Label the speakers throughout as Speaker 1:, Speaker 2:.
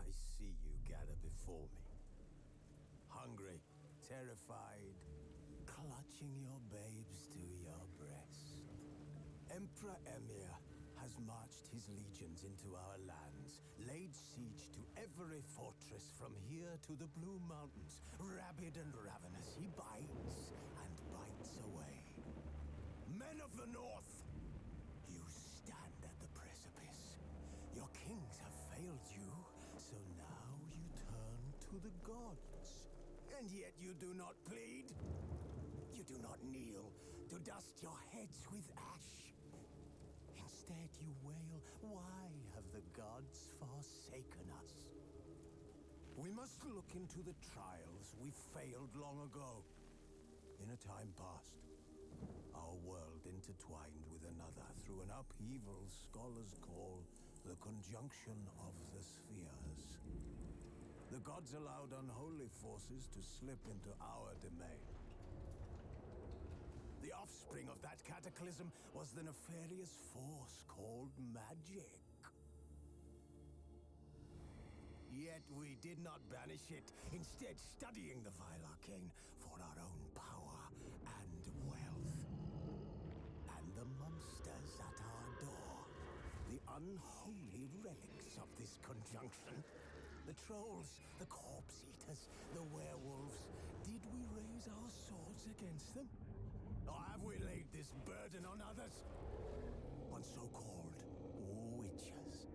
Speaker 1: I see you gather before me. Hungry, terrified, clutching your babes to your breast. Emperor Emir has marched his legions into our lands, laid siege to every fortress from here to the Blue Mountains. Rabid and ravenous, he bites and bites away. Men of the North, you stand at the precipice. Your kings have failed you, so now you turn to the gods. And yet you do not plead. You do not kneel to dust your heads with ash. Instead you wail, why have the gods forsaken us? We must look into the trials we failed long ago. In a time past, our world intertwined with another through an upheaval scholars call the conjunction of the spheres. The gods allowed unholy forces to slip into our domain. The offspring of that cataclysm was the nefarious force called magic. Yet we did not banish it, instead studying the vile arcane for our own power and wealth. And the monsters at our door, the unholy relics of this conjunction. The trolls, the corpse eaters, the werewolves. Did we raise our swords against them? Or have we laid this burden on others? On so-called witches.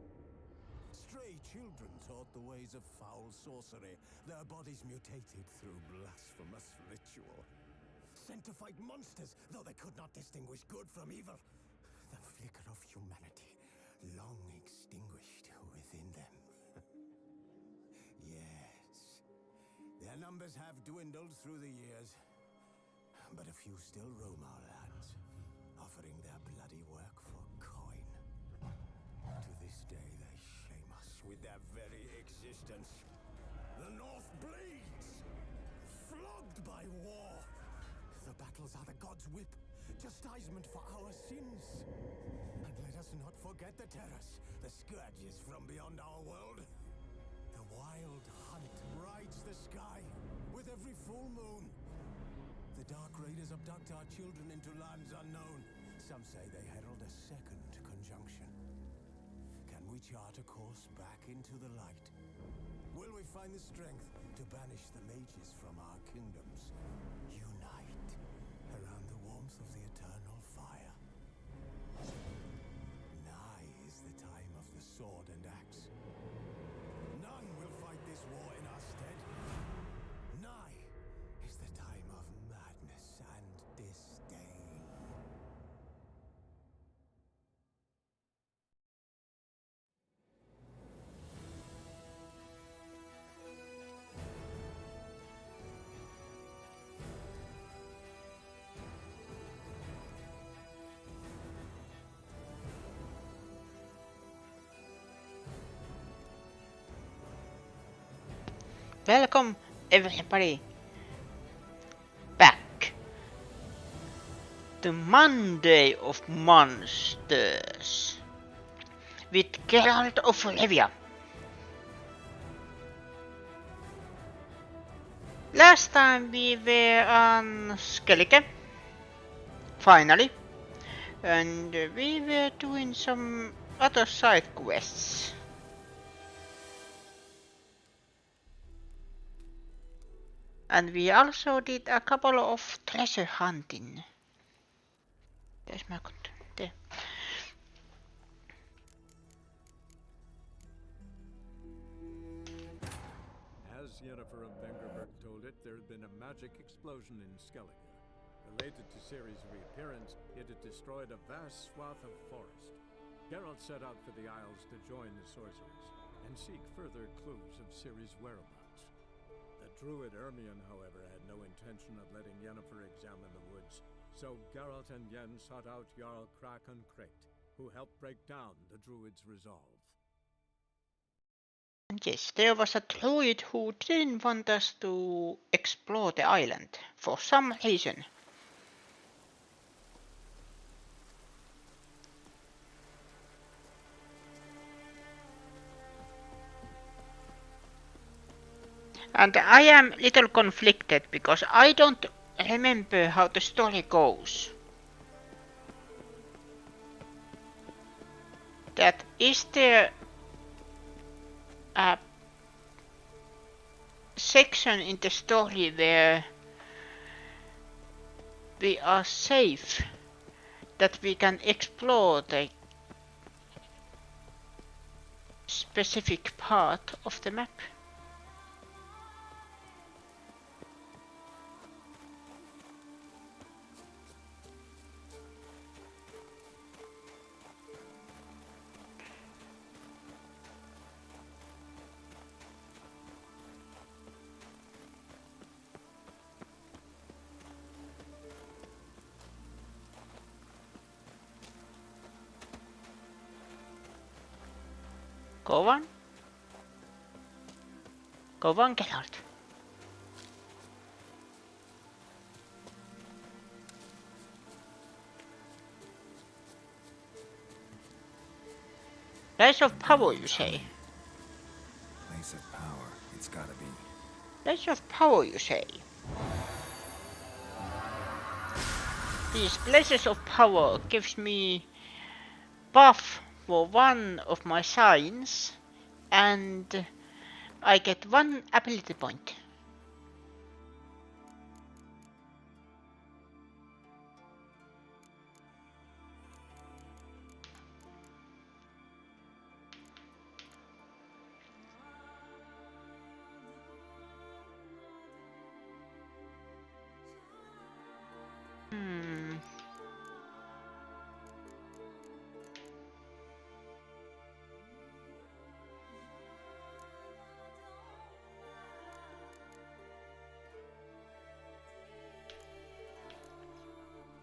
Speaker 1: Stray children taught the ways of foul sorcery, their bodies mutated through blasphemous ritual. Sent to fight monsters, though they could not distinguish good from evil. The flicker of humanity, long extinguished within them. Yes, their numbers have dwindled through the years. But a few still roam our lands, offering their bloody work for coin. To this day, they shame us with their very existence. The North bleeds, flogged by war. The battles are the gods' whip, chastisement for our sins. And let us not forget the terrors, the scourges from beyond our world. The wild hunt rides the sky with every full moon. The Dark Raiders abduct our children into lands unknown. Some say they herald a second conjunction. Can we chart a course back into the light? Will we find the strength to banish the mages from our kingdoms? Unite around the warmth of the eternal fire. Nigh is the time of the sword and axe. None will fight this war in our stead. Nigh is the time of madness and disdain.
Speaker 2: Welcome everybody back to Monday of Monsters with Geralt of Rivia. Last time we were on Skellige, finally, and we were doing some other side quests. And we also did a couple of treasure hunting. There's my content there.
Speaker 3: As Yennefer of Vengerberg told it, there had been a magic explosion in Skellige. Related to Ciri's reappearance, it had destroyed a vast swath of forest. Geralt set out for the Isles to join the sorcerers and seek further clues of Ciri's whereabouts. The druid Ermion, however, had no intention of letting Yennefer examine the woods, so Geralt and Yen sought out Jarl Krakon Crate, who helped break down the druid's resolve.
Speaker 2: And yes, there was a druid who didn't want us to explore the island for some reason. And I am little conflicted because I don't remember how the story goes. That is there a section in the story where we are safe, that we can explore the specific part of the map? Go on. Go on, Geralt. Place of power, you say?
Speaker 4: Place of power, it's gotta be.
Speaker 2: Place of power, you say? These places of power gives me buff for one of my signs, and I get 1 ability point.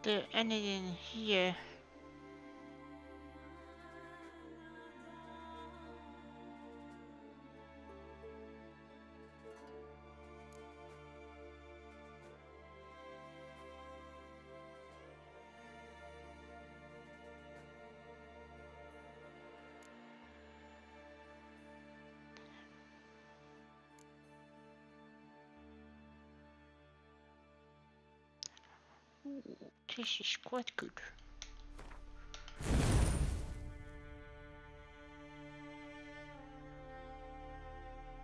Speaker 2: There anything here? Ooh, this is quite good.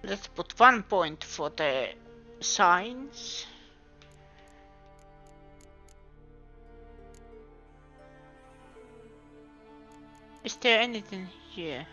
Speaker 2: Let's put 1 point for the signs. Is there anything here?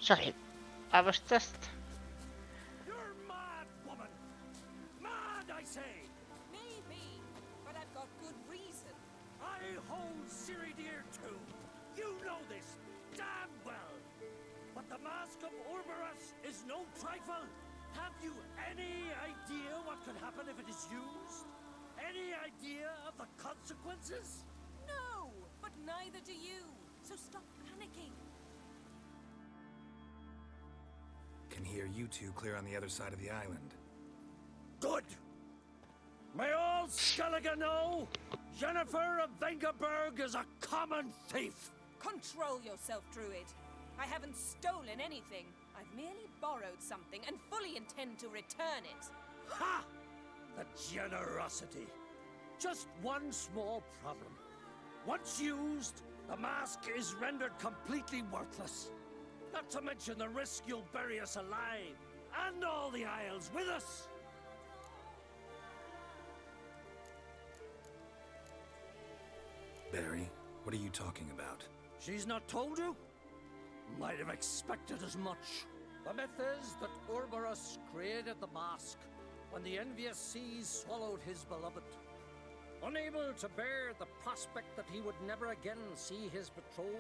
Speaker 2: Sorry, I was just...
Speaker 1: You're mad, woman! Mad, I say!
Speaker 5: Maybe, but I've got good reason.
Speaker 1: I hold Ciri dear too. You know this damn well. But the Mask of Orboros is no trifle. Have you any idea what could happen if it is used? Any idea of the consequences?
Speaker 5: No, but neither do you. So stop panicking.
Speaker 4: Can hear you two clear on the other side of the island.
Speaker 1: Good. May all Skellige know Jennifer of Vengerberg is a common thief.
Speaker 5: Control yourself, Druid. I haven't stolen anything. I've merely borrowed something and fully intend to return it.
Speaker 1: Ha! The generosity. Just one small problem. Once used, the mask is rendered completely worthless. Not to mention the risk you'll bury us alive, and all the Isles with us.
Speaker 4: Barry, what are you talking about?
Speaker 1: She's not told you? Might have expected as much. The myth is that Orboros created the mask,
Speaker 6: when the envious seas swallowed his beloved. Unable to bear the prospect that he would never again see his betrothed,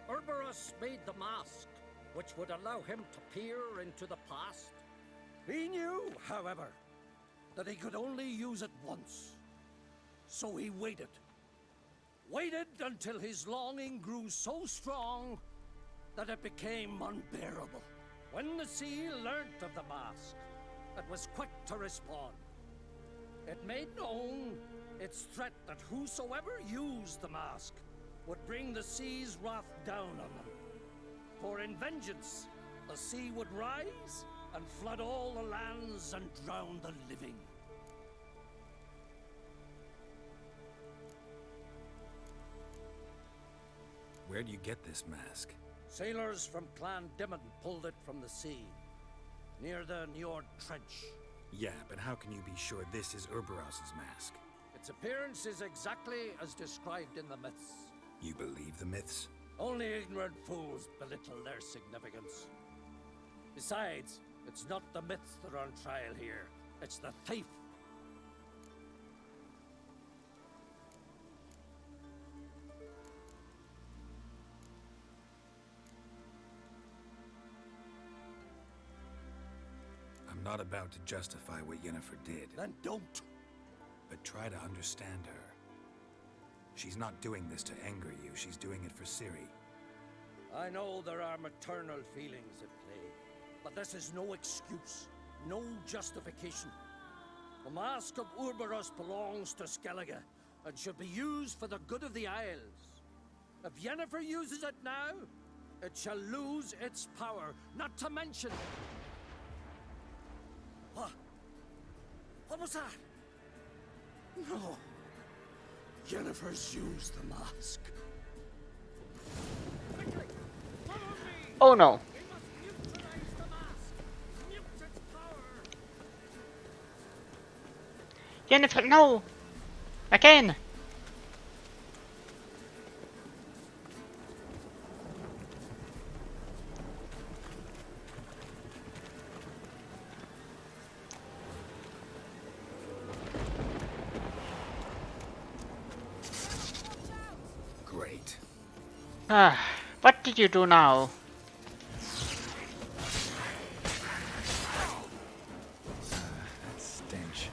Speaker 6: Cerberus made the mask, which would allow him to peer into the past. He knew, however, that he could only use it once. So he waited. Waited until his longing grew so strong that it became unbearable. When the sea learnt of the mask, it was quick to respond. It made known its threat that whosoever used the mask would bring the sea's wrath down on them. For in vengeance, the sea would rise and flood all the lands and drown the living.
Speaker 4: Where do you get this mask?
Speaker 6: Sailors from Clan Dimon pulled it from the sea, near the Njord Trench.
Speaker 4: Yeah, but how can you be sure this is Cerberus's mask?
Speaker 6: Its appearance is exactly as described in the myths.
Speaker 4: You believe the myths?
Speaker 6: Only ignorant fools belittle their significance. Besides, it's not the myths that are on trial here. It's the thief.
Speaker 4: I'm not about to justify what Yennefer did,
Speaker 6: Then don't.
Speaker 4: but try to understand her. She's not doing this to anger you, she's doing it for Ciri.
Speaker 6: I know there are maternal feelings at play, but this is no excuse, no justification. The Mask of Cerberus belongs to Skellige, and should be used for the good of the Isles. If Yennefer uses it now, it shall lose its power, not to mention... What? What was that? No. Yennefer's used the mask. Quickly, follow me!
Speaker 2: Oh no.
Speaker 6: We must neutralize the mask! Mute its power!
Speaker 2: Yennefer, no! Again!
Speaker 4: Great.
Speaker 2: Ah, what did you do now?
Speaker 4: That stench.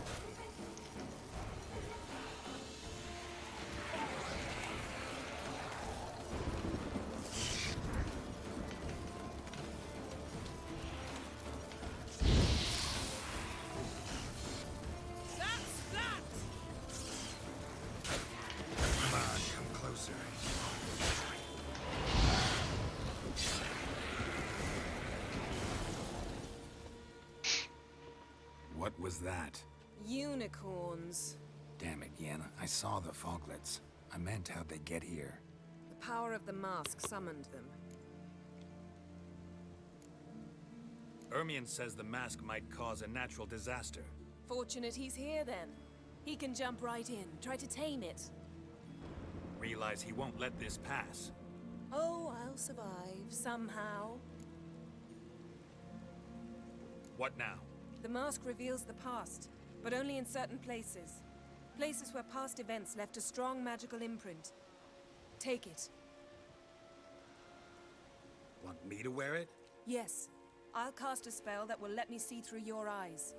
Speaker 5: That's that!
Speaker 4: Come on, come closer. What was that?
Speaker 5: Unicorns.
Speaker 4: Damn it, Yenna. I saw the foglets. I meant how'd they get here?
Speaker 5: The power of the mask summoned them.
Speaker 4: Ermion says the mask might cause a natural disaster.
Speaker 5: Fortunate he's here then. He can jump right in, try to tame it.
Speaker 4: Realize he won't let this pass.
Speaker 5: Oh, I'll survive, somehow.
Speaker 4: What now?
Speaker 5: The mask reveals the past, but only in certain places. Places where past events left a strong magical imprint. Take it.
Speaker 4: Want me to wear it?
Speaker 5: Yes. I'll cast a spell that will let me see through your eyes.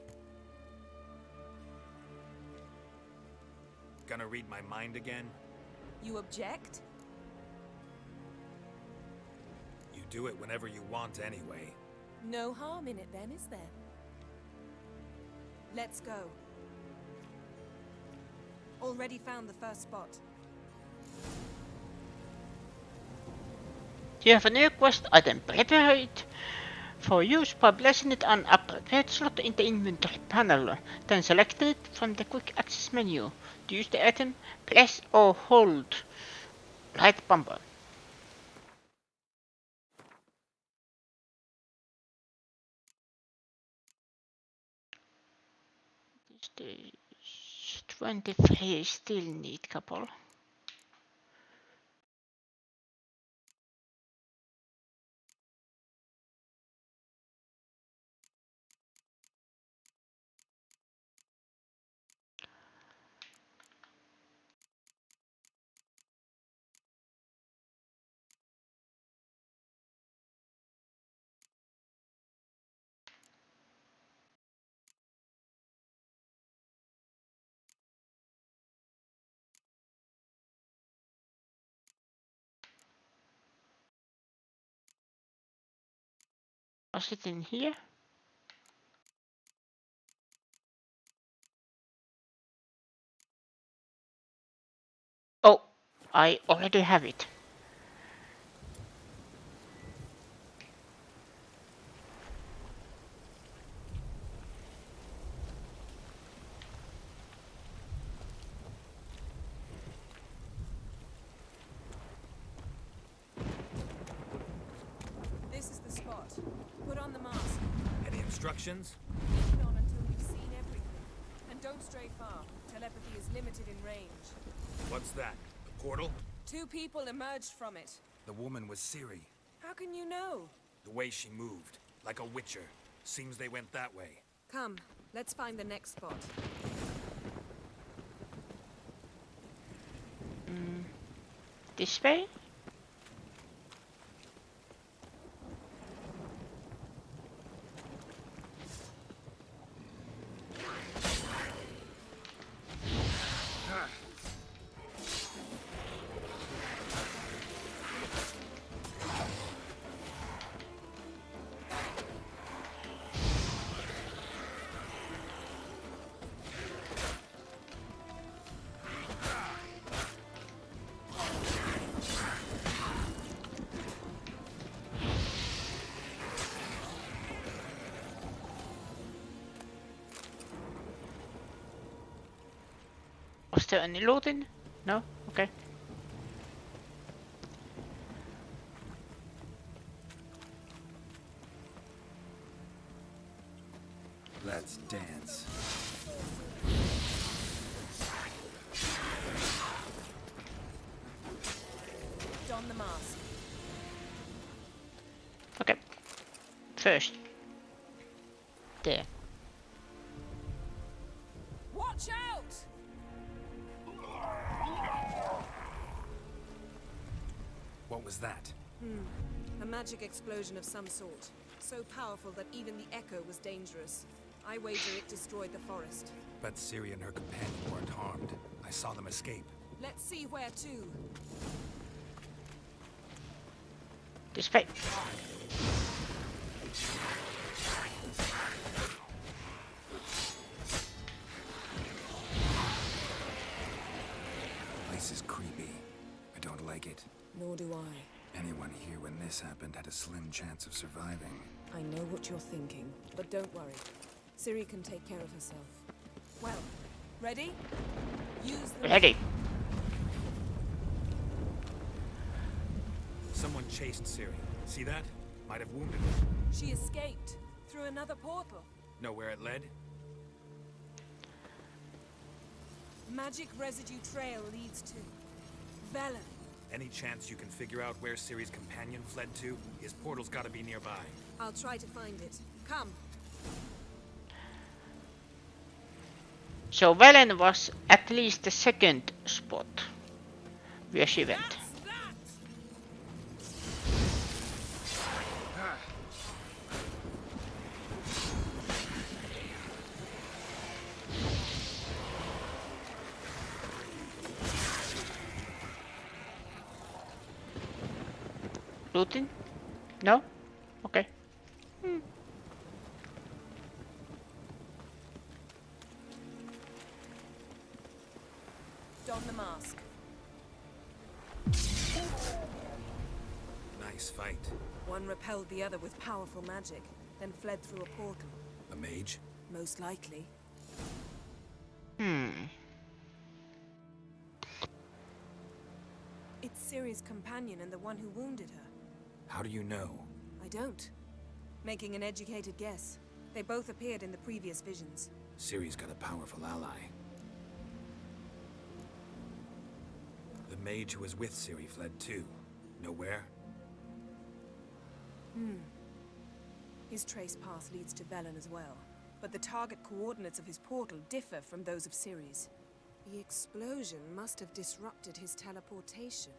Speaker 4: Gonna read my mind again?
Speaker 5: You object?
Speaker 4: You do it whenever you want anyway.
Speaker 5: No harm in it then, is there? Let's go. Already found the first spot.
Speaker 2: You have a new quest item prepared for use by placing it on appropriate slot in the inventory panel. Then select it from the quick access menu. To use the item, press or hold right bumper. This 23 still need couple. Was it in here? Oh, I already have it.
Speaker 5: This is the spot. Put on the mask.
Speaker 4: Any instructions?
Speaker 5: Lean on until you've seen everything. And don't stray far. Telepathy is limited in range.
Speaker 4: What's that? The portal?
Speaker 5: 2 people emerged from it.
Speaker 4: The woman was Ciri.
Speaker 5: How can you know?
Speaker 4: The way she moved, like a witcher. Seems they went that way.
Speaker 5: Come, let's find the next spot.
Speaker 2: This way? Was there any looting? No? Okay.
Speaker 4: Let's dance.
Speaker 5: Don the mask.
Speaker 2: Okay. First. There.
Speaker 5: Watch out!
Speaker 4: What was that?
Speaker 5: A magic explosion of some sort. So powerful that even the echo was dangerous. I wager it destroyed the forest.
Speaker 4: But Ciri and her companion weren't harmed. I saw them escape.
Speaker 5: Let's see where to.
Speaker 2: This way.
Speaker 4: Place is creepy. I don't like it.
Speaker 5: Nor do I.
Speaker 4: Anyone here when this happened had a slim chance of surviving.
Speaker 5: I know what you're thinking, but don't worry. Ciri can take care of herself. Well, ready? Use the...
Speaker 2: Ready.
Speaker 4: Someone chased Ciri. See that? Might have wounded her.
Speaker 5: She escaped through another portal.
Speaker 4: Know where it led?
Speaker 5: Magic residue trail leads to Velen.
Speaker 4: Any chance you can figure out where Ciri's companion fled to? His portal's gotta be nearby.
Speaker 5: I'll try to find it. Come.
Speaker 2: So Velen was at least the second spot where she went. Looting? No? Okay.
Speaker 5: Don the mask.
Speaker 4: Nice fight.
Speaker 5: One repelled the other with powerful magic, then fled through a portal.
Speaker 4: A mage?
Speaker 5: Most likely. It's Ciri's companion and the one who wounded her.
Speaker 4: How do you know?
Speaker 5: I don't. Making an educated guess. They both appeared in the previous visions.
Speaker 4: Ciri's got a powerful ally. The mage who was with Ciri fled too. Know where?
Speaker 5: His trace path leads to Velen as well. But the target coordinates of his portal differ from those of Ciri's. The explosion must have disrupted his teleportation.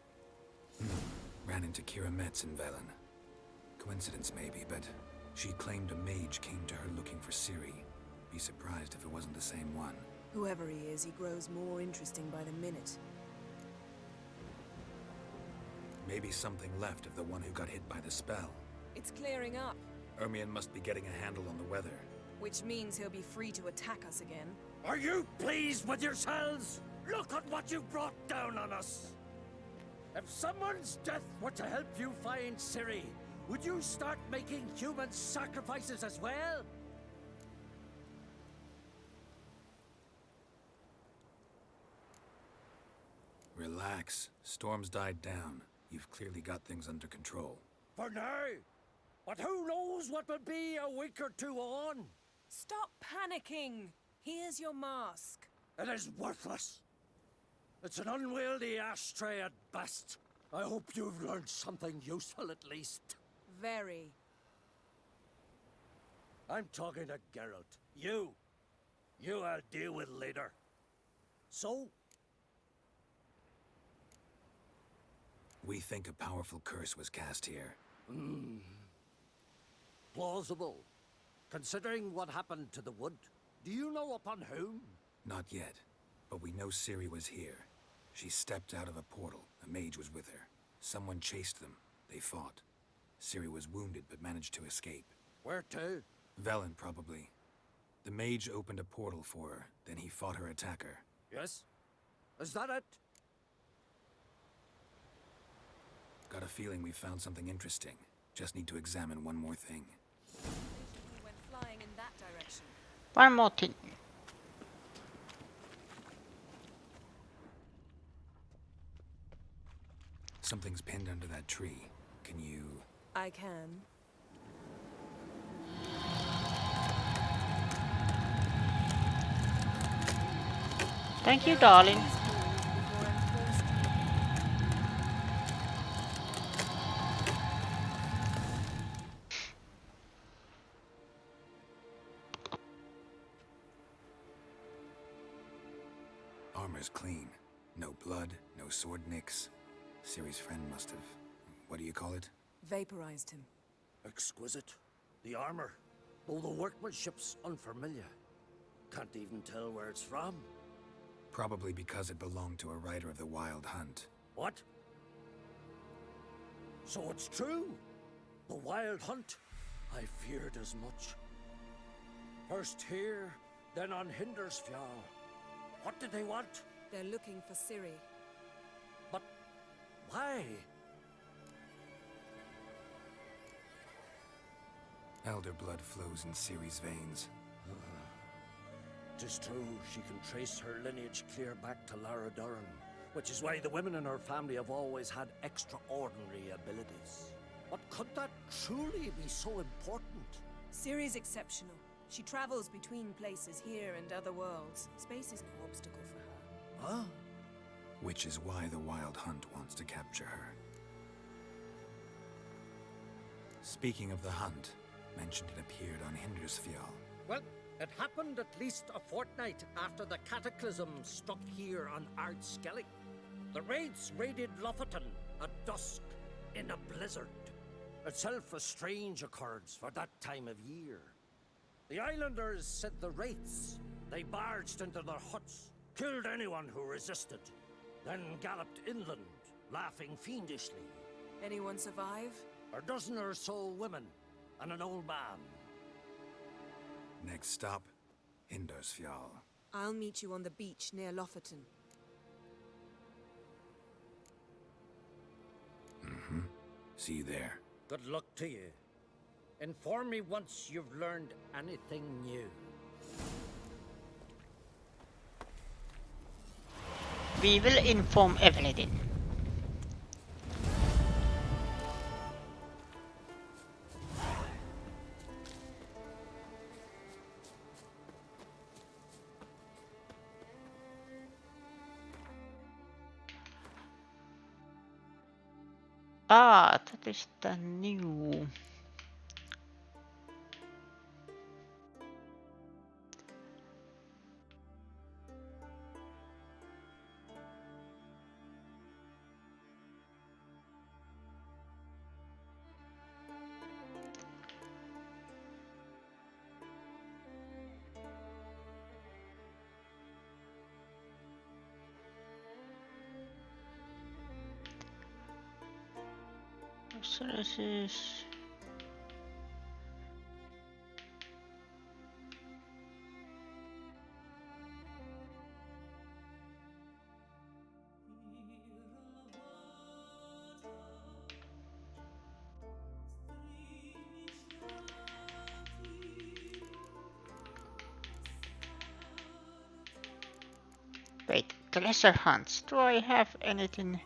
Speaker 4: Ran into Kira Metz in Velen. Coincidence maybe, but she claimed a mage came to her looking for Ciri. Be surprised if it wasn't the same one.
Speaker 5: Whoever he is, he grows more interesting by the minute.
Speaker 4: Maybe something left of the one who got hit by the spell.
Speaker 5: It's clearing up.
Speaker 4: Ermion must be getting a handle on the weather.
Speaker 5: Which means he'll be free to attack us again.
Speaker 6: Are you pleased with yourselves? Look at what you've brought down on us! If someone's death were to help you find Ciri, would you start making human sacrifices as well?
Speaker 4: Relax. Storm's died down. You've clearly got things under control.
Speaker 6: For now. But who knows what will be a week or two on?
Speaker 5: Stop panicking! Here's your mask.
Speaker 6: It is worthless. It's an unwieldy ashtray at best. I hope you've learned something useful at least.
Speaker 5: Very.
Speaker 6: I'm talking to Geralt. You I'll deal with later. So?
Speaker 4: We think a powerful curse was cast here.
Speaker 6: Plausible. Considering what happened to the wood. Do you know upon whom?
Speaker 4: Not yet, but we know Ciri was here. She stepped out of a portal. A mage was with her. Someone chased them. They fought. Ciri was wounded but managed to escape.
Speaker 6: Where to?
Speaker 4: Velen, probably. The mage opened a portal for her, then he fought her attacker.
Speaker 6: Yes? Is that it?
Speaker 4: Got a feeling we found something interesting. Just need to examine one more thing.
Speaker 5: We went flying in that direction.
Speaker 2: One more thing.
Speaker 4: Something's pinned under that tree. Can you...
Speaker 5: I can.
Speaker 2: Thank you, darling.
Speaker 4: Armor's clean. No blood, no sword nicks. Ciri's friend must have... what do you call it?
Speaker 5: Vaporized him.
Speaker 6: Exquisite. The armor, though the workmanship's unfamiliar. Can't even tell where it's from.
Speaker 4: Probably because it belonged to a rider of the Wild Hunt.
Speaker 6: What? So it's true? The Wild Hunt? I feared as much. First here, then on Hindersfjall. What did they want?
Speaker 5: They're looking for Ciri.
Speaker 6: But why?
Speaker 4: Elder blood flows in Ciri's veins.
Speaker 6: 'Tis true, she can trace her lineage clear back to Lara Duran, which is why the women in her family have always had extraordinary abilities. But could that truly be so important?
Speaker 5: Ciri's exceptional. She travels between places here and other worlds. Space is no obstacle for her.
Speaker 6: Huh?
Speaker 4: Which is why the Wild Hunt wants to capture her. Speaking of the hunt, mentioned it appeared on Hindersfjall.
Speaker 6: Well, it happened at least a fortnight after the cataclysm struck here on Ardskellig. The raids raided Lofoten at dusk in a blizzard. Itself a strange occurrence for that time of year. The islanders said the wraiths. They barged into their huts, killed anyone who resisted, then galloped inland, laughing fiendishly.
Speaker 5: Anyone survive?
Speaker 6: A dozen or so women and an old man.
Speaker 4: Next stop, Hindersfjall.
Speaker 5: I'll meet you on the beach near Lofoten.
Speaker 4: See you there.
Speaker 6: Good luck to you. Inform me once you've learned anything new.
Speaker 2: We will inform Evelyn. That is the new. So this is Treasure hunts. Do I have anything?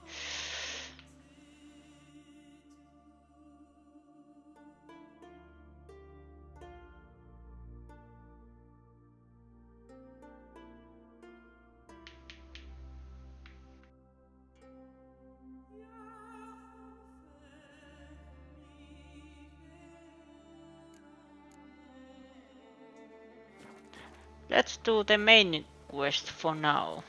Speaker 2: Let's do the main quest for now.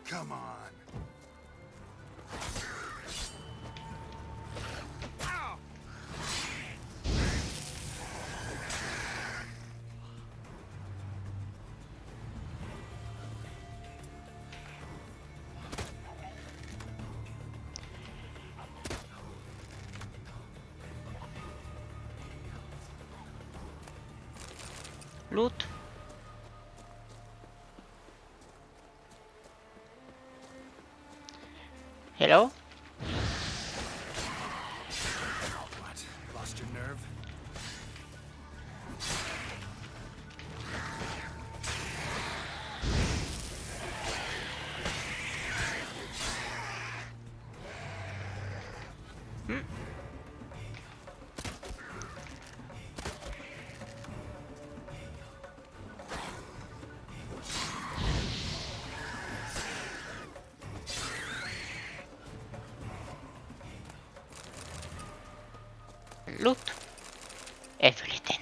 Speaker 1: Come on.
Speaker 2: Loot. Hello?
Speaker 1: What? Lost your nerve?
Speaker 2: Loot. Everything.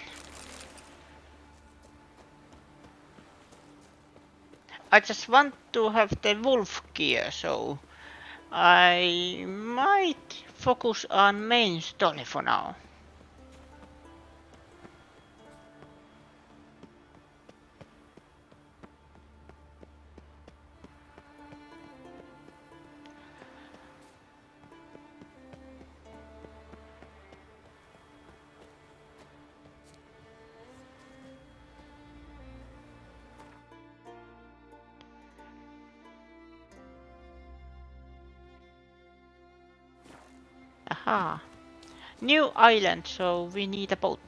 Speaker 2: I just want to have the wolf gear, so I might focus on main story for now. Aha. New island, so we need a boat.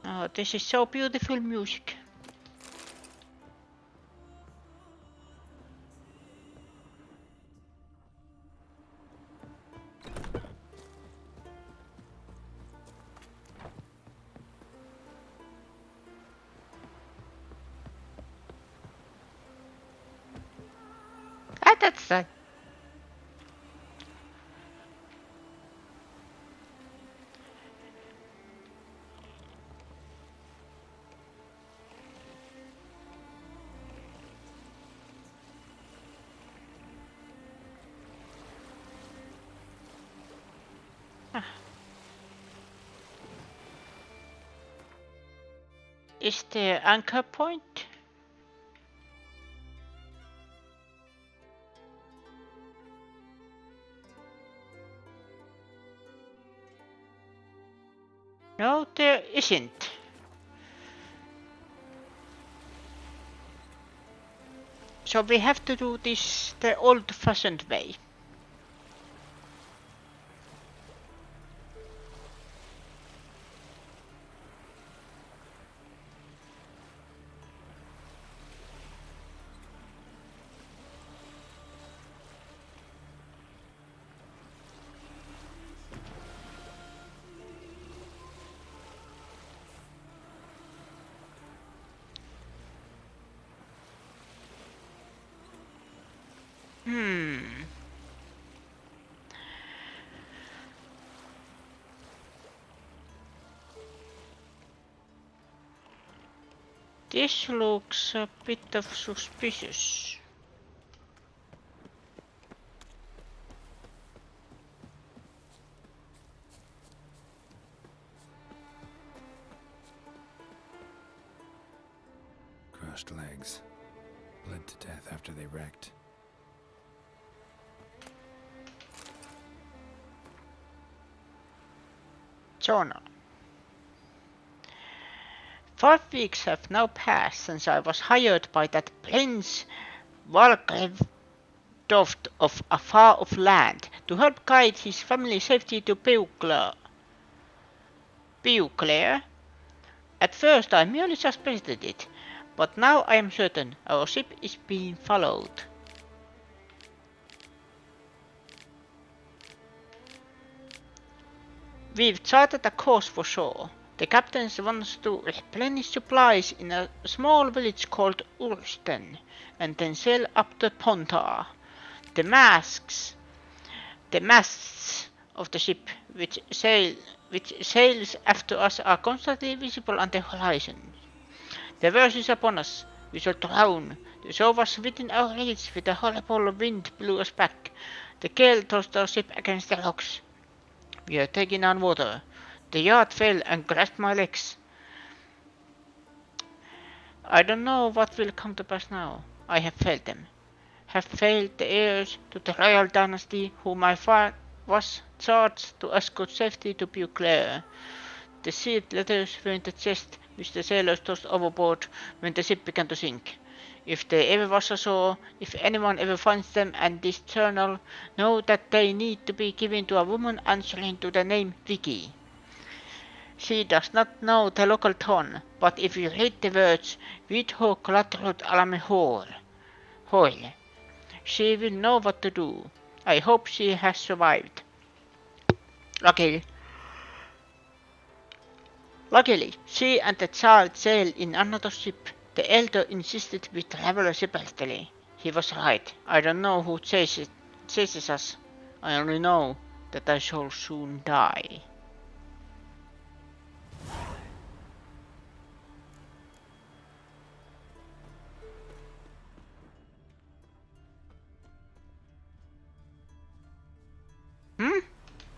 Speaker 2: Oh, this is so beautiful music. Ah, that's right. Is there anchor point? No, there isn't. So we have to do this the old-fashioned way. This looks a bit of suspicious.
Speaker 4: Crap. crushed legs. Bled to death after they wrecked.
Speaker 2: Journal. 5 weeks have now passed since I was hired by that Prince Valgrevdoft of a far-off land to help guide his family safety to Beauclair. At first I merely suspected it, but now I am certain our ship is being followed. We've charted a course for shore. The captain wants to replenish supplies in a small village called Ursten, and then sail up to Pontar. The masts of the ship which sails after us are constantly visible on the horizon. The worst is upon us. We shall drown. The shore was within our reach with a horrible wind blew us back. The gale tossed our ship against the rocks. We are taking on water. The yard fell and crushed my legs. I don't know what will come to pass now. I have failed them. Have failed the heirs to the royal dynasty whom I was charged to escort safely to Beauclair. The sealed letters were in the chest which the sailors tossed overboard when the ship began to sink. If there ever was ashore, if anyone ever finds them and this journal, know that they need to be given to a woman answering to the name Vicky. She does not know the local tongue, but if you read the words Vidho Klatrut Alame Hoil, she will know what to do. I hope she has survived. Luckily, she and the child sailed in another ship. The elder insisted we travel separately. He was right. I don't know who chases us. I only know that I shall soon die.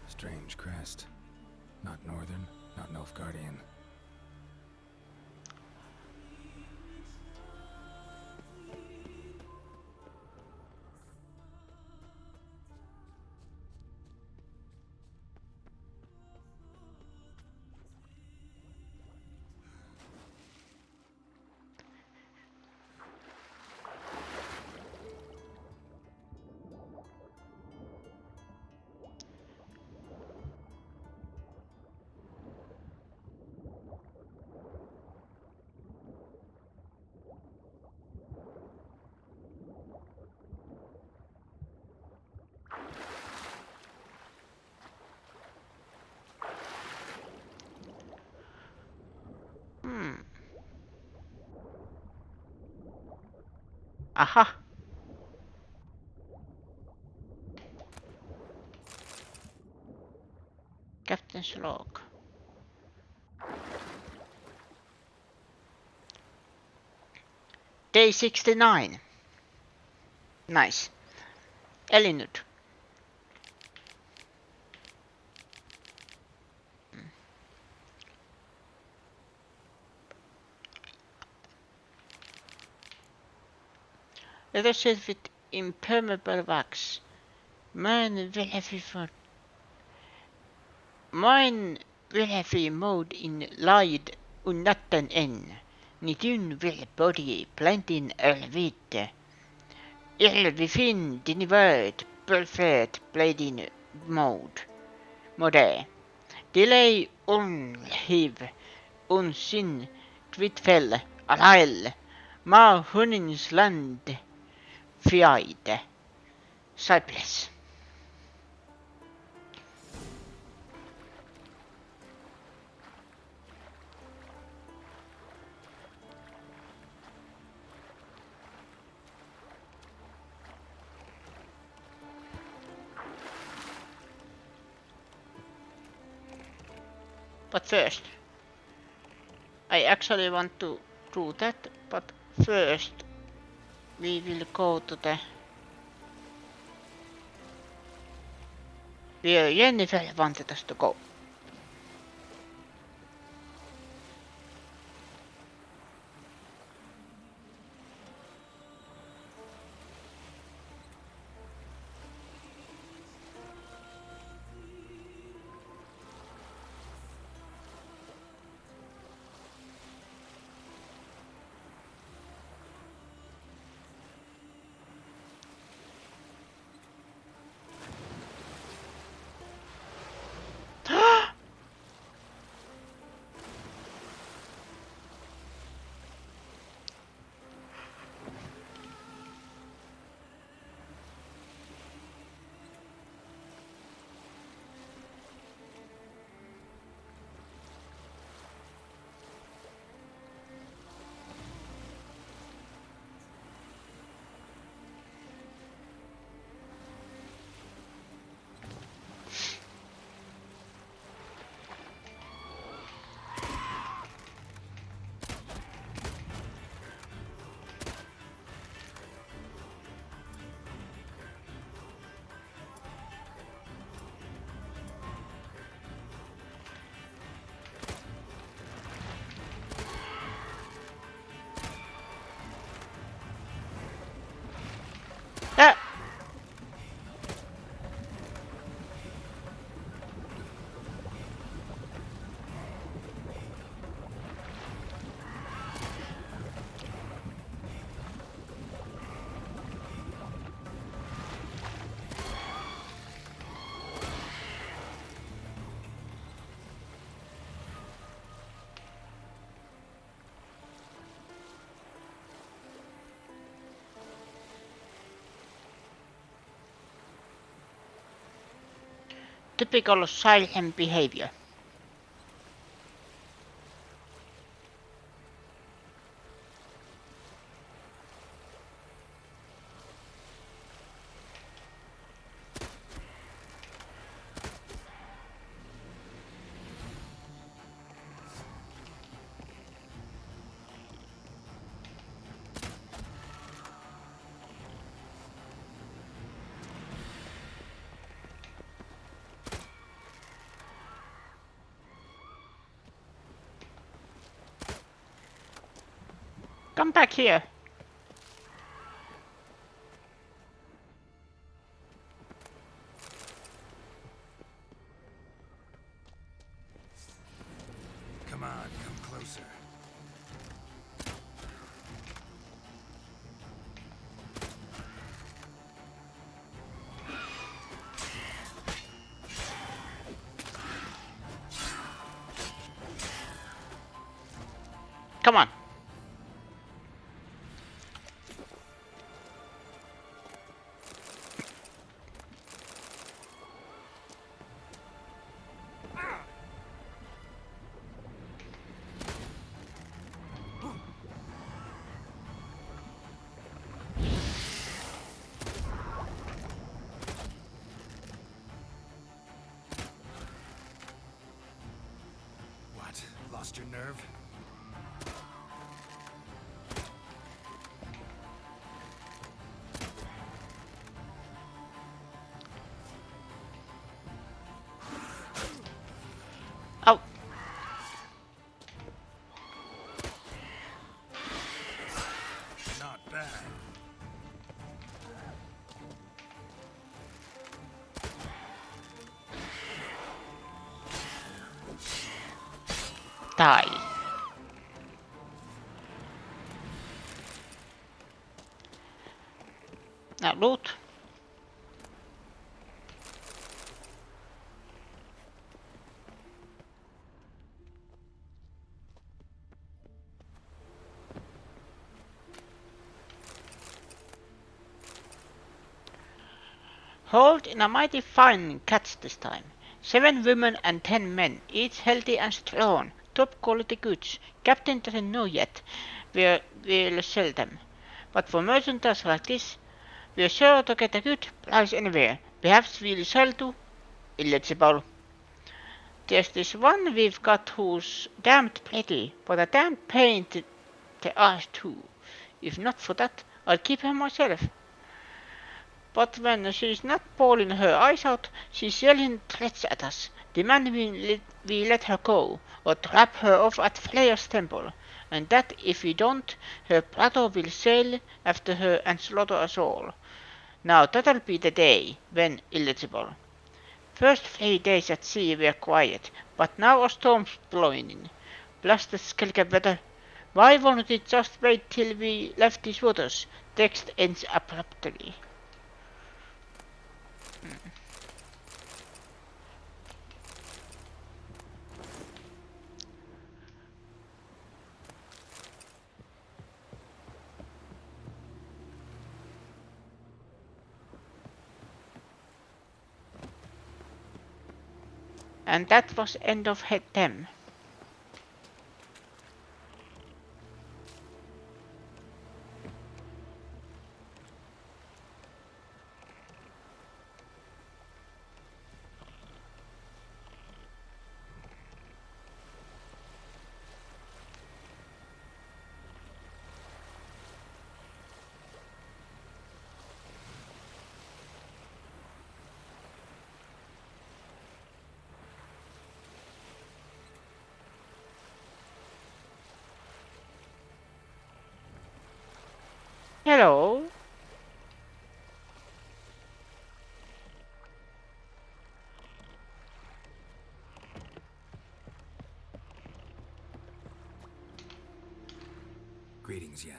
Speaker 4: Strange crest. Not Northern, not Nilfgaardian. Aha! Captain's log. Day 69. Nice. Elinud. Leather set with impermeable wax. Mine will have mode in light natten en. Nitun will body plantin elvite. Vi fin din word perfect blading mode. Delay unhiv sin tvitfell alail. Ma hunnins land fiide. Cypress. But first, I actually want to do that, but first we will go to the where Jennifer wanted us to go.
Speaker 2: Typical silent behavior. Come back here.
Speaker 4: Come on, come closer.
Speaker 2: Come on.
Speaker 4: What? Lost your nerve?
Speaker 2: Oh.
Speaker 4: Not bad.
Speaker 2: Die. Now loot. Hauled in a mighty fine catch this time. 7 women and 10 men, each healthy and strong. Top quality goods. Captain doesn't know yet where we'll sell them. But for merchandise like this, we're sure to get a good price anywhere. Perhaps we'll sell to illegible. There's this one we've got who's damned pretty, but a damn pain to the ass too. If not for that, I'd keep her myself. But when she's not bawling her eyes out, she's yelling threats at us, demanding we let her go, or trap her off at Freya's temple, and that if we don't, her brother will sail after her and slaughter us all. Now that'll be the day, when illegible. First 3 days at sea were quiet, but now a storm's blowing in. Blasted skellige weather. Why won't it just wait till we left these waters? Text ends abruptly. And that was end of head them. Hello.
Speaker 4: Greetings, Yen.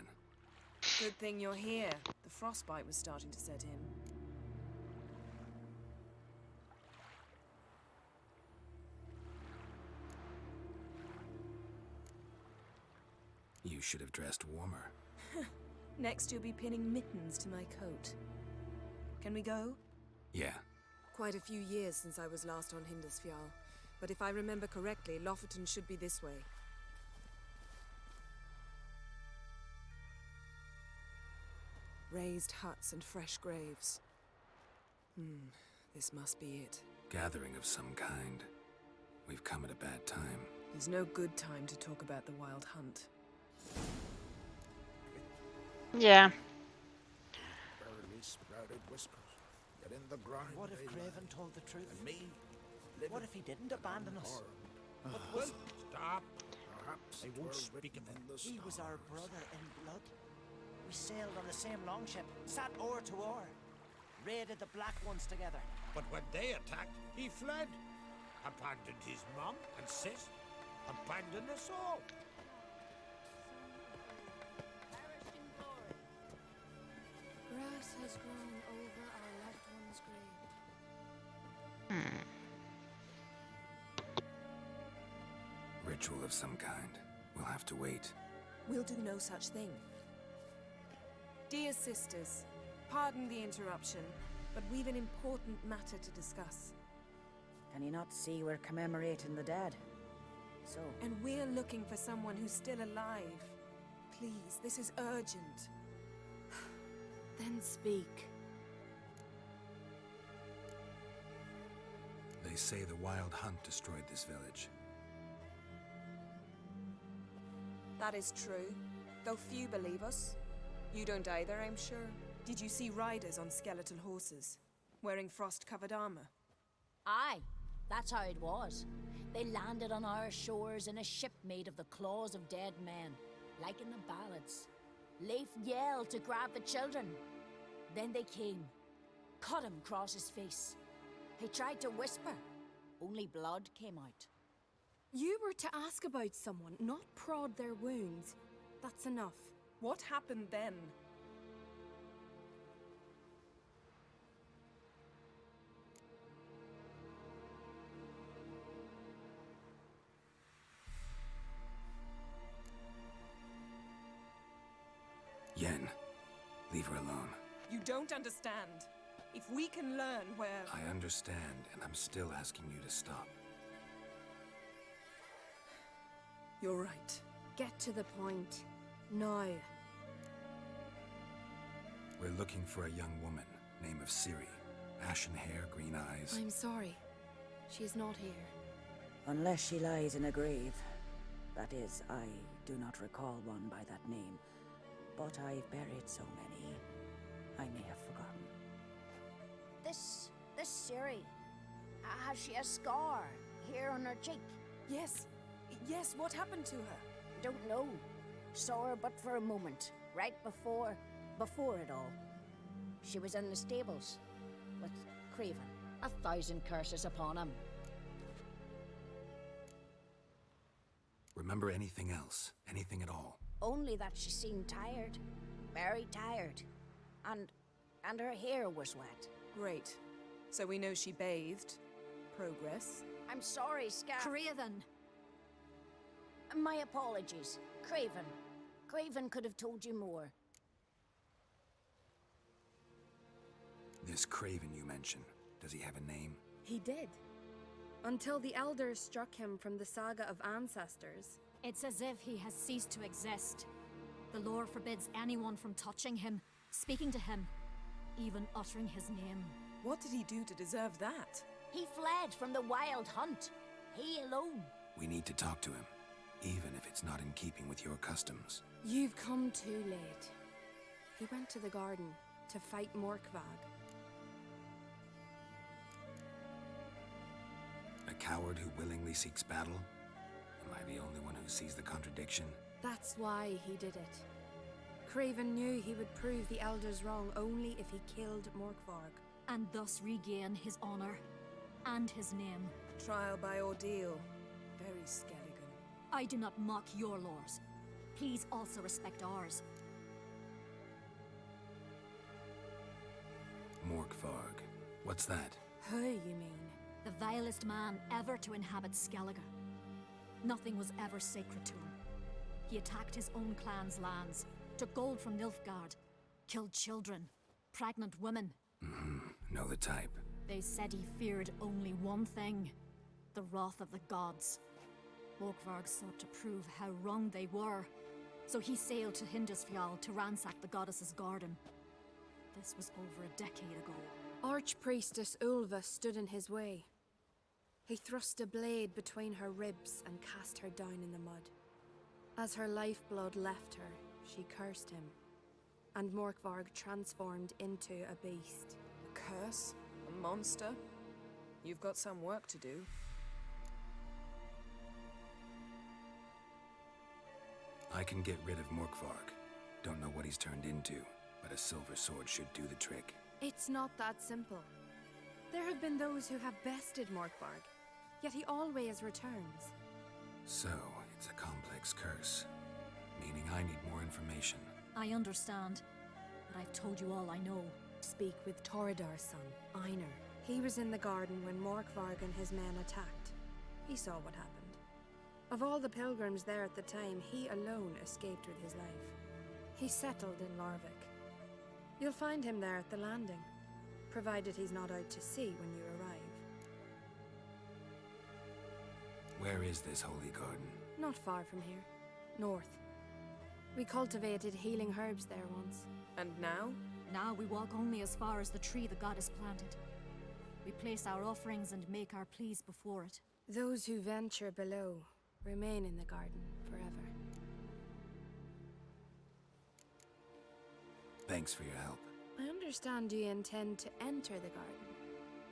Speaker 5: Good thing you're here. The frostbite was starting to set in.
Speaker 4: You should have dressed warmer.
Speaker 5: Next you'll be pinning mittens to my coat. Can we go?
Speaker 4: Yeah.
Speaker 5: quite a few years since I was last on Hindusfjall, but if I remember correctly, Lofoten should be this way. Raised huts and fresh graves. This must be it.
Speaker 4: Gathering of some kind. We've come at a bad time.
Speaker 5: There's no good time to talk about the Wild Hunt.
Speaker 2: Yeah.
Speaker 7: Barely sprouted whiskers, yet in the grind.
Speaker 8: What if
Speaker 7: they
Speaker 8: Craven
Speaker 7: lie.
Speaker 8: told the truth?
Speaker 7: And me,
Speaker 8: What if he didn't abandon us?
Speaker 7: But will stop. Perhaps
Speaker 8: I
Speaker 7: it
Speaker 8: won't
Speaker 7: were
Speaker 8: speak
Speaker 7: written
Speaker 8: of
Speaker 7: in the
Speaker 8: He was our
Speaker 7: stars.
Speaker 8: brother in blood. We sailed on the same longship, sat oar to oar, raided the Black Ones together.
Speaker 9: But when they attacked, he fled. Abandoned his mom and sis. Abandoned us all.
Speaker 5: Grass has grown over our loved one's grave.
Speaker 4: Ritual of some kind. We'll have to wait.
Speaker 5: We'll do no such thing. Dear sisters, pardon the interruption, but we've an important matter to discuss.
Speaker 10: Can you not see we're commemorating the dead? So,
Speaker 5: And we're looking for someone who's still alive. Please, this is urgent.
Speaker 10: then speak.
Speaker 4: They say the Wild Hunt destroyed this village.
Speaker 5: That is true, though few believe us. You don't either, I'm sure. Did you see riders on skeletal horses, wearing frost-covered armor?
Speaker 11: Aye, that's how it was. They landed on our shores in a ship made of the claws of dead men, like in the ballads. Leif yelled to grab the children. Then they came, cut him across his face. He tried to whisper, only blood came out.
Speaker 12: You were to ask about someone, not prod their wounds. That's enough.
Speaker 5: What happened then?
Speaker 4: Yen, leave her alone.
Speaker 5: You don't understand. If we can learn where...
Speaker 4: I understand, and I'm still asking you to stop.
Speaker 5: You're right.
Speaker 12: Get to the point. Now.
Speaker 4: We're looking for a young woman, name of Ciri. Ashen hair, green eyes.
Speaker 12: I'm sorry. She is not here.
Speaker 10: Unless she lies in a grave. That is, I do not recall one by that name. But I've buried so many, I may have forgotten.
Speaker 11: This Ciri, has she a scar here on her cheek?
Speaker 5: Yes. Yes, what happened to her?
Speaker 11: Don't know. Saw her but for a moment, right before it all. She was in the stables with Craven. 1,000 curses upon him.
Speaker 4: Remember anything else? Anything at all?
Speaker 11: Only that she seemed tired. Very tired. And her hair was wet.
Speaker 5: Great. So we know she bathed. Progress.
Speaker 11: I'm sorry, Scar.
Speaker 12: Craven!
Speaker 11: My apologies. Craven. Craven could have told you more.
Speaker 4: This Craven you mentioned, does he have a name?
Speaker 12: He did. Until the elders struck him from the saga of ancestors.
Speaker 13: It's as if he has ceased to exist. The lore forbids anyone from touching him, speaking to him, even uttering his name.
Speaker 5: What did he do to deserve that?
Speaker 11: He fled from the Wild Hunt. He alone.
Speaker 4: We need to talk to him, even if it's not in keeping with your customs.
Speaker 12: You've come too late. He went to the garden to fight Morkvag.
Speaker 4: A coward who willingly seeks battle? Am I the only one who sees the contradiction?
Speaker 12: That's why he did it. Craven knew he would prove the elders wrong only if he killed Morkvarg.
Speaker 13: And thus regain his honor and his name.
Speaker 5: Trial by ordeal. Very Skelligan.
Speaker 13: I do not mock your laws. Please also respect ours.
Speaker 4: Morkvarg. What's that?
Speaker 12: Who, you mean?
Speaker 13: The vilest man ever to inhabit Skellige. Nothing was ever sacred to him. He attacked his own clan's lands, took gold from Nilfgaard, killed children, pregnant women.
Speaker 4: Know the type.
Speaker 13: They said he feared only one thing, the wrath of the gods. Morkvarg sought to prove how wrong they were, so he sailed to Hindisfjall to ransack the goddess's garden. This was over a decade ago.
Speaker 12: Archpriestess Ulva stood in his way. He thrust a blade between her ribs and cast her down in the mud. As her lifeblood left her, she cursed him, and Morkvarg transformed into a beast.
Speaker 5: A curse? A monster? You've got some work to do.
Speaker 4: I can get rid of Morkvarg. Don't know what he's turned into, but a silver sword should do the trick.
Speaker 12: It's not that simple. There have been those who have bested Morkvarg, yet he always returns.
Speaker 4: So, it's a complex curse, meaning I need more information.
Speaker 13: I understand, but I've told you all I know.
Speaker 12: Speak with Torridar's son, Einar. He was in the garden when Morkvarg and his men attacked. He saw what happened. Of all the pilgrims there at the time, he alone escaped with his life. He settled in Larvik. You'll find him there at the landing, provided he's not out to sea when you arrive.
Speaker 4: Where is this holy garden?
Speaker 12: Not far from here. North. We cultivated healing herbs there once.
Speaker 5: And now?
Speaker 13: Now we walk only as far as the tree the goddess planted. We place our offerings and make our pleas before it.
Speaker 12: Those who venture below remain in the garden forever.
Speaker 4: Thanks for your help.
Speaker 12: I understand you intend to enter the garden.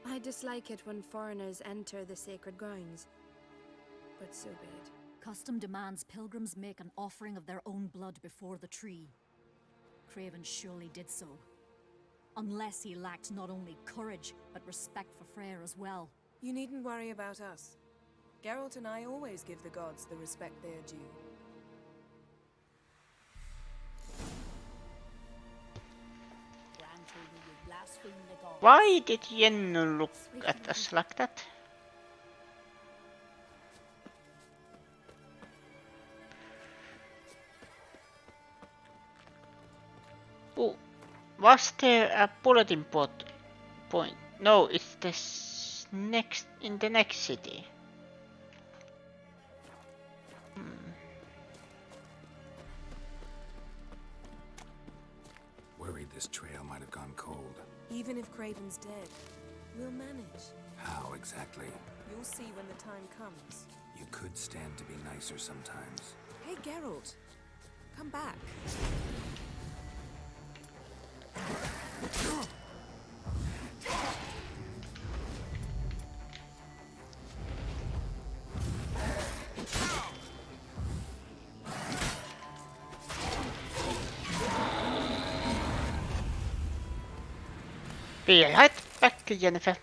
Speaker 12: I dislike it when foreigners enter the sacred grounds, but so be it.
Speaker 13: Custom demands pilgrims make an offering of their own blood before the tree. Craven surely did so. Unless he lacked not only courage, but respect for Freyr as well.
Speaker 5: You needn't worry about us. Geralt and I always give the gods the respect they are due.
Speaker 2: Why did Yennu look at us like that? Oh, was there a bulletin point? No, it's this next in the next city.
Speaker 4: Worried this trail might have gone cold.
Speaker 5: Even if Craven's dead, we'll manage.
Speaker 4: How exactly?
Speaker 5: You'll see when the time comes.
Speaker 4: You could stand to be nicer sometimes.
Speaker 5: Hey, Geralt. Come back.
Speaker 2: Be right back, Jennifer.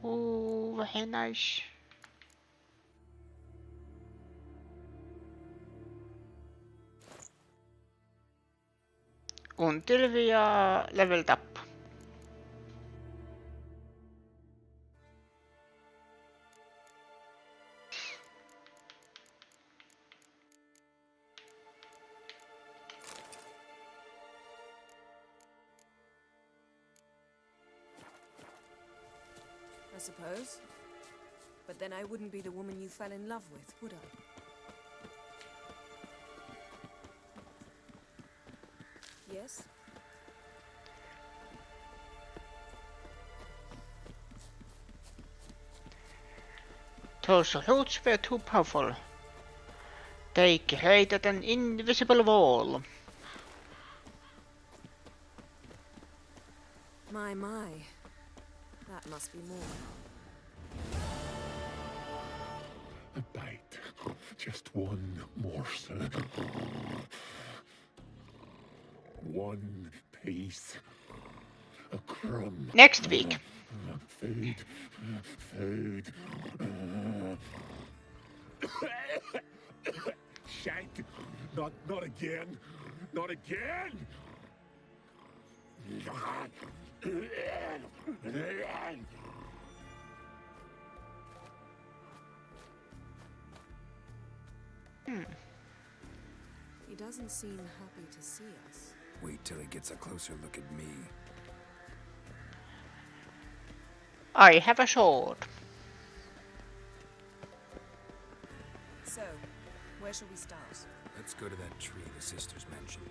Speaker 2: Oh, very nice. Until we are leveled up.
Speaker 5: I suppose. But then I wouldn't be the woman you fell in love with, would I? Yes?
Speaker 2: Those roots were too powerful. They created an invisible wall.
Speaker 5: My. That must be more.
Speaker 14: A bite. Just one morsel. One piece. A crumb.
Speaker 2: Next week.
Speaker 14: Food. Not again! Not again!
Speaker 5: He doesn't seem happy to see us.
Speaker 4: Wait till he gets a closer look at me.
Speaker 2: I have a sword.
Speaker 5: So, where shall we start?
Speaker 4: Let's go to that tree the sisters mentioned.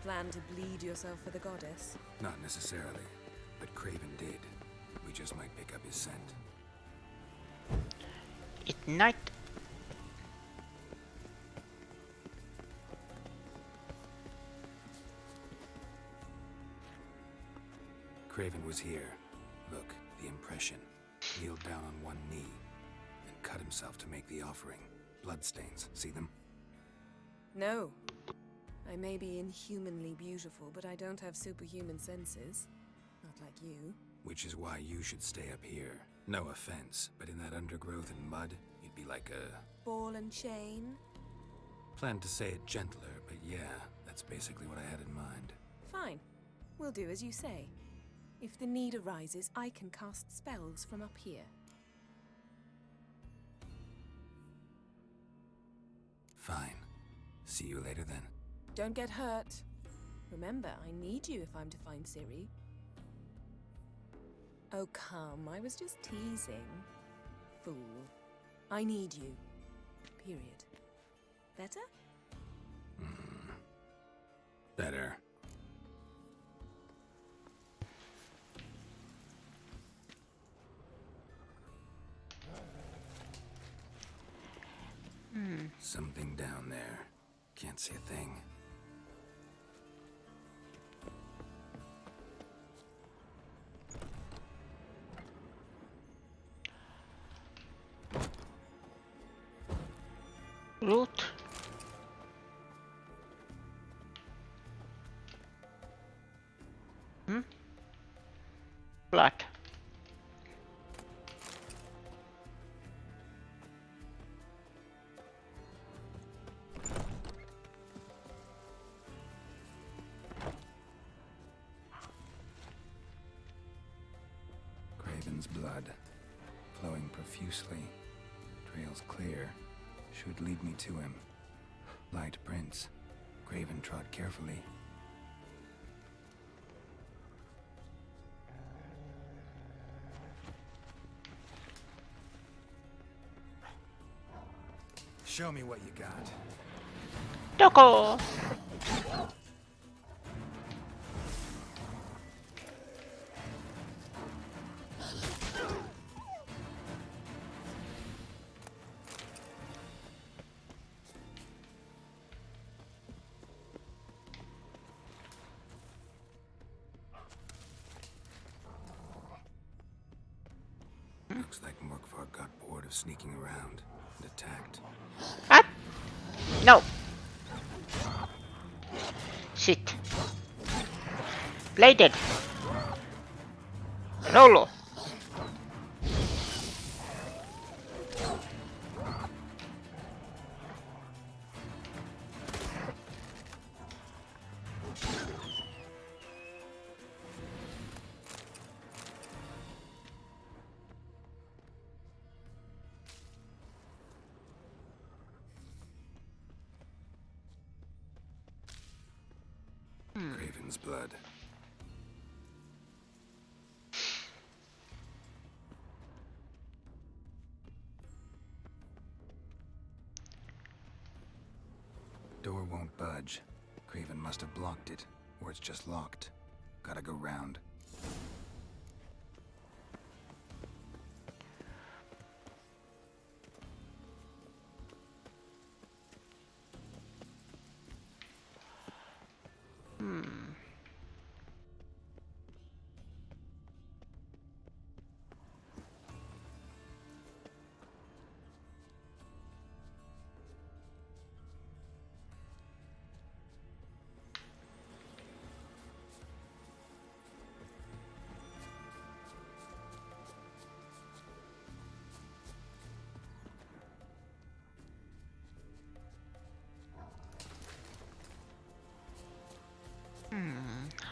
Speaker 5: Plan to bleed yourself for the goddess?
Speaker 4: Not necessarily, but Craven did. We just might pick up his scent.
Speaker 2: Ignite.
Speaker 4: Craven was here. Look, the impression. Kneeled down on one knee and cut himself to make the offering. Bloodstains, see them?
Speaker 5: No. I may be inhumanly beautiful, but I don't have superhuman senses. Not like you.
Speaker 4: Which is why you should stay up here. No offense, but in that undergrowth and mud, you'd be like a...
Speaker 5: Ball and chain?
Speaker 4: Planned to say it gentler, but yeah, that's basically what I had in mind.
Speaker 5: Fine. We'll do as you say. If the need arises, I can cast spells from up here.
Speaker 4: Fine. See you later then.
Speaker 5: Don't get hurt. Remember, I need you if I'm to find Ciri. Oh, come. I was just teasing. Fool. I need you. Period. Better?
Speaker 4: Better. Something down there. Can't see a thing.
Speaker 2: Loot. Blood.
Speaker 4: Craven's blood, flowing profusely. Trails clear. Should lead me to him. Light prints. Craven trod carefully. Show me what you got.
Speaker 2: Doko!
Speaker 4: Looks like Morkvar got bored of sneaking around and attacked.
Speaker 2: What? No. Shit. Bladed. Rolo.
Speaker 4: Craven's blood. Door won't budge. Craven must have blocked it, or it's just locked. Gotta go round.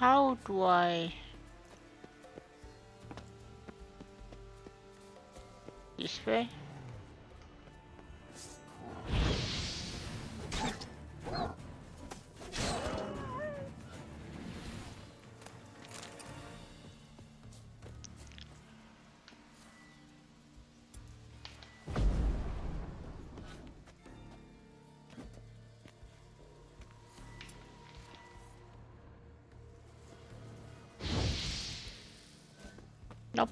Speaker 2: How do I... This way? Nope.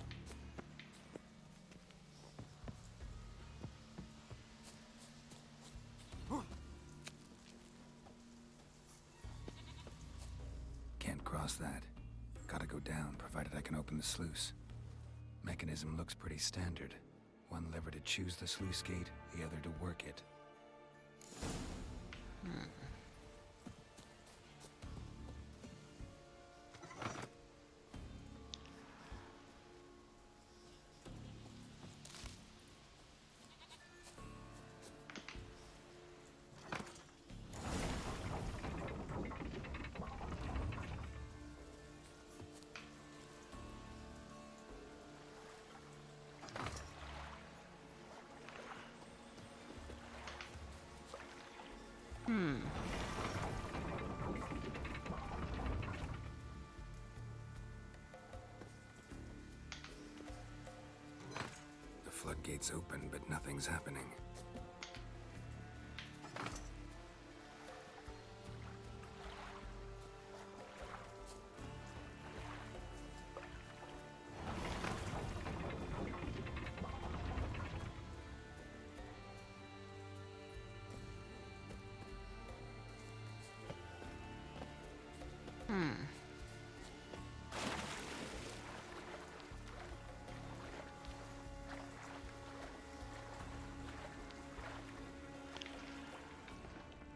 Speaker 4: Can't cross that. Gotta go down, provided I can open the sluice. Mechanism looks pretty standard. One lever to choose the sluice gate, the other to work it. The floodgates open, but nothing's happening.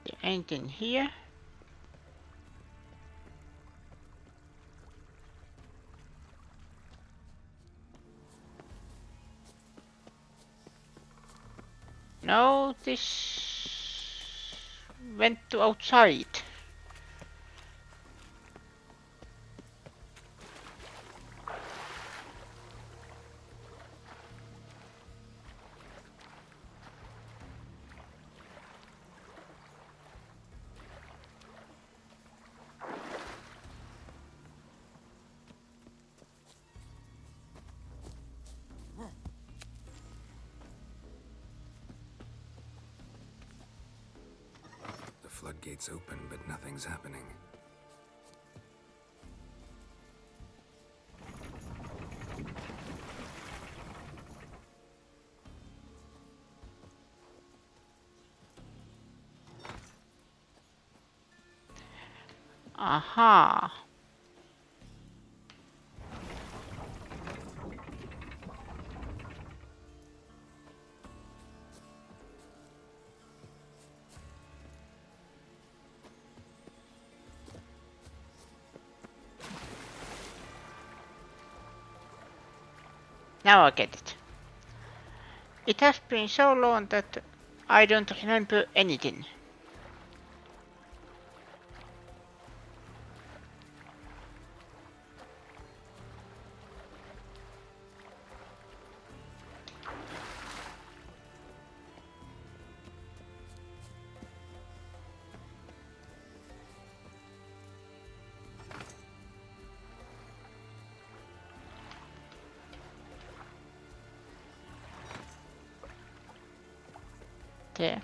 Speaker 2: There ain't in here. No, this went to outside.
Speaker 4: The floodgates open, but nothing's happening.
Speaker 2: Aha. Now I get it. It has been so long that I don't remember anything. There.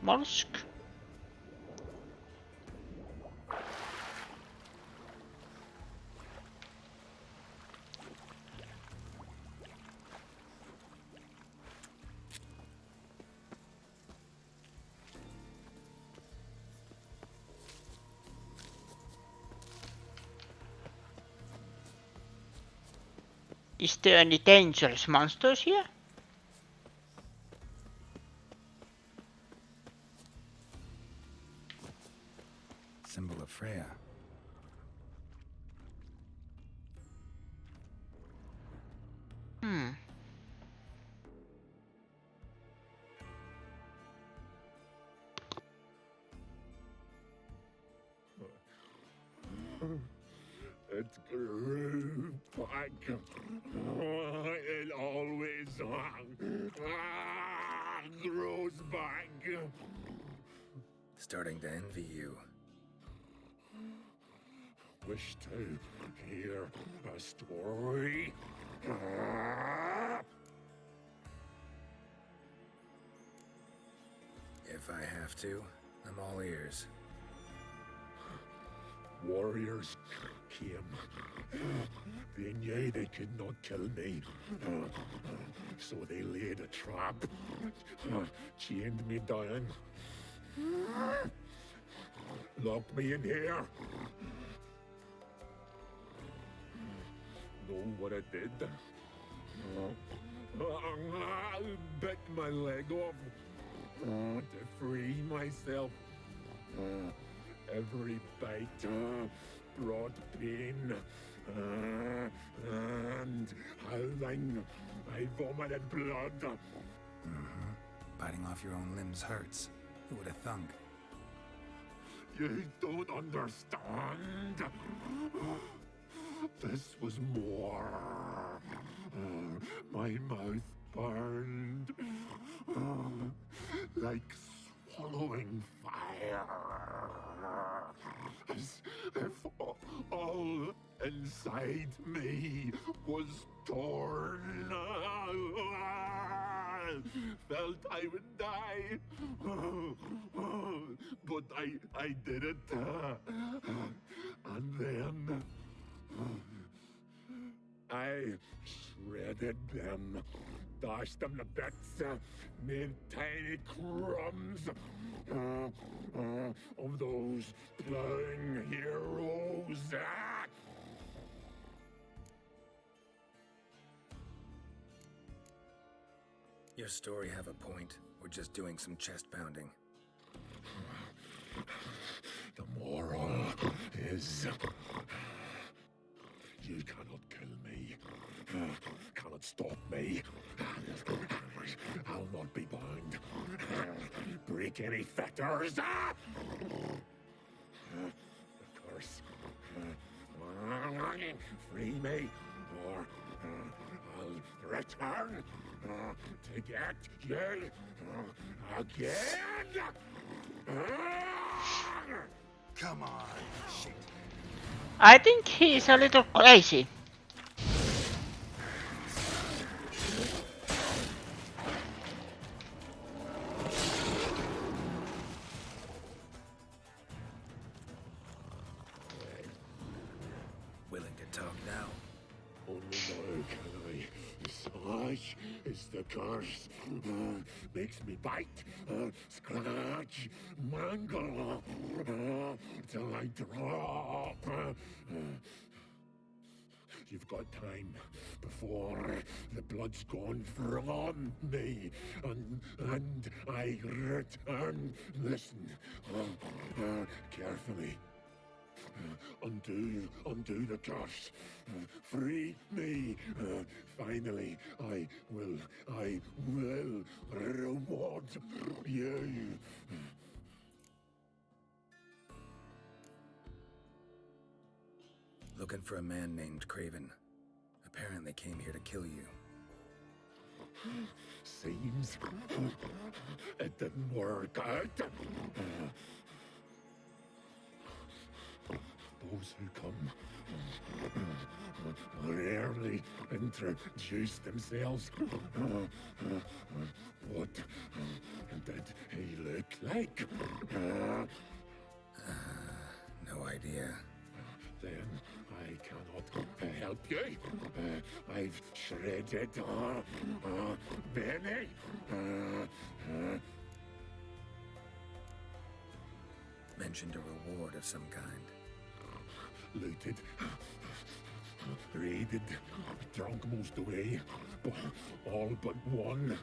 Speaker 2: Mollusk. Is there any dangerous monsters here?
Speaker 4: Symbol of Freya.
Speaker 14: It grew back. It always grows back.
Speaker 4: Starting to envy you.
Speaker 14: Wish to hear a story?
Speaker 4: If I have to, I'm all ears.
Speaker 14: Warriors came. They knew they could not kill me. So they laid a trap. Chained me down. Locked me in here. Know what I did? Bit my leg off to free myself. Every bite brought pain, and howling, I vomited blood.
Speaker 4: Mm-hmm. Biting off your own limbs hurts. Who would have thunk?
Speaker 14: You don't understand. This was more. My mouth burned like swallowing fire. As if all inside me was torn. Felt I would die. But I did it. And then I shredded them, dashed them to bits, made tiny crumbs of those plowing heroes.
Speaker 4: Your story have a point. We're just doing some chest pounding.
Speaker 14: The moral is you cannot kill me, cannot stop me. I'll not be bound. Break any fetters. The curse. Free me, or I'll return to get you again.
Speaker 9: Come on, shit.
Speaker 2: I think he's a little crazy.
Speaker 4: Willing to talk now?
Speaker 14: Only now can I. Such is the curse. Makes me bite, scratch, mangle, till I drop. You've got time before the blood's gone from me, and I return. Listen, carefully. Undo the curse. Free me. Finally, I will reward you.
Speaker 4: Looking for a man named Craven. Apparently came here to kill you.
Speaker 14: Seems it didn't work out. Those who come rarely introduce themselves. What did he look like?
Speaker 4: No idea.
Speaker 14: Then I cannot help you. I've shredded Benny.
Speaker 4: Mentioned a reward of some kind.
Speaker 14: Looted, raided, drunk most away, all but one.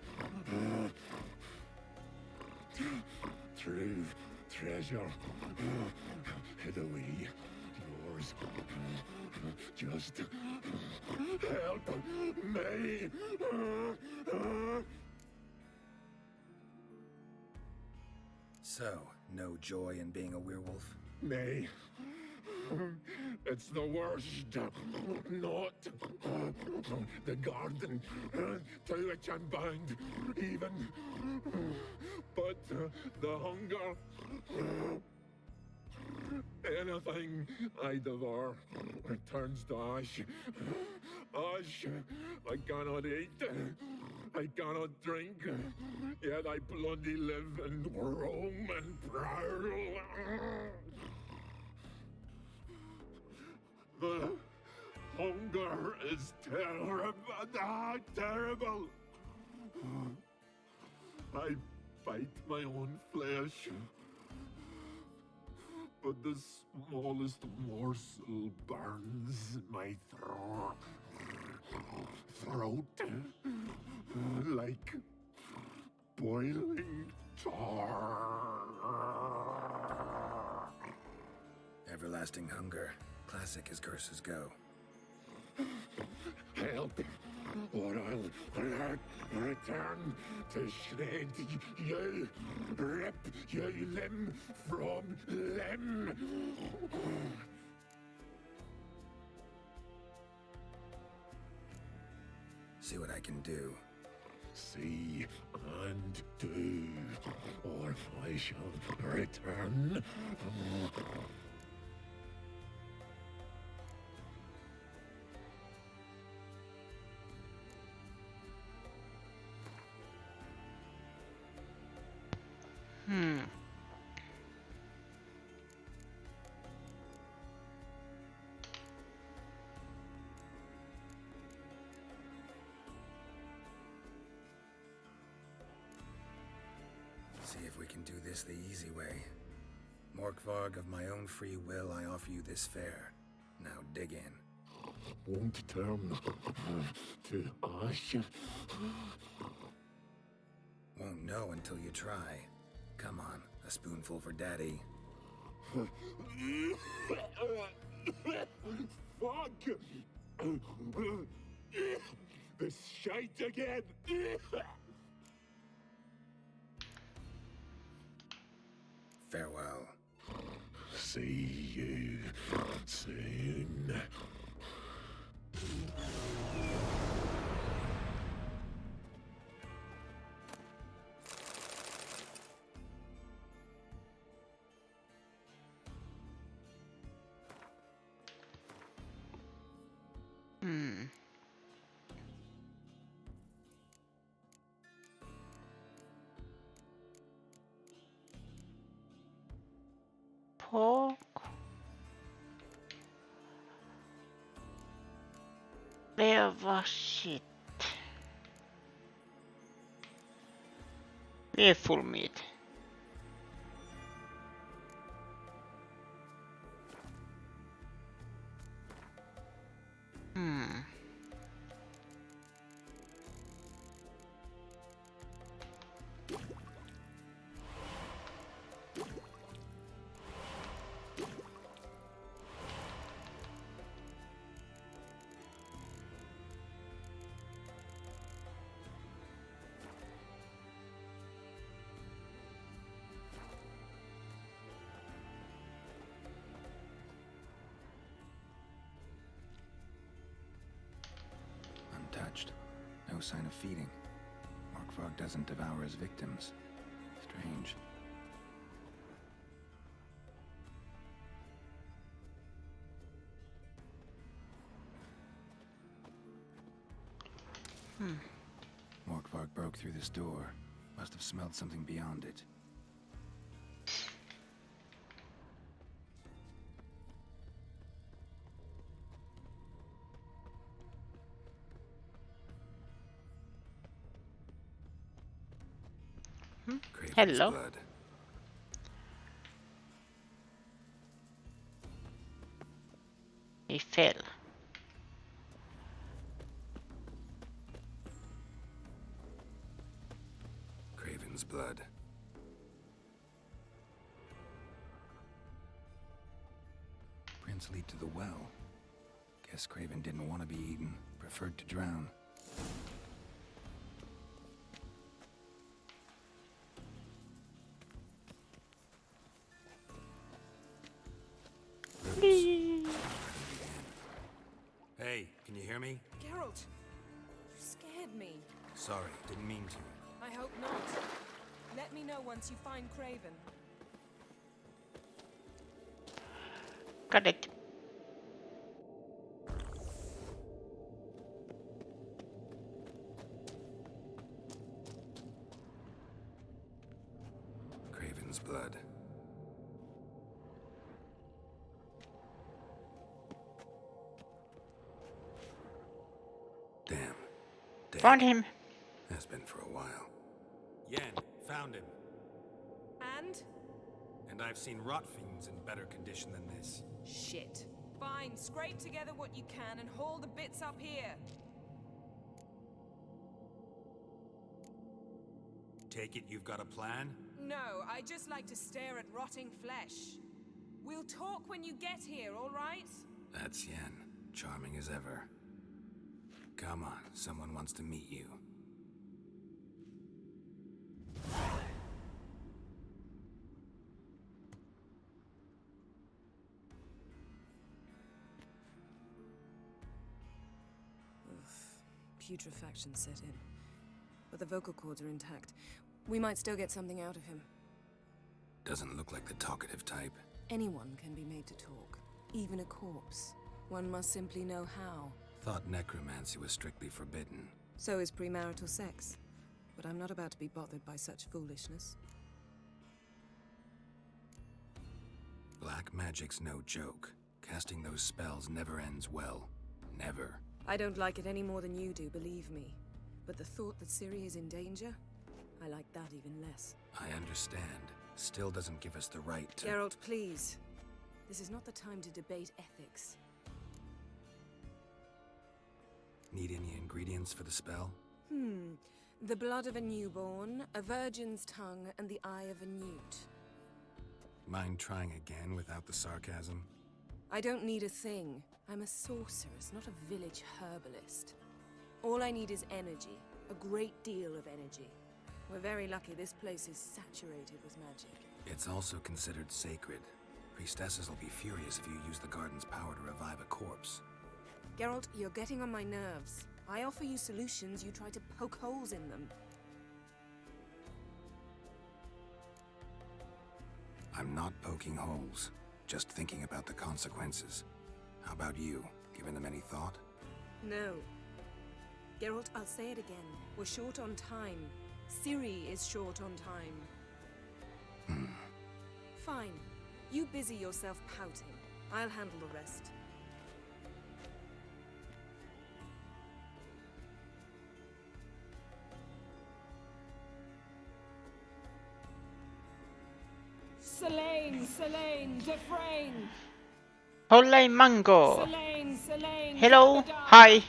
Speaker 14: True treasure, hid away. Yours. Just help me.
Speaker 4: So, no joy in being a werewolf?
Speaker 14: Nay. It's the worst. Not the garden to which I'm bound, even. But the hunger. Anything I devour turns to ash. Ash I cannot eat. I cannot drink. Yet I bloody live and roam and prowl. The hunger is terrible. Terrible. I bite my own flesh. But the smallest morsel burns my throat like boiling tar.
Speaker 4: Everlasting hunger. Classic as curses go.
Speaker 14: Help, or I'll return to shred you, rip you limb from limb.
Speaker 4: See what I can do.
Speaker 14: See and do, or I shall return.
Speaker 4: See if we can do this the easy way. Morkvarg, of my own free will, I offer you this fare. Now dig in.
Speaker 14: Won't turn to ash.
Speaker 4: Won't know until you try. Come on, a spoonful for Daddy.
Speaker 14: Fuck! This shite again!
Speaker 4: Farewell.
Speaker 14: See you soon.
Speaker 2: Pork. Where was it? Where full meat?
Speaker 4: Untouched. No sign of feeding. Morkvarg doesn't devour his victims. Strange. Morkvarg broke through this door. Must have smelled something beyond it. Craven's
Speaker 2: Hello.
Speaker 4: blood.
Speaker 2: He fell.
Speaker 4: Craven's blood. Prints lead to the well. Guess Craven didn't want to be eaten. Preferred to drown. Roots. hear me?
Speaker 5: Geralt, you scared me.
Speaker 4: Sorry, didn't mean to.
Speaker 5: I hope not. Let me know once you find Craven.
Speaker 2: Got it.
Speaker 4: Craven's blood. Damn. Dead.
Speaker 2: Found him.
Speaker 4: Has been for a while.
Speaker 15: Yen, found him.
Speaker 5: And?
Speaker 15: And I've seen rot fiends in better condition than this.
Speaker 5: Shit. Fine, scrape together what you can and haul the bits up here.
Speaker 15: Take it you've got a plan?
Speaker 5: No, I just like to stare at rotting flesh. We'll talk when you get here, all right?
Speaker 4: That's Yen. Charming as ever. Come on, someone wants to meet you.
Speaker 5: Putrefaction set in. But the vocal cords are intact. We might still get something out of him.
Speaker 4: Doesn't look like the talkative type.
Speaker 5: Anyone can be made to talk. Even a corpse. One must simply know how.
Speaker 4: Thought necromancy was strictly forbidden.
Speaker 5: So is premarital sex. But I'm not about to be bothered by such foolishness.
Speaker 4: Black magic's no joke. Casting those spells never ends well. Never.
Speaker 5: I don't like it any more than you do, believe me. But the thought that Ciri is in danger? I like that even less.
Speaker 4: I understand. Still doesn't give us the right to—
Speaker 5: Geralt, please. This is not the time to debate ethics.
Speaker 4: Need any ingredients for the spell?
Speaker 5: The blood of a newborn, a virgin's tongue, and the eye of a newt.
Speaker 4: Mind trying again without the sarcasm?
Speaker 5: I don't need a thing. I'm a sorceress, not a village herbalist. All I need is energy. A great deal of energy. We're very lucky this place is saturated with magic.
Speaker 4: It's also considered sacred. Priestesses will be furious if you use the garden's power to revive a corpse.
Speaker 5: Geralt, you're getting on my nerves. I offer you solutions, you try to poke holes in them.
Speaker 4: I'm not poking holes, just thinking about the consequences. How about you? Given them any thought?
Speaker 5: No. Geralt, I'll say it again. We're short on time. Ciri is short on time. Fine. You busy yourself pouting. I'll handle the rest. Selene, Defrain.
Speaker 2: Holy mango.
Speaker 5: Selene,
Speaker 2: Hello. Hi.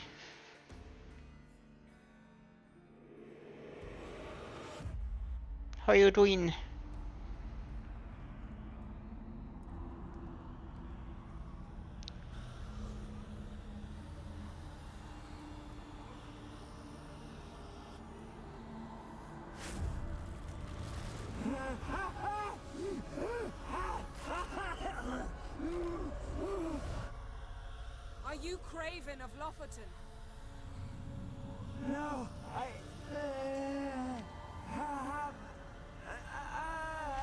Speaker 2: How you doing?
Speaker 5: Are you Craven of Lofoten?
Speaker 1: No, I have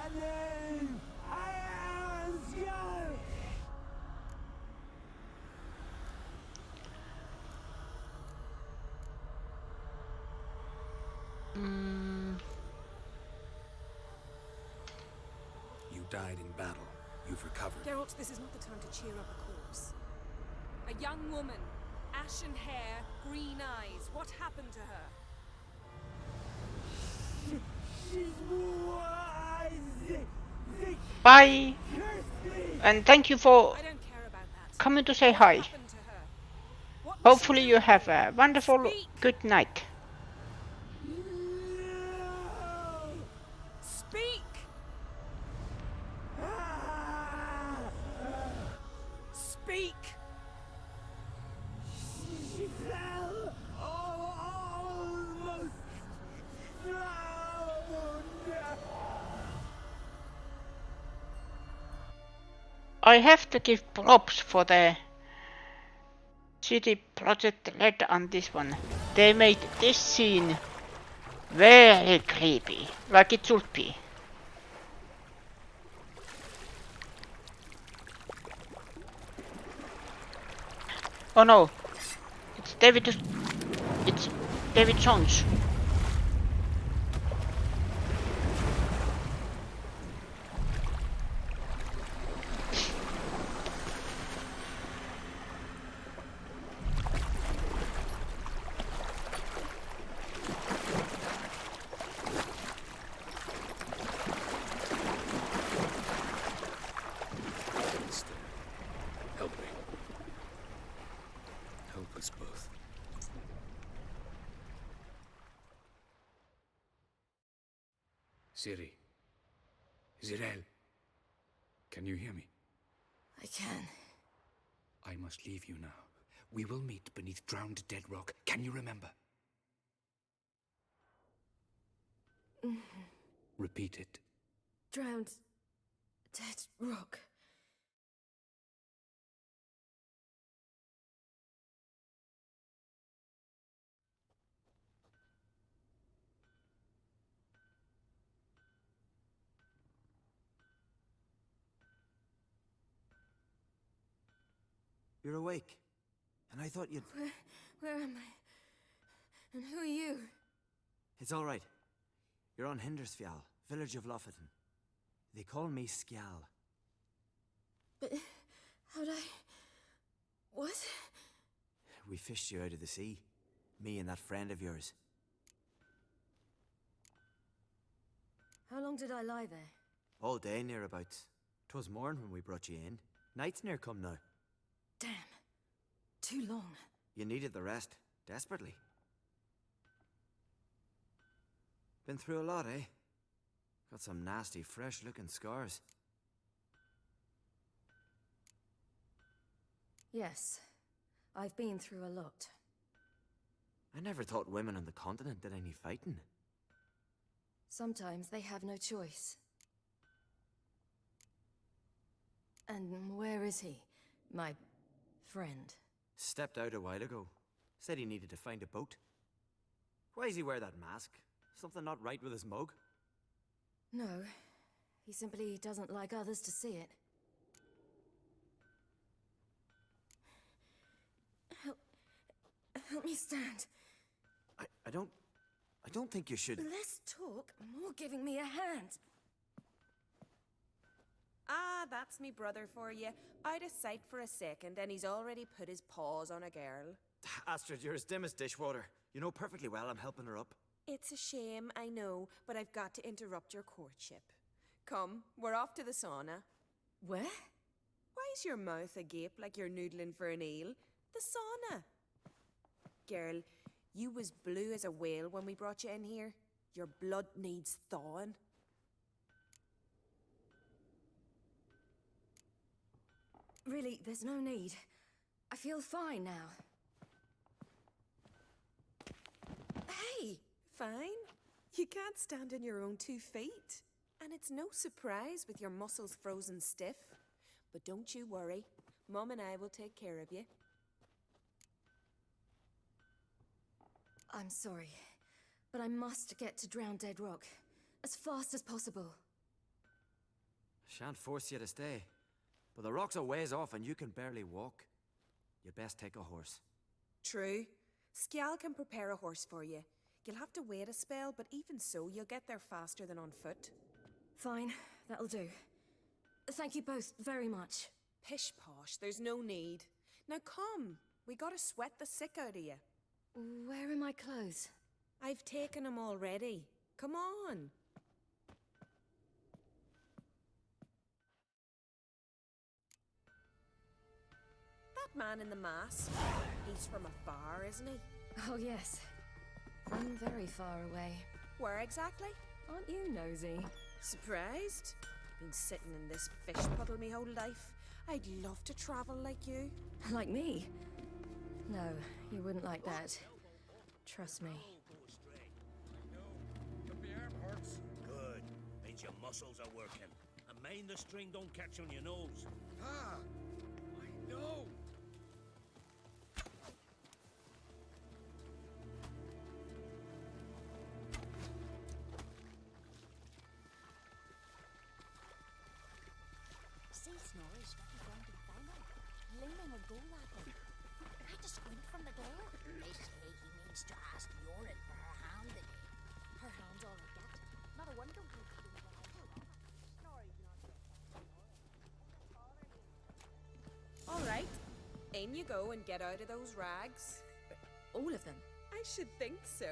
Speaker 1: a name. I ask you.
Speaker 4: You died in battle. You've recovered.
Speaker 5: Geralt, this is not the time to cheer up a corpse. A young woman, ashen hair, green eyes. What happened to her?
Speaker 1: She's wise.
Speaker 2: Bye. And thank you for
Speaker 5: I don't care about that.
Speaker 2: coming to say hi.
Speaker 5: What happened to her? What was
Speaker 2: Hopefully
Speaker 5: she
Speaker 2: you
Speaker 5: doing?
Speaker 2: have a wonderful
Speaker 5: Speak.
Speaker 2: good night.
Speaker 5: Speak! Speak!
Speaker 1: She fell almost drowned.
Speaker 2: I have to give props for the CD Projekt Red on this one. They made this scene very creepy, like it should be. Oh no, it's David Jones.
Speaker 4: Help me. Help us both. Siri. Zirel. Can you hear me?
Speaker 5: I can.
Speaker 4: I must leave you now. We will meet beneath drowned dead rock. Can you remember? Repeat it.
Speaker 5: Drowned. Dead rock.
Speaker 16: You're awake. And I thought you'd...
Speaker 5: Where am I? And who are you?
Speaker 16: It's all right. You're on Hindersfjall, village of Lofoten. They call me Skjal.
Speaker 5: But how'd I... What?
Speaker 16: We fished you out of the sea. Me and that friend of yours.
Speaker 5: How long did I lie there?
Speaker 16: All day nearabouts. 'Twas morn when we brought you in. Night's near come now.
Speaker 5: Damn. Too long.
Speaker 16: You needed the rest. Desperately. Been through a lot, eh? Got some nasty, fresh-looking scars.
Speaker 5: Yes. I've been through a lot.
Speaker 16: I never thought women on the continent did any fighting.
Speaker 5: Sometimes they have no choice. And where is he? My friend.
Speaker 16: Stepped out a while ago. Said he needed to find a boat. Why's he wear that mask? Something not right with his mug?
Speaker 5: No. He simply doesn't like others to see it. Help me stand.
Speaker 16: I don't think you should...
Speaker 5: Less talk, more giving me a hand.
Speaker 17: Ah, that's me brother for you. Out of sight for a second, and he's already put his paws on a girl.
Speaker 16: Astrid, you're as dim as dishwater. You know perfectly well I'm helping her up.
Speaker 17: It's a shame, I know, but I've got to interrupt your courtship. Come, we're off to the sauna.
Speaker 5: Where?
Speaker 17: Why's your mouth agape like you're noodling for an eel? The sauna. Girl, you was blue as a whale when we brought you in here. Your blood needs thawing.
Speaker 5: Really, there's no need. I feel fine now.
Speaker 17: Hey, fine. You can't stand on your own 2 feet. And it's no surprise with your muscles frozen stiff. But don't you worry. Mum and I will take care of you.
Speaker 5: I'm sorry, but I must get to Drowned Dead Rock as fast as possible.
Speaker 16: Shan't force you to stay. But the rock's a ways off and you can barely walk. You best take a horse.
Speaker 17: True. Skjal can prepare a horse for you. You'll have to wait a spell, but even so, you'll get there faster than on foot.
Speaker 5: Fine, that'll do. Thank you both very much.
Speaker 17: Pish posh, there's no need. Now come, we gotta sweat the sick out of you.
Speaker 5: Where are my clothes?
Speaker 17: I've taken them already. Come on. That man in the mask, he's from afar, isn't he?
Speaker 5: Oh yes, from very far away.
Speaker 17: Where exactly?
Speaker 5: Aren't you nosy?
Speaker 17: Surprised? Been sitting in this fish puddle me whole life. I'd love to travel like you.
Speaker 5: Like me? No, you wouldn't like that. Trust me.
Speaker 9: Your arm hurts. Good. Means your muscles are working. And mind the string don't catch on your nose. Ah, I know.
Speaker 11: see Snorri strutting down to Veno, leaning a goal at him. I had to squint from the door. They say he means to ask Yorin for her hand again. Her hand's all I get. Not a wonder we could do what I do. Snorri's not just
Speaker 17: All right, in you go and get out of those rags.
Speaker 5: All of them?
Speaker 17: I should think so.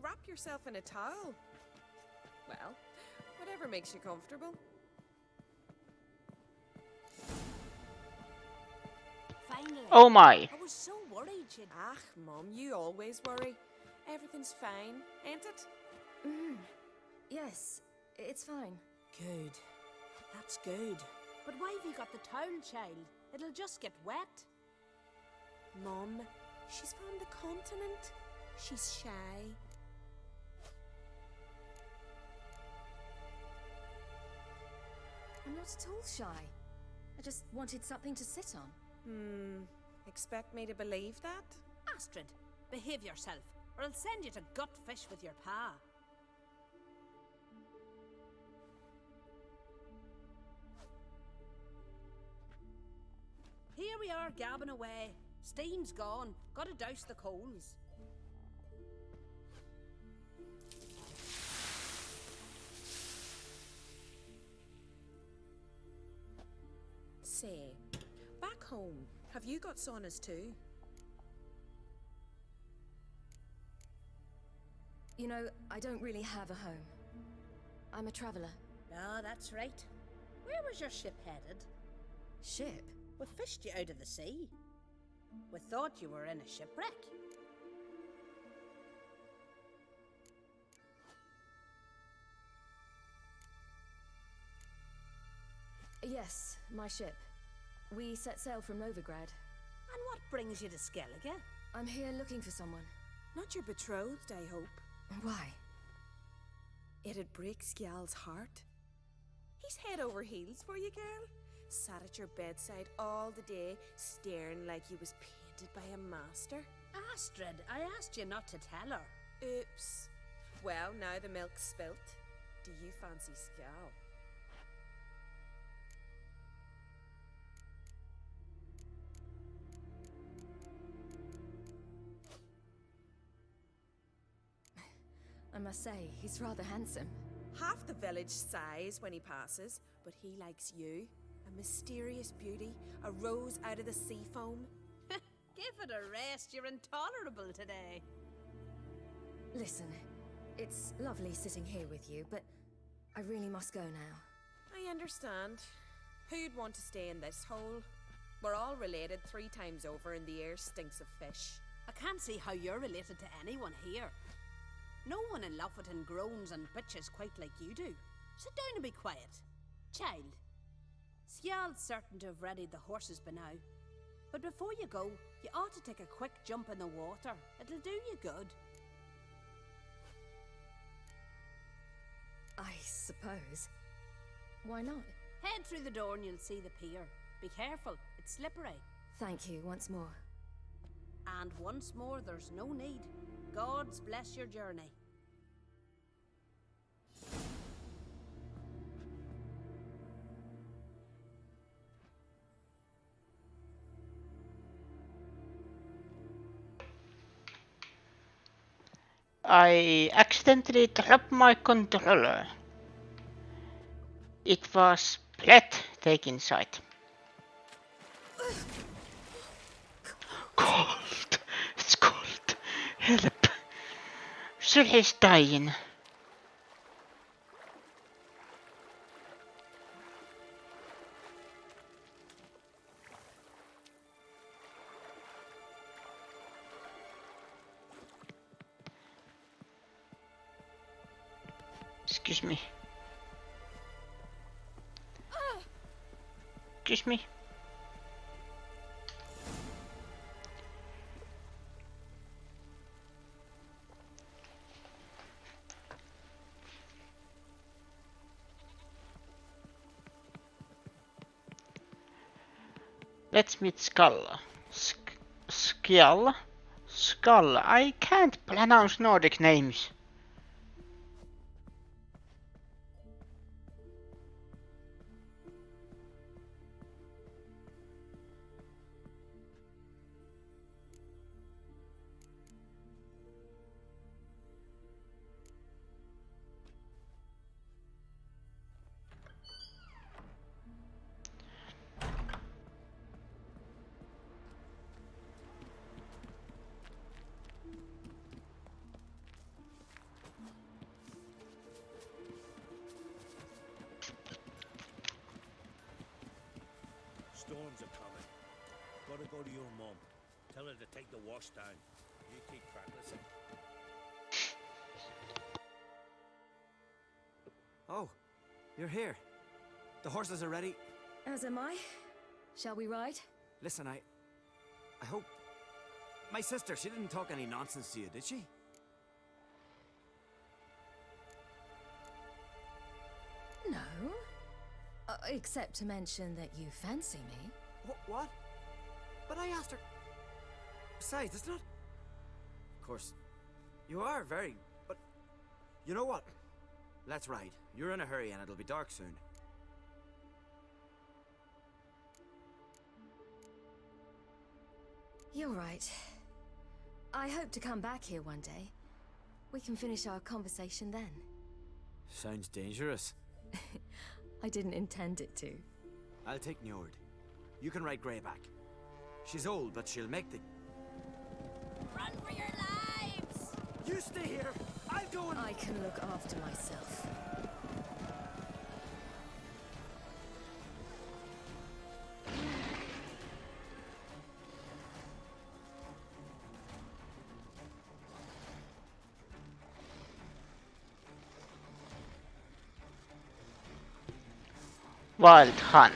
Speaker 17: Wrap yourself in a towel. Well, whatever makes you comfortable.
Speaker 11: Finally.
Speaker 2: Oh my.
Speaker 11: I was so worried you'd...
Speaker 17: Ah, Mum, you always worry. Everything's fine, ain't it?
Speaker 5: Yes, it's fine.
Speaker 11: Good. That's good. But why have you got the towel, child? It'll just get wet.
Speaker 17: Mum, she's from the continent. She's shy.
Speaker 5: I'm not at all shy. I just wanted something to sit on.
Speaker 17: Expect me to believe that?
Speaker 11: Astrid, behave yourself, or I'll send you to gut fish with your pa. Here we are gabbing away. Steam's gone. Gotta douse the coals.
Speaker 17: Say, back home, have you got saunas too?
Speaker 5: You know, I don't really have a home. I'm a traveller.
Speaker 11: Ah, that's right. Where was your ship headed?
Speaker 5: Ship?
Speaker 11: We fished you out of the sea. We thought you were in a shipwreck.
Speaker 5: Yes, my ship. We set sail from Novigrad.
Speaker 11: And what brings you to Skellige?
Speaker 5: I'm here looking for someone.
Speaker 17: Not your betrothed, I hope.
Speaker 5: Why?
Speaker 17: It'd break Skjal's heart. He's head over heels for you, girl. Sat at your bedside all the day, staring like he was painted by a master.
Speaker 11: Astrid, I asked you not to tell her.
Speaker 17: Oops. Well, now the milk's spilt. Do you fancy Skjal?
Speaker 5: I must say, he's rather handsome.
Speaker 17: Half the village sighs when he passes, but he likes you. A mysterious beauty, a rose out of the sea foam.
Speaker 11: Give it a rest, you're intolerable today.
Speaker 5: Listen, it's lovely sitting here with you, but I really must go now.
Speaker 17: I understand. Who'd want to stay in this hole? We're all related 3 times over and the air stinks of fish.
Speaker 11: I can't see how you're related to anyone here. No one in Lofoten groans and bitches quite like you do. Sit down and be quiet. Child, Skjal's certain to have readied the horses by now. But before you go, you ought to take a quick jump in the water. It'll do you good.
Speaker 5: I suppose. Why not?
Speaker 11: Head through the door and you'll see the pier. Be careful, it's slippery.
Speaker 5: Thank you once more.
Speaker 11: And once more, there's no need. Gods bless your journey.
Speaker 2: I accidentally dropped my controller. It was breathtaking sight. Cold. It's cold. Help. Sully's dying. Excuse me. Excuse me. Let's meet Skull. Skull. I can't pronounce Nordic names.
Speaker 9: Storms are coming. Gotta go to your mum. Tell her to take the wash down. You keep practicing.
Speaker 16: Oh, you're here. The horses are ready.
Speaker 13: As am I. Shall we ride?
Speaker 16: Listen, I hope... My sister, she didn't talk any nonsense to you, did she?
Speaker 13: No. Except to mention that you fancy me.
Speaker 16: What? But I asked her... Besides, it's not... Of course, you are very... But... You know what? Let's ride. You're in a hurry and it'll be dark soon.
Speaker 13: You're right. I hope to come back here one day. We can finish our conversation then.
Speaker 16: Sounds dangerous.
Speaker 13: I didn't intend it to.
Speaker 16: I'll take Njord. You can ride Greyback. She's old, but she'll make the...
Speaker 11: Run for your lives!
Speaker 16: You stay here! I'll go and...
Speaker 13: I can look after myself.
Speaker 2: Wild Hunt.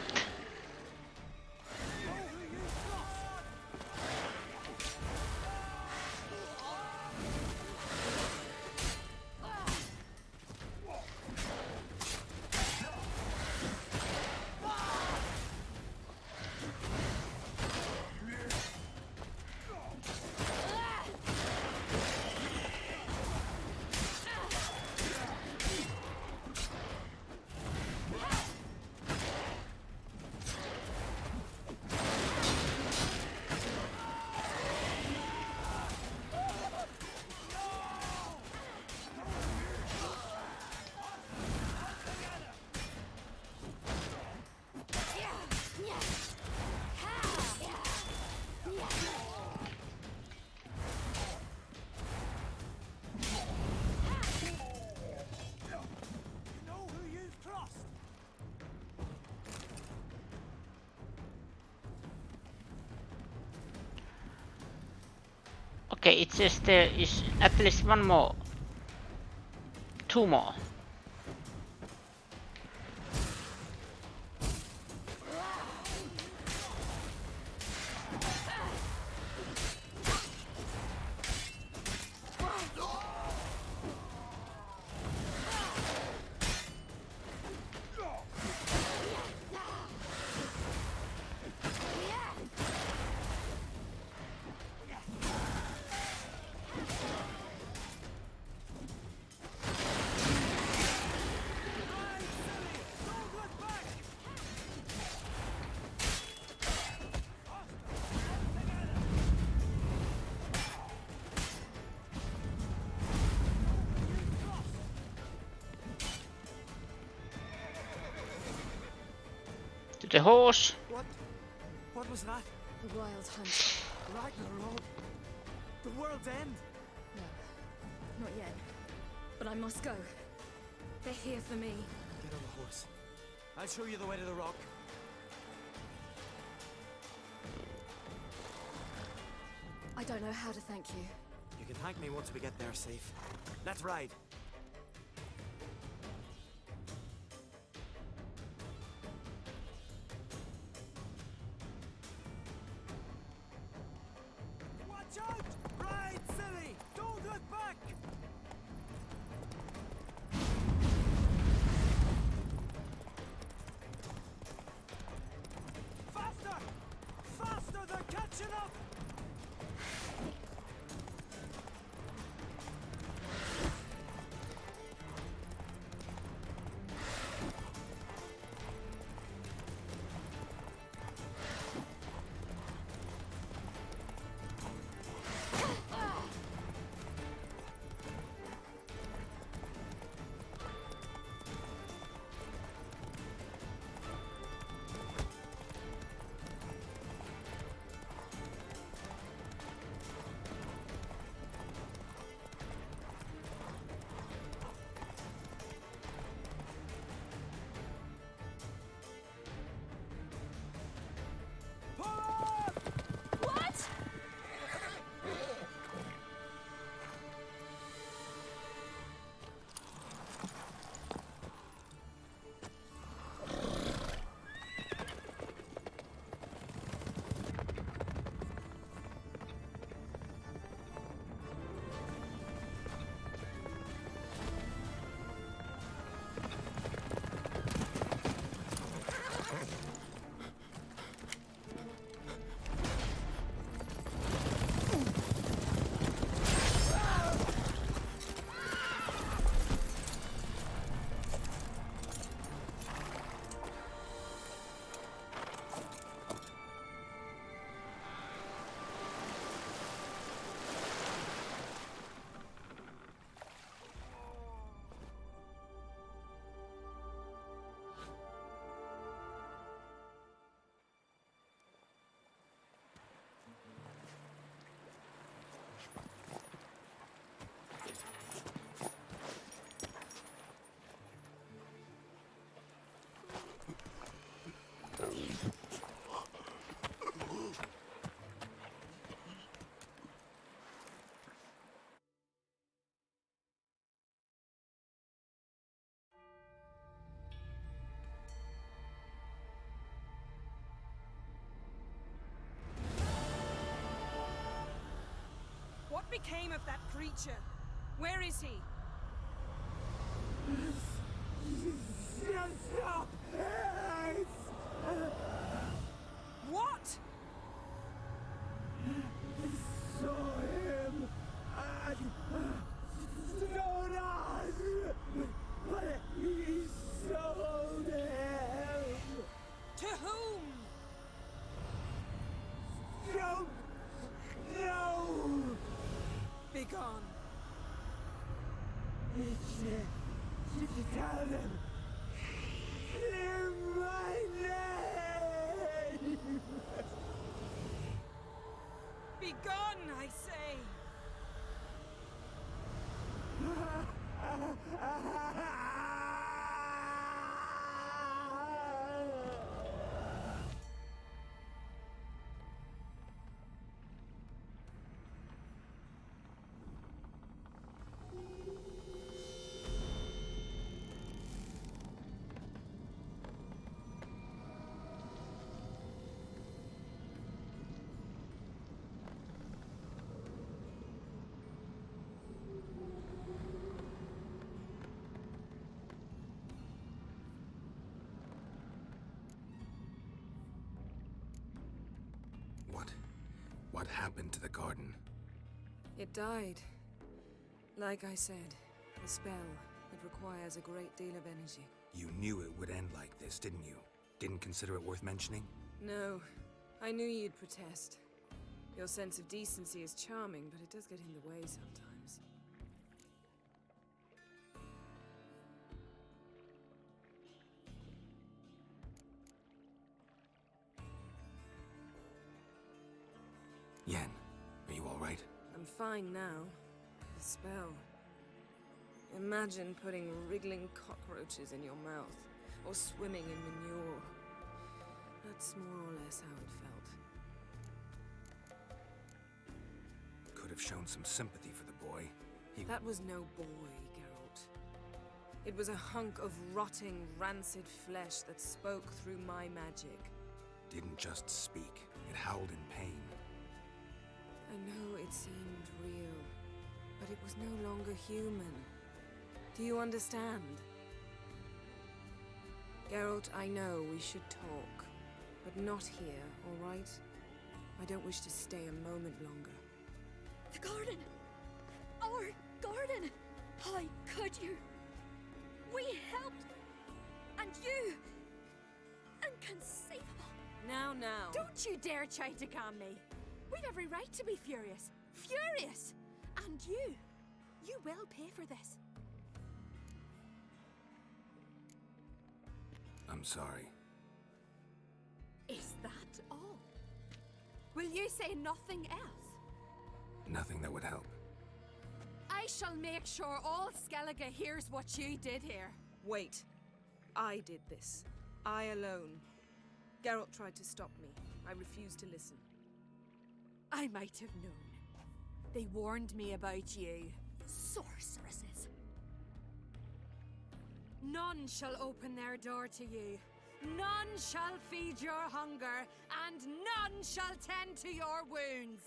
Speaker 2: Okay, it says there is at least one more. Two more. The horse.
Speaker 16: What was that?
Speaker 13: The Wild Hunt.
Speaker 16: Ragnarok? The world's end?
Speaker 13: No, not yet. But I must go. They're here for me.
Speaker 16: Get on the horse. I'll show you the way to the rock.
Speaker 13: I don't know how to thank you.
Speaker 16: You can thank me once we get there safe. Let's ride. Watch out! Ride, silly! Don't look back! Faster! Faster! They're catching up!
Speaker 5: What became of that creature? Where is he?
Speaker 1: Stop!
Speaker 5: What?
Speaker 1: Saw him at Stonas, but he sold him.
Speaker 5: To whom?
Speaker 1: Don't know.
Speaker 5: Begone.
Speaker 1: Tell them. Clear my name.
Speaker 5: Begone, I say.
Speaker 4: What happened to the garden?
Speaker 5: It died. Like I said, a spell. It requires a great deal of energy.
Speaker 4: You knew it would end like this, didn't you? Didn't consider it worth mentioning?
Speaker 5: No. I knew you'd protest. Your sense of decency is charming, but it does get in the way sometimes.
Speaker 4: Yen, are you all right?
Speaker 5: I'm fine now. The spell. Imagine putting wriggling cockroaches in your mouth, or swimming in manure. That's more or less how it felt.
Speaker 4: Could have shown some sympathy for the boy.
Speaker 5: That was no boy, Geralt. It was a hunk of rotting, rancid flesh that spoke through my magic.
Speaker 4: Didn't just speak. It howled in pain.
Speaker 5: I know it seemed real, but it was no longer human. Do you understand? Geralt, I know we should talk, but not here, all right? I don't wish to stay a moment longer.
Speaker 13: The garden! Our garden! How could you? We helped! And you! Inconceivable!
Speaker 5: Now.
Speaker 13: Don't you dare try to calm me! We've every right to be furious! Furious! And you will pay for this.
Speaker 4: I'm sorry.
Speaker 13: Is that all? Will you say nothing else?
Speaker 4: Nothing that would help.
Speaker 13: I shall make sure all Skellige hears what you did here.
Speaker 5: Wait. I did this. I alone. Geralt tried to stop me. I refused to listen.
Speaker 13: I might have known. They warned me about you. Sorceresses. None shall open their door to you. None shall feed your hunger, and none shall tend to your wounds.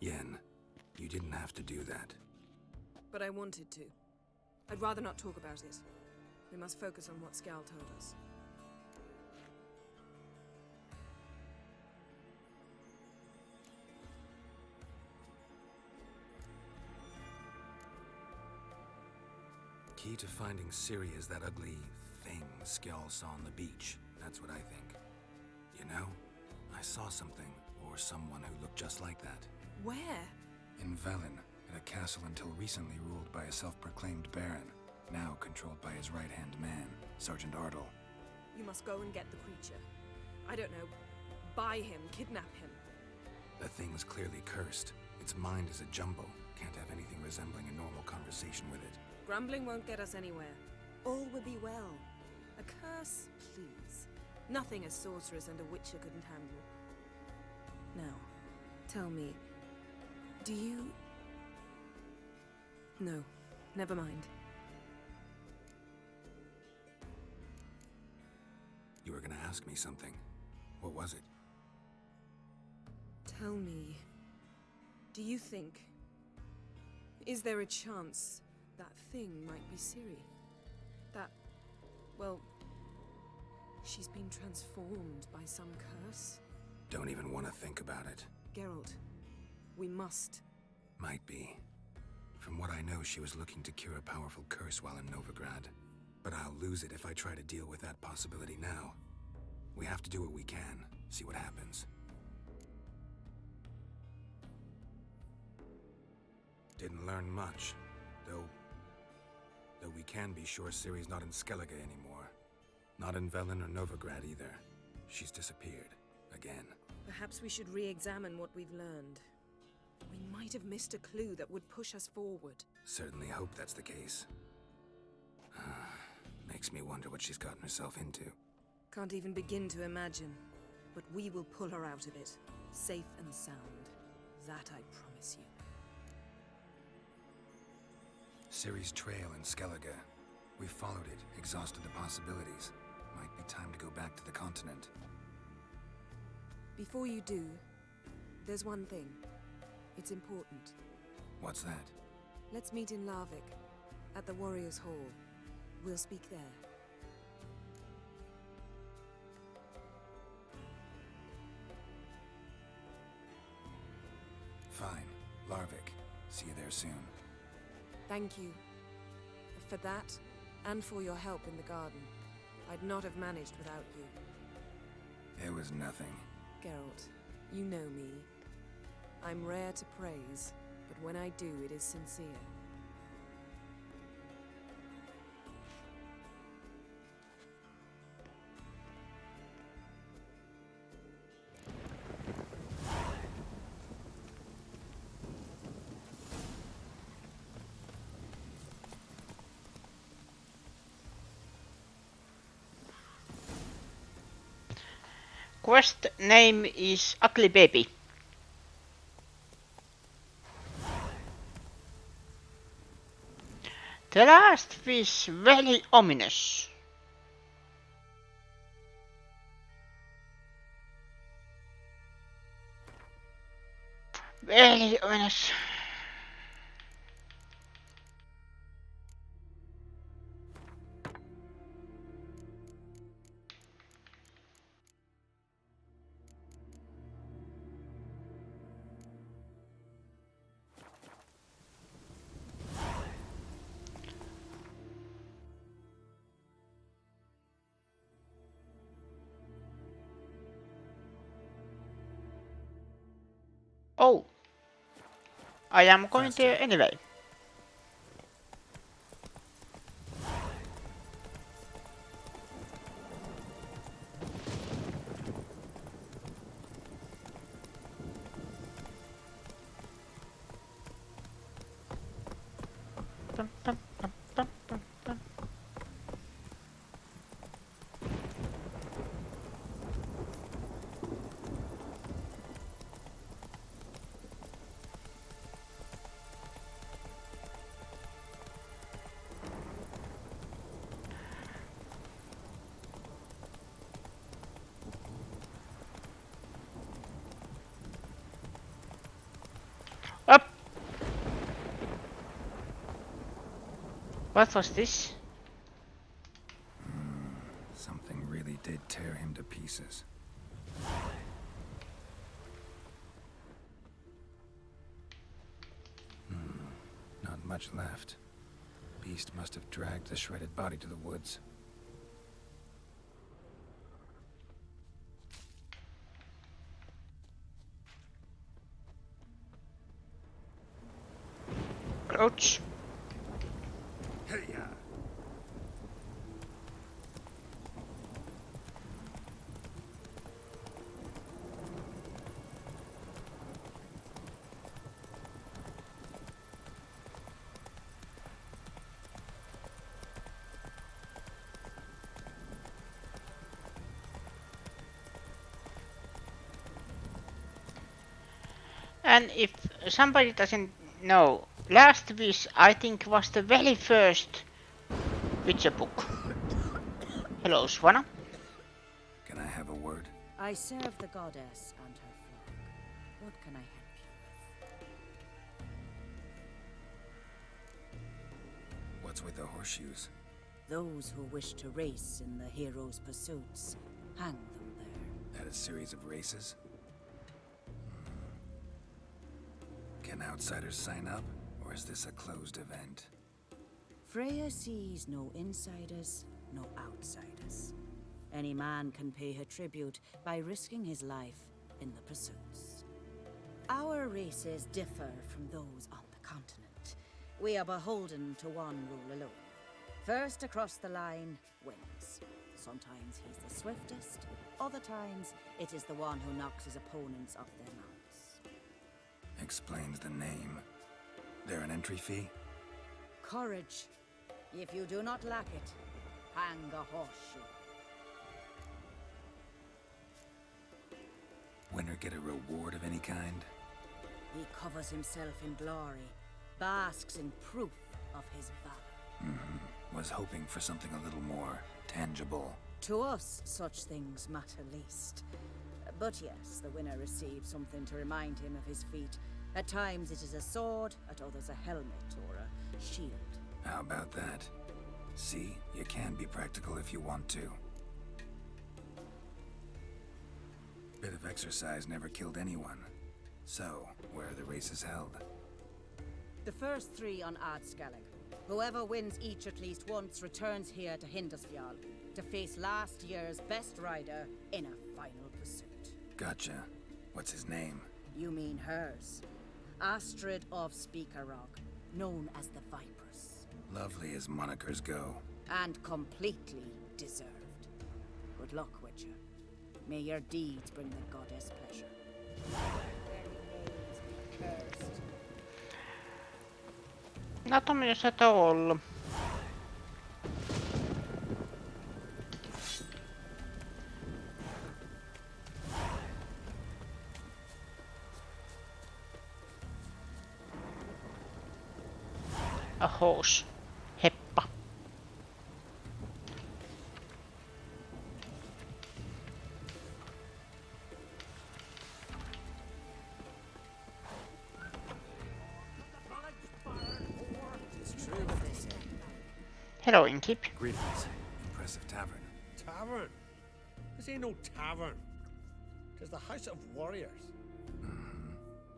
Speaker 4: Yen, you didn't have to do that.
Speaker 5: But I wanted to. I'd rather not talk about it. We must focus on what Skal told us.
Speaker 4: Key to finding Ciri is that ugly thing Skjall saw on the beach. That's what I think. You know, I saw something, or someone who looked just like that.
Speaker 5: Where?
Speaker 4: In Velen, at a castle until recently ruled by a self-proclaimed baron, now controlled by his right-hand man, Sergeant Ardle.
Speaker 5: You must go and get the creature. I don't know. Buy him, kidnap him.
Speaker 4: The thing's clearly cursed. Its mind is a jumble. Can't have anything resembling a normal conversation with it.
Speaker 5: Grumbling won't get us anywhere. All will be well. A curse, please. Nothing a sorceress and a witcher couldn't handle. Now, tell me, do you... No, never mind.
Speaker 4: You were gonna ask me something. What was it?
Speaker 5: Tell me, do you think... Is there a chance that thing might be Ciri? That, well, she's been transformed by some curse?
Speaker 4: Don't even want to think about it.
Speaker 5: Geralt, we must.
Speaker 4: Might be. From what I know, she was looking to cure a powerful curse while in Novigrad. But I'll lose it if I try to deal with that possibility now. We have to do what we can, see what happens. Didn't learn much, though we can be sure Ciri's not in Skellige anymore. Not in Velen or Novigrad either. She's disappeared. Again.
Speaker 5: Perhaps we should re-examine what we've learned. We might have missed a clue that would push us forward.
Speaker 4: Certainly hope that's the case. Makes me wonder what she's gotten herself into.
Speaker 5: Can't even begin to imagine. But we will pull her out of it. Safe and sound. That I promise you.
Speaker 4: Ciri's trail in Skellige. We followed it, exhausted the possibilities. Might be time to go back to the continent.
Speaker 5: Before you do, there's one thing. It's important.
Speaker 4: What's that?
Speaker 5: Let's meet in Larvik, at the Warriors' Hall. We'll speak there.
Speaker 4: Fine. Larvik. See you there soon.
Speaker 5: Thank you. For that, and for your help in the garden. I'd not have managed without you.
Speaker 4: It was nothing.
Speaker 5: Geralt, you know me. I'm rare to praise, but when I do, it is sincere.
Speaker 2: Quest name is Ugly Baby. The last is very ominous. Very ominous. Oh, I am going there anyway. Bum, bum, bum, bum, bum, bum. Up. What was this?
Speaker 4: Something really did tear him to pieces. Not much left. Beast must have dragged the shredded body to the woods.
Speaker 2: Crouch.
Speaker 4: Hey-ya!
Speaker 2: And if somebody doesn't know, Last Wish I think was the very first Witcher book. Hello, Swana.
Speaker 4: Can I have a word?
Speaker 10: I serve the goddess and her flock. What can I help you with?
Speaker 4: What's with the horseshoes?
Speaker 10: Those who wish to race in the hero's pursuits, hang them there.
Speaker 4: At a series of races? Can outsiders sign up, or is this a closed event?
Speaker 10: Freya sees no insiders, no outsiders. Any man can pay her tribute by risking his life in the pursuits. Our races differ from those on the continent. We are beholden to one rule alone. First across the line wins. Sometimes he's the swiftest, other times it is the one who knocks his opponents off their mounts.
Speaker 4: Explains the name. There an entry fee?
Speaker 10: Courage. If you do not lack it, hang a horseshoe.
Speaker 4: Winner get a reward of any kind?
Speaker 10: He covers himself in glory, basks in proof of his valor.
Speaker 4: Was hoping for something a little more tangible.
Speaker 10: To us, such things matter least. But yes, the winner receives something to remind him of his feat. At times it is a sword, at others a helmet or a shield.
Speaker 4: How about that? See, you can be practical if you want to. Bit of exercise never killed anyone. So, where are the races held?
Speaker 10: The first 3 on Adscalig. Whoever wins each at least once returns here to Hindusfjall to face last year's best rider in a final pursuit.
Speaker 4: Gotcha. What's his name?
Speaker 10: You mean hers. Astrid of Speakerrock, known as the Vipress.
Speaker 4: Lovely as monikers go.
Speaker 10: And completely deserved. Good luck, Witcher. May your deeds bring the goddess pleasure. Their names be cursed.
Speaker 2: Not ominous at all. A horse. Hep. Hello, Inkeep.
Speaker 4: Greetings. Impressive tavern.
Speaker 9: Tavern? This ain't no tavern. Tis the House of Warriors.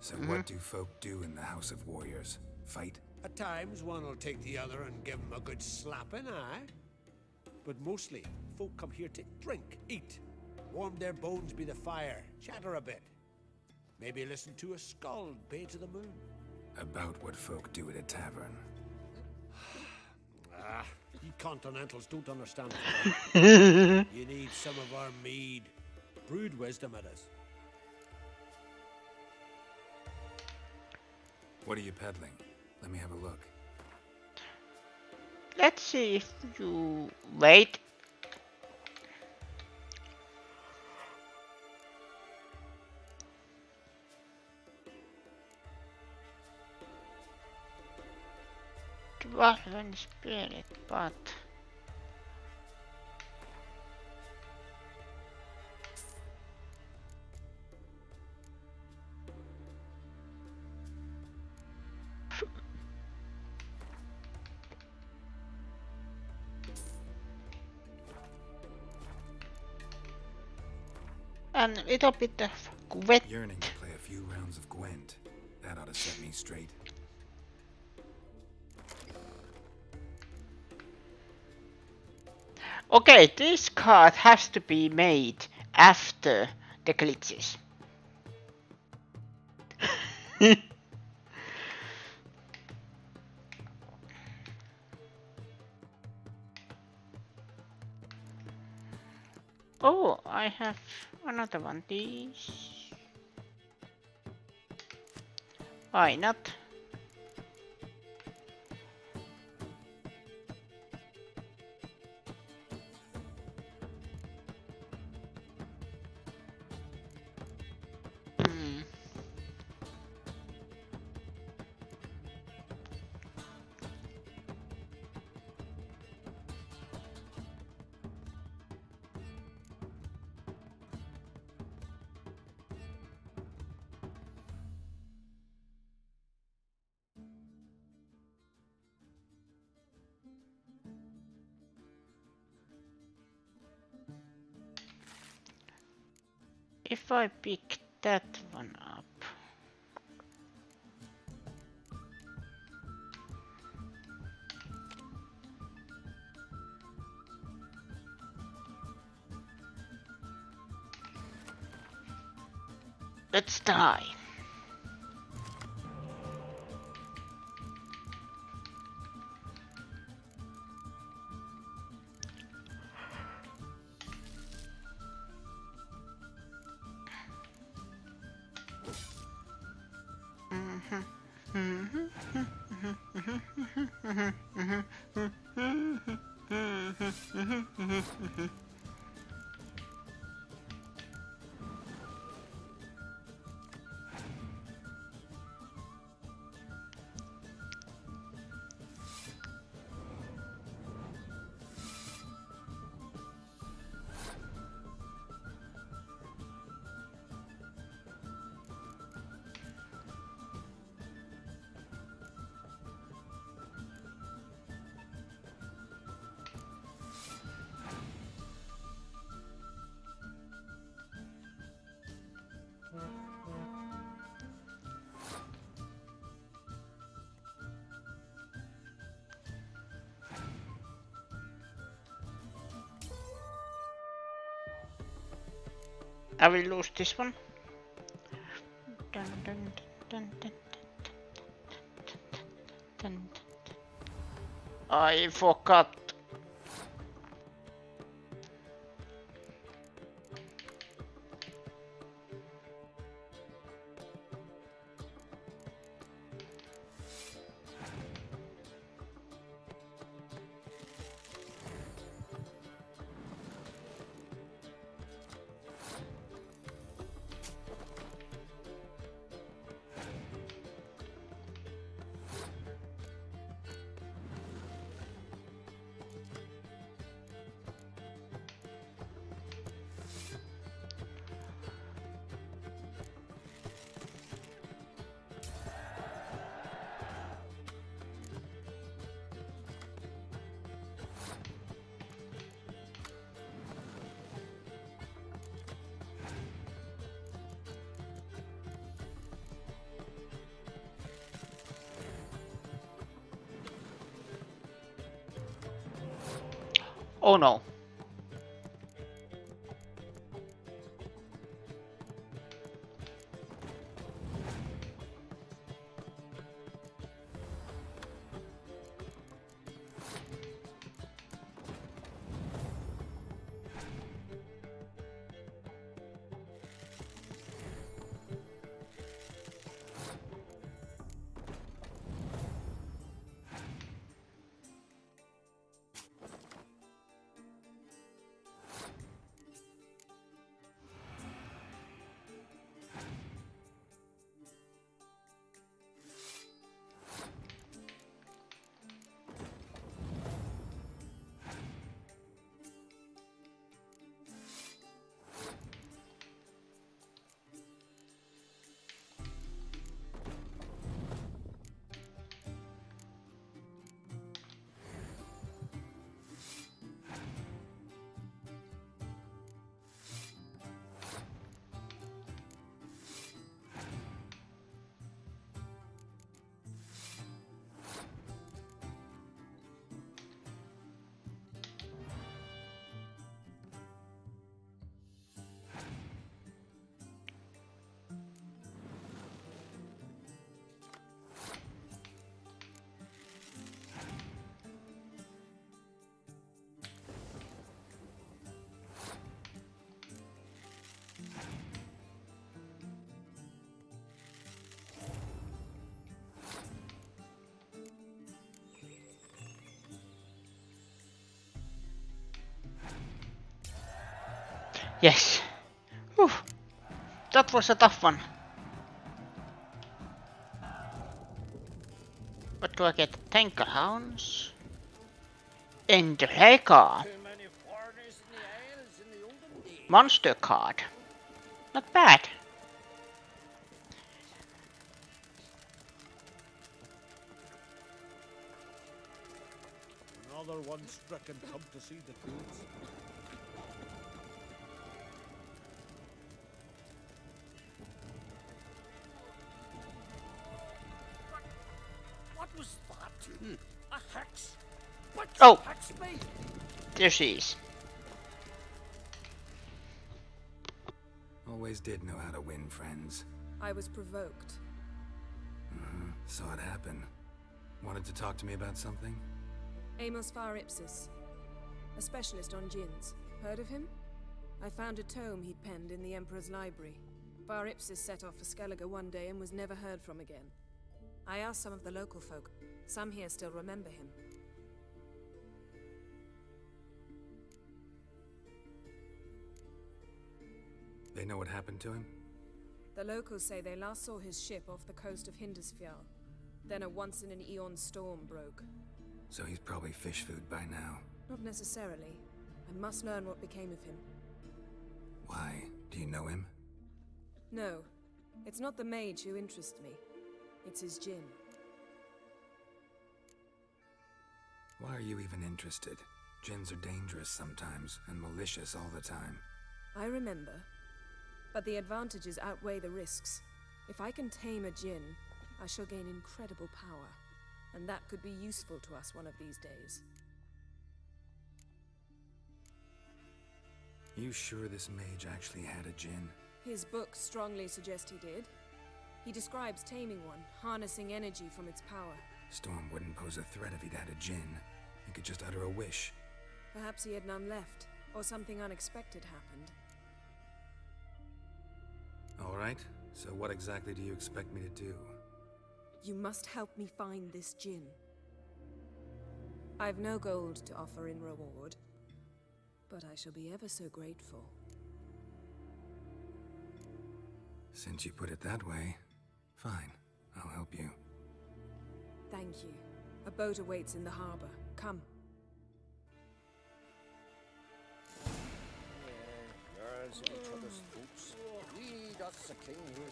Speaker 4: So what do folk do in the House of Warriors? Fight?
Speaker 9: At times, one will take the other and give 'em a good slapping, aye? But mostly, folk come here to drink, eat, warm their bones by the fire, chatter a bit. Maybe listen to a skald bay to the moon.
Speaker 4: About what folk do at a tavern.
Speaker 9: Ah, you continentals don't understand. You need some of our mead. Brewed wisdom it is.
Speaker 4: What are you peddling? Let me have a look.
Speaker 2: Let's see if you wait. Dwarven spirit, but and a little bit of Gwent.
Speaker 4: Yearning to play a few rounds of Gwent. That ought to set me straight.
Speaker 2: Okay, this card has to be made after the glitches. Oh, I have another one. These. Why not? If I pick that one up. Let's die. I will lose this one. Dun, dun, dun, dun, dun. I forgot. Oh no. Yes. Whew. That was a tough one. What do I get? Tanker hounds. Endreka. Monster card. Not bad.
Speaker 9: Another one stricken come to see the goods.
Speaker 6: What was that? A hex? What
Speaker 2: Oh!
Speaker 6: hex me?
Speaker 2: There she is.
Speaker 4: Always did know how to win friends.
Speaker 5: I was provoked.
Speaker 4: Saw it happen. Wanted to talk to me about something?
Speaker 5: Amos Var Ipsis, a specialist on djinns. Heard of him? I found a tome he'd penned in the Emperor's library. Var Ipsis set off for Skellige one day and was never heard from again. I asked some of the local folk. Some here still remember him.
Speaker 4: They know what happened to him?
Speaker 5: The locals say they last saw his ship off the coast of Hindisfjall. Then a once-in-an-eon storm broke.
Speaker 4: So he's probably fish food by now.
Speaker 5: Not necessarily. I must learn what became of him.
Speaker 4: Why? Do you know him?
Speaker 5: No. It's not the mage who interests me. It's his djinn.
Speaker 4: Why are you even interested? Djinns are dangerous sometimes, and malicious all the time.
Speaker 5: I remember. But the advantages outweigh the risks. If I can tame a djinn, I shall gain incredible power. And that could be useful to us one of these days.
Speaker 4: You sure this mage actually had a djinn?
Speaker 5: His books strongly suggest he did. He describes taming one, harnessing energy from its power.
Speaker 4: Storm wouldn't pose a threat if he'd had a djinn. He could just utter a wish.
Speaker 5: Perhaps he had none left, or something unexpected happened.
Speaker 4: All right, so what exactly do you expect me to do?
Speaker 5: You must help me find this djinn. I've no gold to offer in reward, but I shall be ever so grateful.
Speaker 4: Since you put it that way, fine, I'll help you.
Speaker 5: Thank you. A boat awaits in the harbor. Come.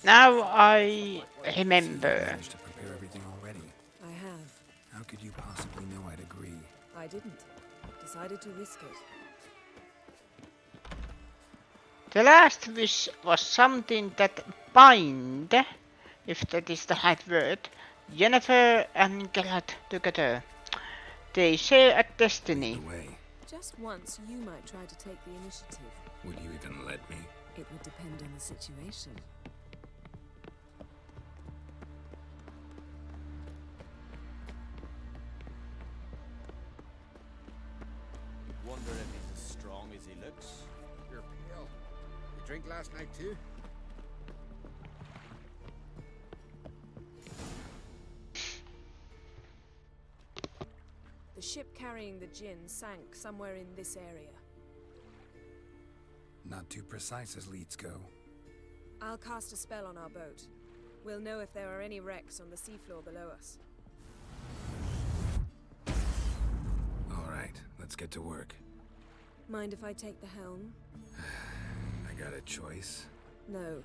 Speaker 2: Now I remember.
Speaker 4: You managed to prepare everything already.
Speaker 5: I have.
Speaker 4: How could you possibly know I'd agree?
Speaker 5: I didn't. Decided to risk it.
Speaker 2: The last wish was something that bind, if that is the right word, Yennefer and Geralt together. They share a destiny.
Speaker 4: Way.
Speaker 5: just once, you might try to take the initiative.
Speaker 4: Would you even let me?
Speaker 5: It would depend on the situation.
Speaker 18: Wonder if he's as strong as he looks.
Speaker 7: You're pale. You drink last night too?
Speaker 5: The ship carrying the gin sank somewhere in this area.
Speaker 4: Not too precise as leads go.
Speaker 5: I'll cast a spell on our boat. We'll know if there are any wrecks on the seafloor below us.
Speaker 4: All right, let's get to work.
Speaker 5: Mind if I take the helm?
Speaker 4: I got a choice.
Speaker 5: No.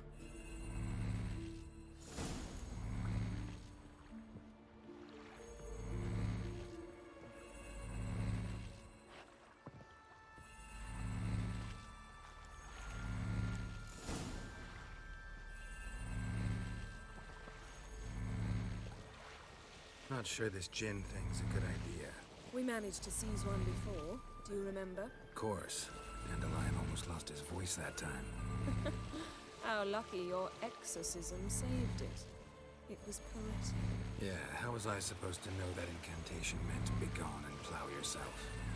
Speaker 4: Not sure this gin thing's a good idea.
Speaker 5: We managed to seize one before. Do you remember?
Speaker 4: Of course. Dandelion almost lost his voice that time.
Speaker 5: How lucky your exorcism saved it. It was poetic.
Speaker 4: Yeah, how was I supposed to know that incantation meant begone and plow yourself?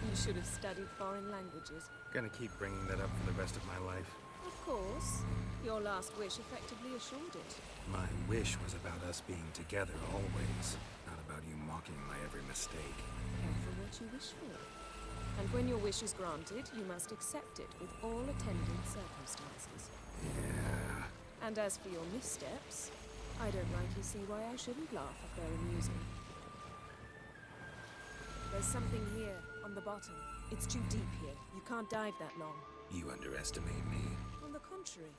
Speaker 5: You should have studied foreign languages.
Speaker 4: Gonna keep bringing that up for the rest of my life.
Speaker 5: Of course. Your last wish effectively assured it.
Speaker 4: My wish was about us being together always, not about you mocking my every mistake.
Speaker 5: Careful what you wish for. And when your wish is granted, you must accept it with all attendant circumstances.
Speaker 4: Yeah.
Speaker 5: And as for your missteps, I don't rightly see why I shouldn't laugh if they're amusing. There's something here, on the bottom. It's too deep here. You can't dive that long.
Speaker 4: You underestimate me.
Speaker 5: On the contrary.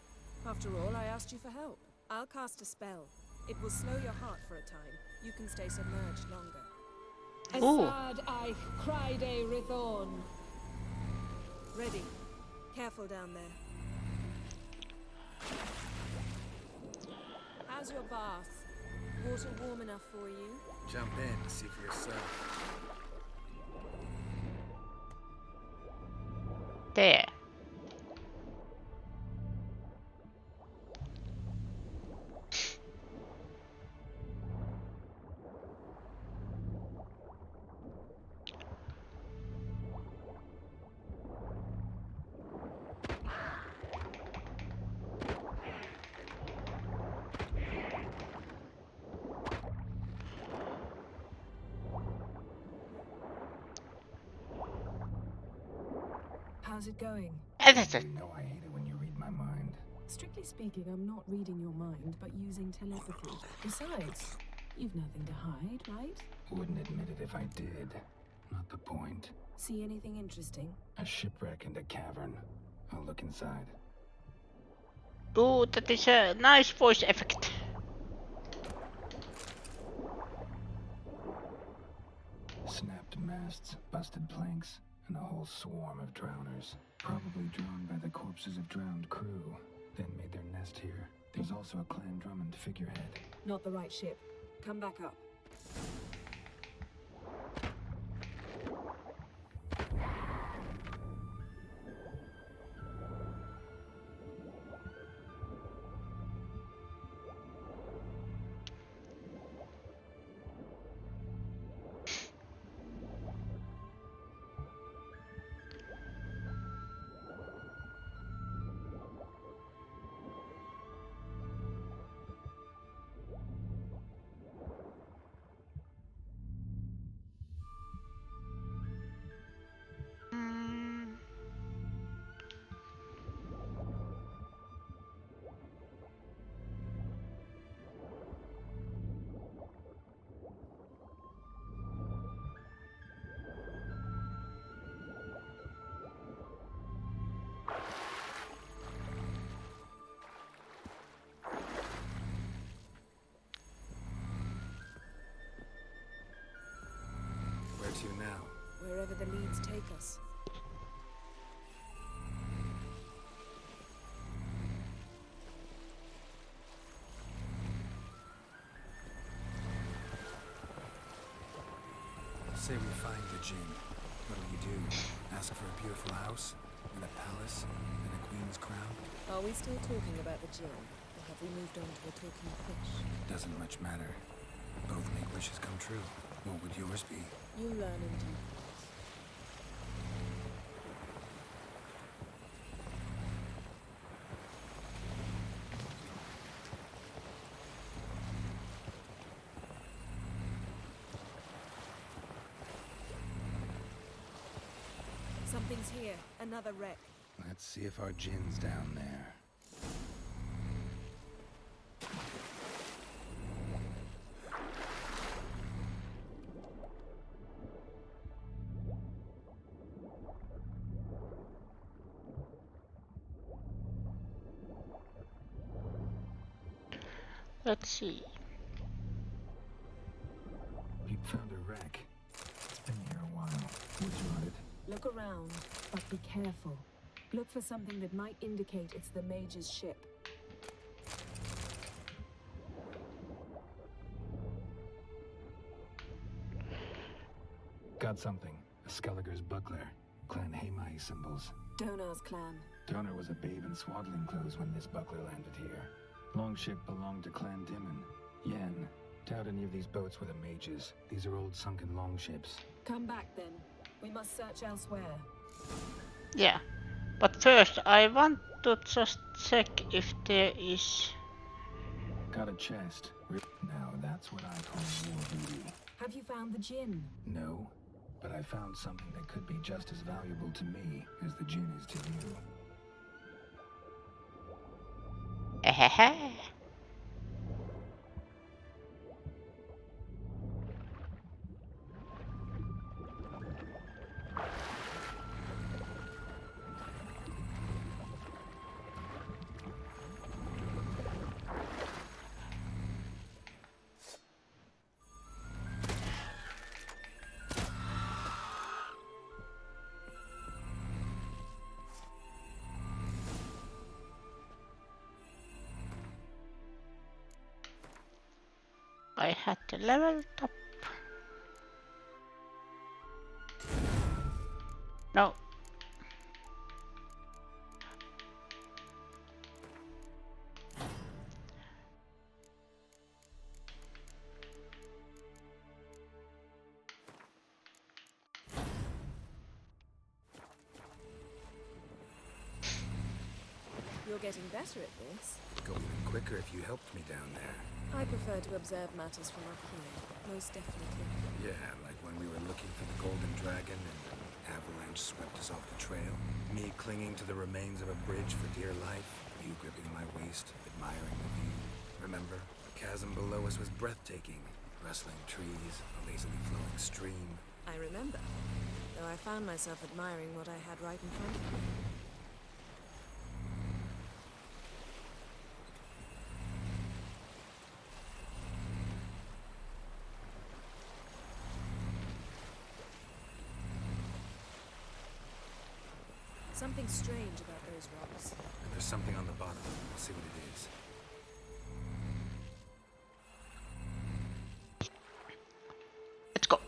Speaker 5: After all, I asked you for help. I'll cast a spell. It will slow your heart for a time. You can stay submerged longer.
Speaker 17: Asad I cried a Rithorn.
Speaker 5: Ready. Careful down there. How's your bath? Water warm enough for you?
Speaker 4: Jump in, see for yourself.
Speaker 2: There.
Speaker 5: How's it going?
Speaker 2: Edited.
Speaker 4: You know I hate it when you read my mind.
Speaker 5: Strictly speaking, I'm not reading your mind, but using telepathy. Besides, you've nothing to hide, right?
Speaker 4: Wouldn't admit it if I did. Not the point.
Speaker 5: See anything interesting?
Speaker 4: A shipwreck and a cavern. I'll look inside.
Speaker 2: Oh, that is a nice voice effect.
Speaker 4: Snapped masts, busted planks, and a whole swarm of drowners. Probably drawn by the corpses of drowned crew. Then made their nest here. There's also a Clan Drummond figurehead.
Speaker 5: Not the right ship. Come back up.
Speaker 4: Where to now?
Speaker 5: Wherever the leads take us.
Speaker 4: Say we find the gin. What'll you do? Ask for a beautiful house? And a palace? And a queen's crown?
Speaker 5: Are we still talking about the gin? Or have we moved on to a talking fish?
Speaker 4: Doesn't much matter. Both make wishes come true. What would yours be?
Speaker 5: You'll learn in due course. Something's here. Another wreck.
Speaker 4: Let's see if our gin's down there.
Speaker 2: Let's see.
Speaker 4: You found a wreck. It's been here a while. Would you want it?
Speaker 5: Look around, but be careful. Look for something that might indicate it's the mage's ship.
Speaker 4: Got something. A Skelliger's buckler. Clan Hamai symbols.
Speaker 5: Donar's clan.
Speaker 4: Donar was a babe in swaddling clothes when this buckler landed here. Longship belonged to Clan Dimon. Yen. Doubt any of these boats were the mages. These are old sunken longships.
Speaker 5: Come back then. We must search elsewhere.
Speaker 2: Yeah, but first I want to just check if there is...
Speaker 4: Got a chest. Now that's what I call war booty.
Speaker 5: Have you found the gin?
Speaker 4: No, but I found something that could be just as valuable to me as the gin is to you.
Speaker 2: I had to level up. No.
Speaker 5: You're getting better at this.
Speaker 4: Go even quicker if you helped me down there.
Speaker 5: I prefer to observe matters from up here, most definitely.
Speaker 4: Yeah, like when we were looking for the Golden Dragon and an avalanche swept us off the trail. Me clinging to the remains of a bridge for dear life. You gripping my waist, admiring the view. Remember? The chasm below us was breathtaking. Rustling trees, a lazily flowing stream.
Speaker 5: I remember, though I found myself admiring what I had right in front of me. Something strange about those rocks.
Speaker 4: There's something on the bottom. We'll see what it is.
Speaker 2: Let's go.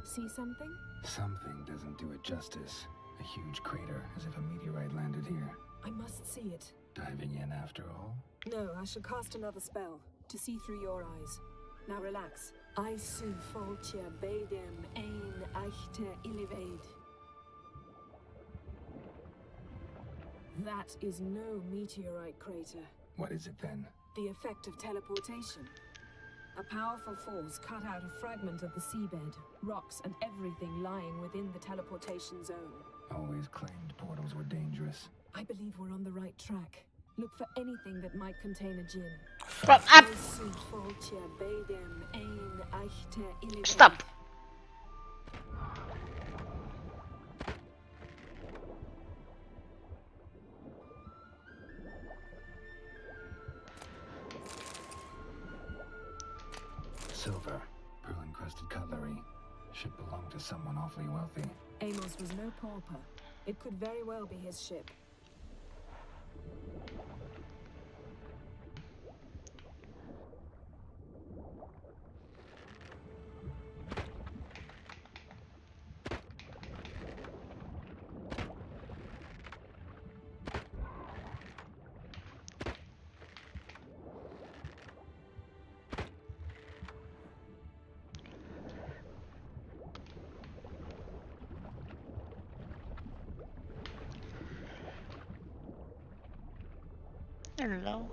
Speaker 5: See something?
Speaker 4: Something doesn't do it justice. A huge crater, as if a meteorite landed here.
Speaker 5: I must see it.
Speaker 4: Diving in after all?
Speaker 5: No, I shall cast another spell, to see through your eyes. Now relax. Isu foltja bedem ein echte illivaid. That is no meteorite crater.
Speaker 4: What is it then?
Speaker 5: The effect of teleportation. A powerful force cut out a fragment of the seabed, rocks and everything lying within the teleportation zone.
Speaker 4: Always claimed portals were dangerous.
Speaker 5: I believe we're on the right track. Look for anything that might contain a djinn.
Speaker 2: Stop!
Speaker 4: to someone awfully wealthy.
Speaker 5: Amos was no pauper. It could very well be his ship.
Speaker 2: Hello.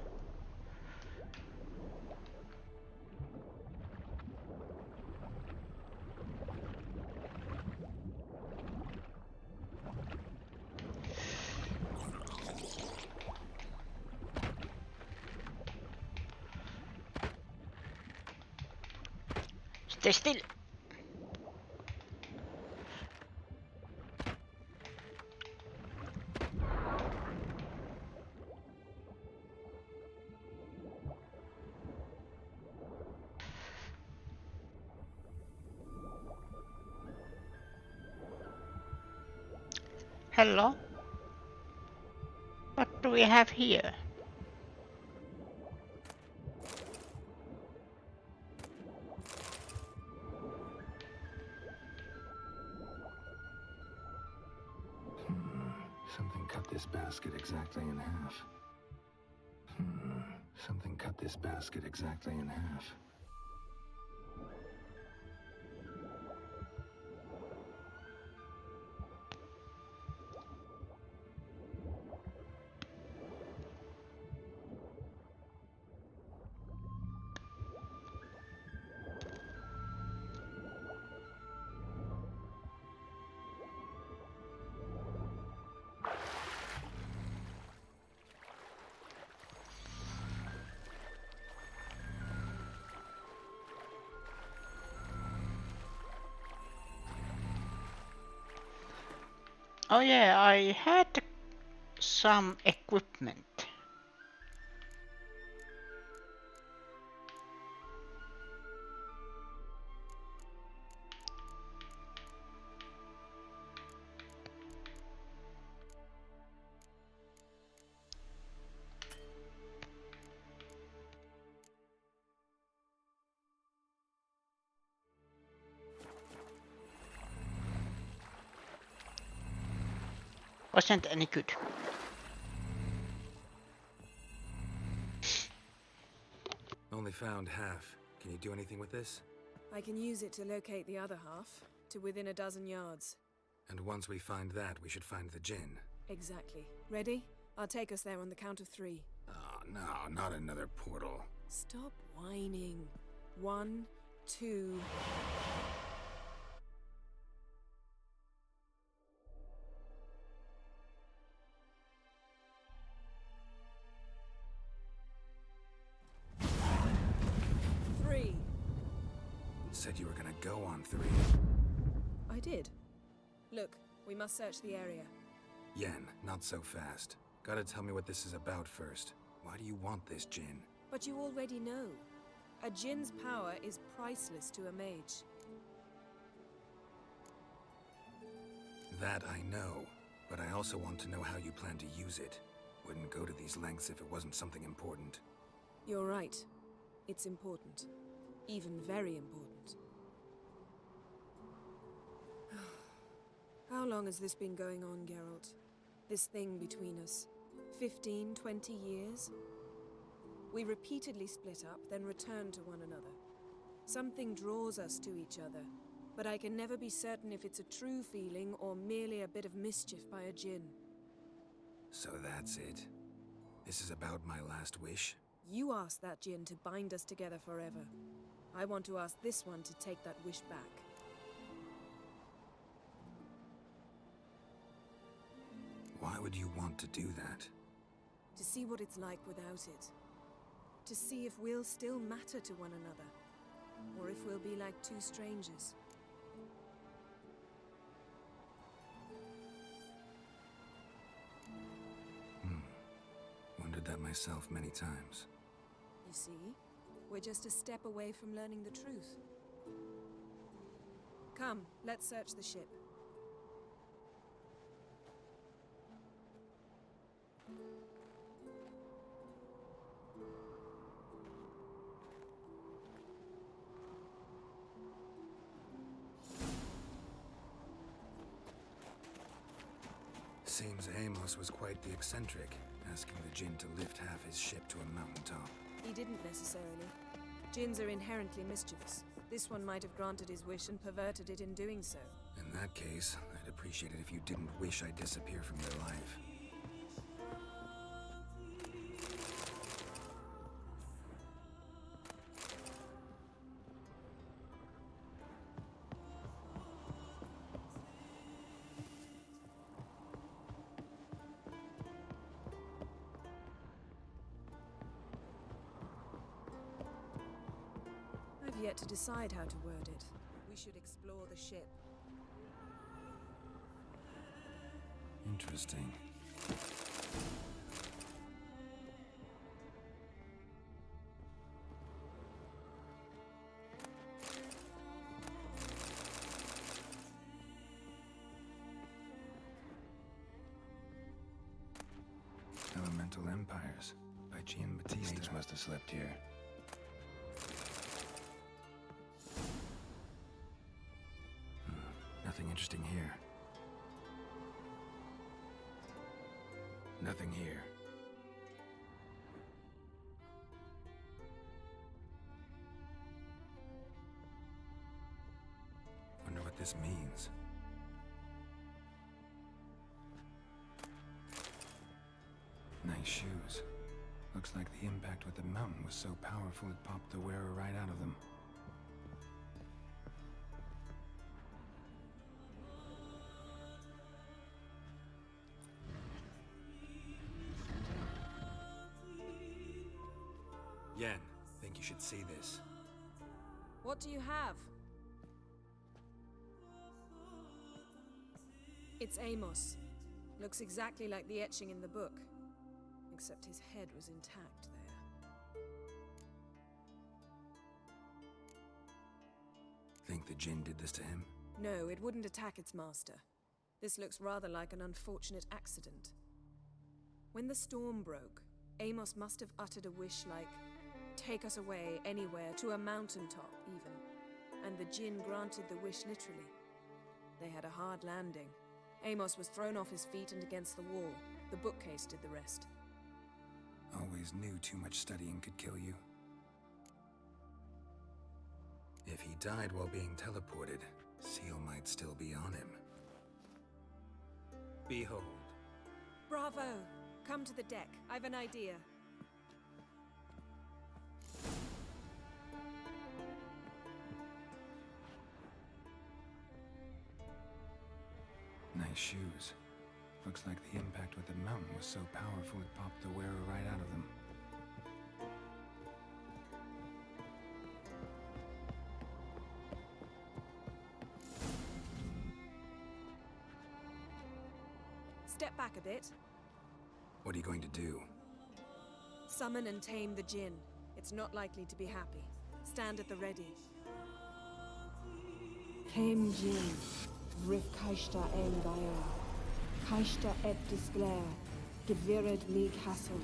Speaker 2: Stay still. Hello. What do we have here?
Speaker 4: Something cut this basket exactly in half. Something cut this basket exactly in half.
Speaker 2: Oh yeah, I had some equipment. Wasn't any good.
Speaker 4: Only found half. Can you do anything with this?
Speaker 5: I can use it to locate the other half, to within a dozen yards.
Speaker 4: And once we find that, we should find the gin.
Speaker 5: Exactly. Ready? I'll take us there on the count of 3.
Speaker 4: Oh, no, not another portal.
Speaker 5: Stop whining. 1, 2...
Speaker 4: Said you were gonna go on 3.
Speaker 5: I did. Look, we must search the area.
Speaker 4: Yen, not so fast. Gotta tell me what this is about first. Why do you want this gin?
Speaker 5: But you already know. A djinn's power is priceless to a mage.
Speaker 4: That I know, but I also want to know how you plan to use it. Wouldn't go to these lengths if it wasn't something important.
Speaker 5: You're right. It's important. Even very important. How long has this been going on, Geralt? This thing between us? 15, 20 years? We repeatedly split up, then return to one another. Something draws us to each other, but I can never be certain if it's a true feeling or merely a bit of mischief by a djinn.
Speaker 4: So that's it. This is about my last wish?
Speaker 5: You asked that djinn to bind us together forever. I want to ask this one to take that wish back.
Speaker 4: Why would you want to do that?
Speaker 5: To see what it's like without it. To see if we'll still matter to one another. Or if we'll be like two strangers.
Speaker 4: Wondered that myself many times.
Speaker 5: You see? We're just a step away from learning the truth. Come, let's search the ship.
Speaker 4: Seems Amos was quite the eccentric, asking the Jinn to lift half his ship to a mountaintop.
Speaker 5: He didn't necessarily. Jinns are inherently mischievous. This one might have granted his wish and perverted it in doing so.
Speaker 4: In that case, I'd appreciate it if you didn't wish I'd disappear from your life.
Speaker 5: I've yet to decide how to word it. We should explore the ship.
Speaker 4: Interesting. Elemental Empires by Giambattista. Mage must have slept here. Nothing interesting here. Nothing here. Wonder what this means. Nice shoes. Looks like the impact with the mountain was so powerful it popped the wearer right out of them. Yen, think you should see this.
Speaker 5: What do you have? It's Amos. Looks exactly like the etching in the book. Except his head was intact there.
Speaker 4: Think the Jinn did this to him?
Speaker 5: No, it wouldn't attack its master. This looks rather like an unfortunate accident. When the storm broke, Amos must have uttered a wish like, "Take us away, anywhere, to a mountaintop, even." And the Jinn granted the wish literally. They had a hard landing. Amos was thrown off his feet and against the wall. The bookcase did the rest.
Speaker 4: Always knew too much studying could kill you. If he died while being teleported, Seal might still be on him. Behold.
Speaker 5: Bravo! Come to the deck. I've an idea.
Speaker 4: Nice shoes. Looks like the impact with the mountain was so powerful it popped the wearer right out of them.
Speaker 5: Step back a bit.
Speaker 4: What are you going to do?
Speaker 5: Summon and tame the Jinn. It's not likely to be happy. Stand at the ready.
Speaker 19: Came Jinn, Rif Kaishta Engaya, Kaishta et Disglair, Gevired me Castle.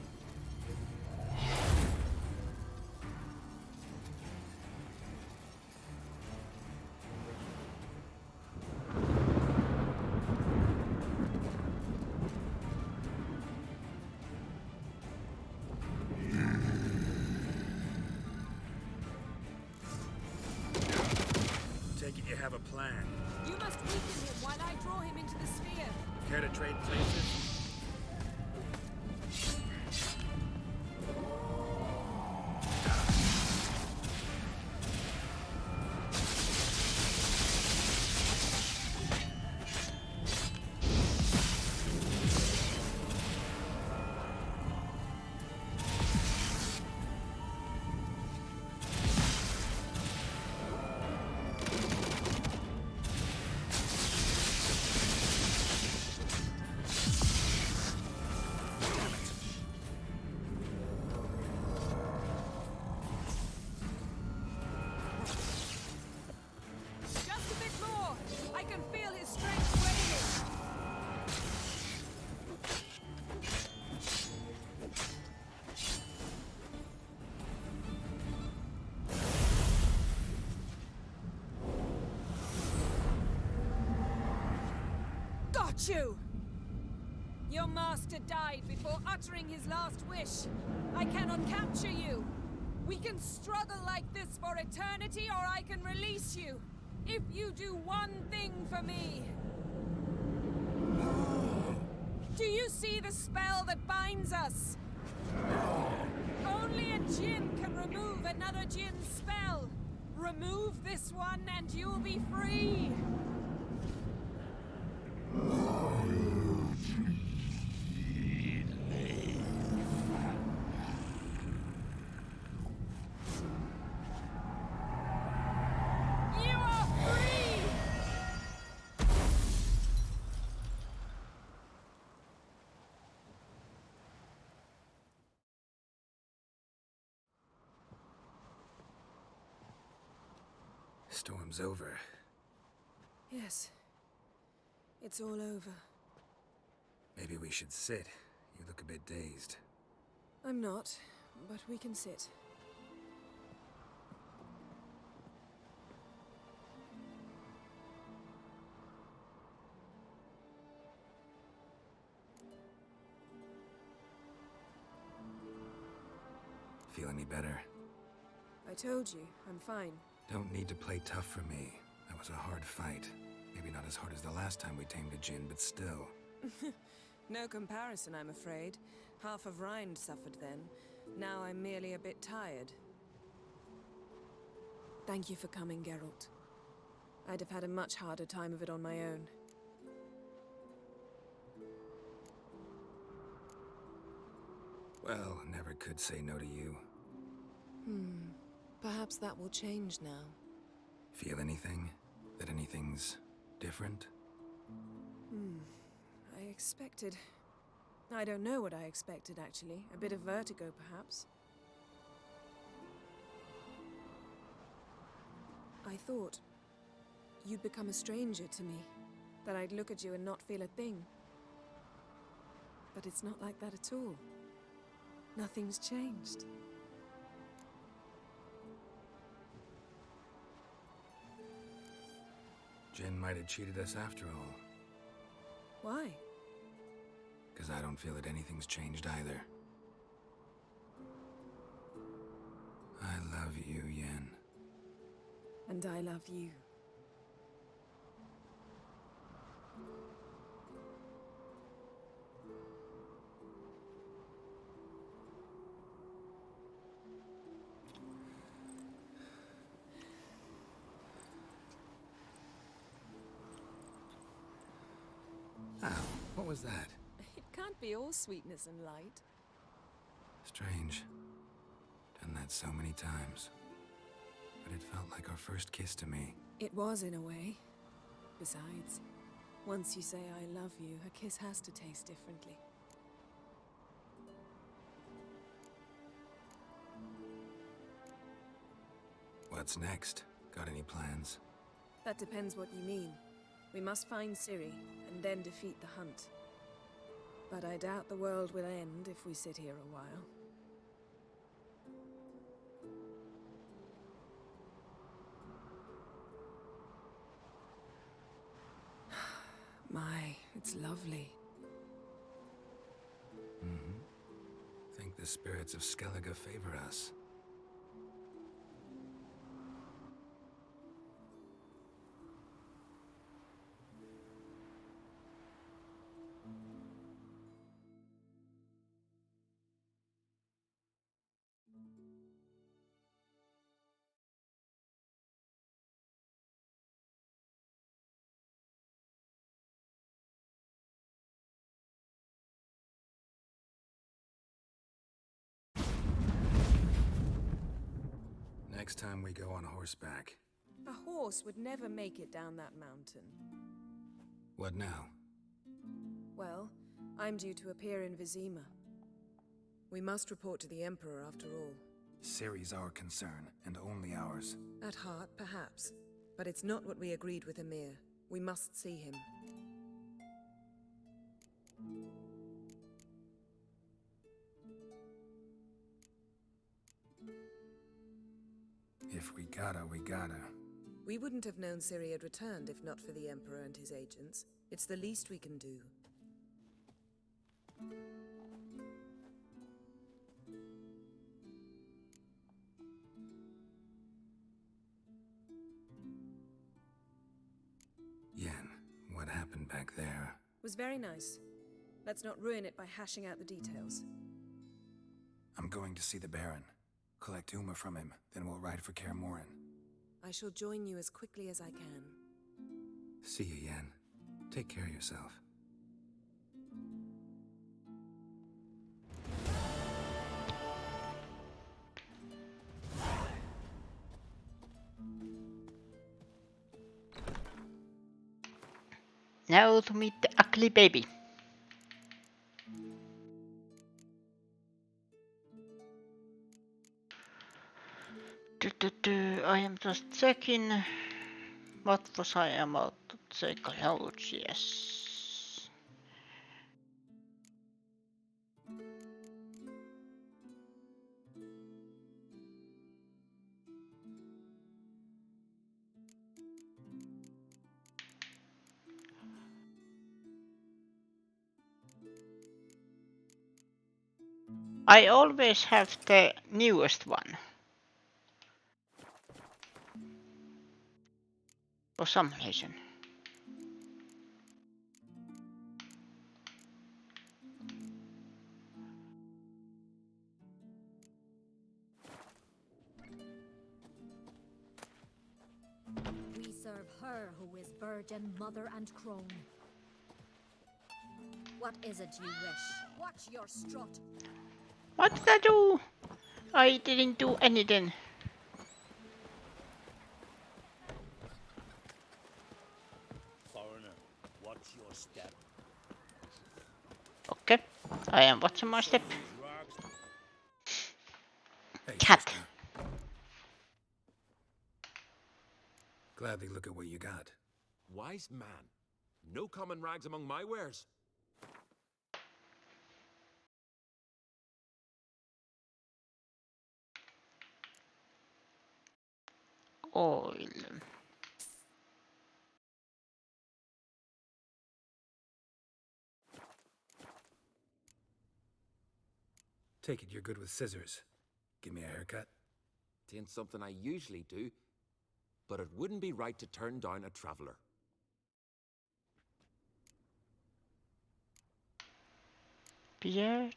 Speaker 4: Take it you have a plan.
Speaker 5: You must weaken him while I draw him into the sphere.
Speaker 4: Care to trade places?
Speaker 5: Got you! Your master died before uttering his last wish. I cannot capture you. We can struggle like this for eternity, or I can release you. If you do one thing for me. Do you see the spell that binds us? Only a djinn can remove another djinn's spell. Remove this one and you'll be free. You are free!
Speaker 4: Storm's over.
Speaker 5: Yes. It's all over.
Speaker 4: Maybe we should sit. You look a bit dazed.
Speaker 5: I'm not, but we can sit.
Speaker 4: Feel any better?
Speaker 5: I told you, I'm fine.
Speaker 4: Don't need to play tough for me. That was a hard fight. Maybe not as hard as the last time we tamed a djinn, but still.
Speaker 5: No comparison, I'm afraid. Half of Rind suffered then. Now I'm merely a bit tired. Thank you for coming, Geralt. I'd have had a much harder time of it on my own.
Speaker 4: Well, never could say no to you.
Speaker 5: Perhaps that will change now.
Speaker 4: Feel anything? That anything's different?
Speaker 5: I expected... I don't know what I expected, actually. A bit of vertigo, perhaps. I thought you'd become a stranger to me. That I'd look at you and not feel a thing. But it's not like that at all. Nothing's changed.
Speaker 4: Jinn might have cheated us after all.
Speaker 5: Why?
Speaker 4: Because I don't feel that anything's changed either. I love you, Yen.
Speaker 5: And I love you.
Speaker 4: Ow, what was that?
Speaker 5: It can't be all sweetness and light.
Speaker 4: Strange. Done that so many times. But it felt like our first kiss to me.
Speaker 5: It was, in a way. Besides, once you say I love you, a kiss has to taste differently.
Speaker 4: What's next? Got any plans?
Speaker 5: That depends what you mean. We must find Ciri, and then defeat the hunt. But I doubt the world will end if we sit here a while. My, it's lovely.
Speaker 4: Think the spirits of Skellige favor us. Next time we go on horseback.
Speaker 5: A horse would never make it down that mountain.
Speaker 4: What now?
Speaker 5: Well, I'm due to appear in Vizima. We must report to the Emperor after all.
Speaker 4: Ciri's our concern, and only ours.
Speaker 5: At heart, perhaps. But it's not what we agreed with Emir. We must see him.
Speaker 4: If we gotta, we gotta.
Speaker 5: We wouldn't have known Ciri had returned if not for the Emperor and his agents. It's the least we can do.
Speaker 4: Yen, what happened back there?
Speaker 5: Was very nice. Let's not ruin it by hashing out the details.
Speaker 4: I'm going to see the Baron. Collect Uma from him, then we'll ride for Kaer Morhen.
Speaker 5: I shall join you as quickly as I can.
Speaker 4: See you, Yen. Take care of yourself.
Speaker 2: Now to meet the ugly baby. I am just checking what was I about to check. Oh, yes. I always have the newest one. For some reason.
Speaker 13: We serve her who is virgin, mother, and crone. What is it you wish? Watch your strut.
Speaker 2: What did I do? I didn't do anything.
Speaker 6: Foreigner, watch your step.
Speaker 2: Okay, I am watching my step.
Speaker 4: Hey,
Speaker 2: Cat.
Speaker 4: sister. Gladly look at what you got.
Speaker 20: Wise man. No common rags among my wares.
Speaker 2: Oil.
Speaker 4: Take it you're good with scissors. Give me a haircut.
Speaker 20: Tain't something I usually do, but it wouldn't be right to turn down a traveler.
Speaker 2: Beard.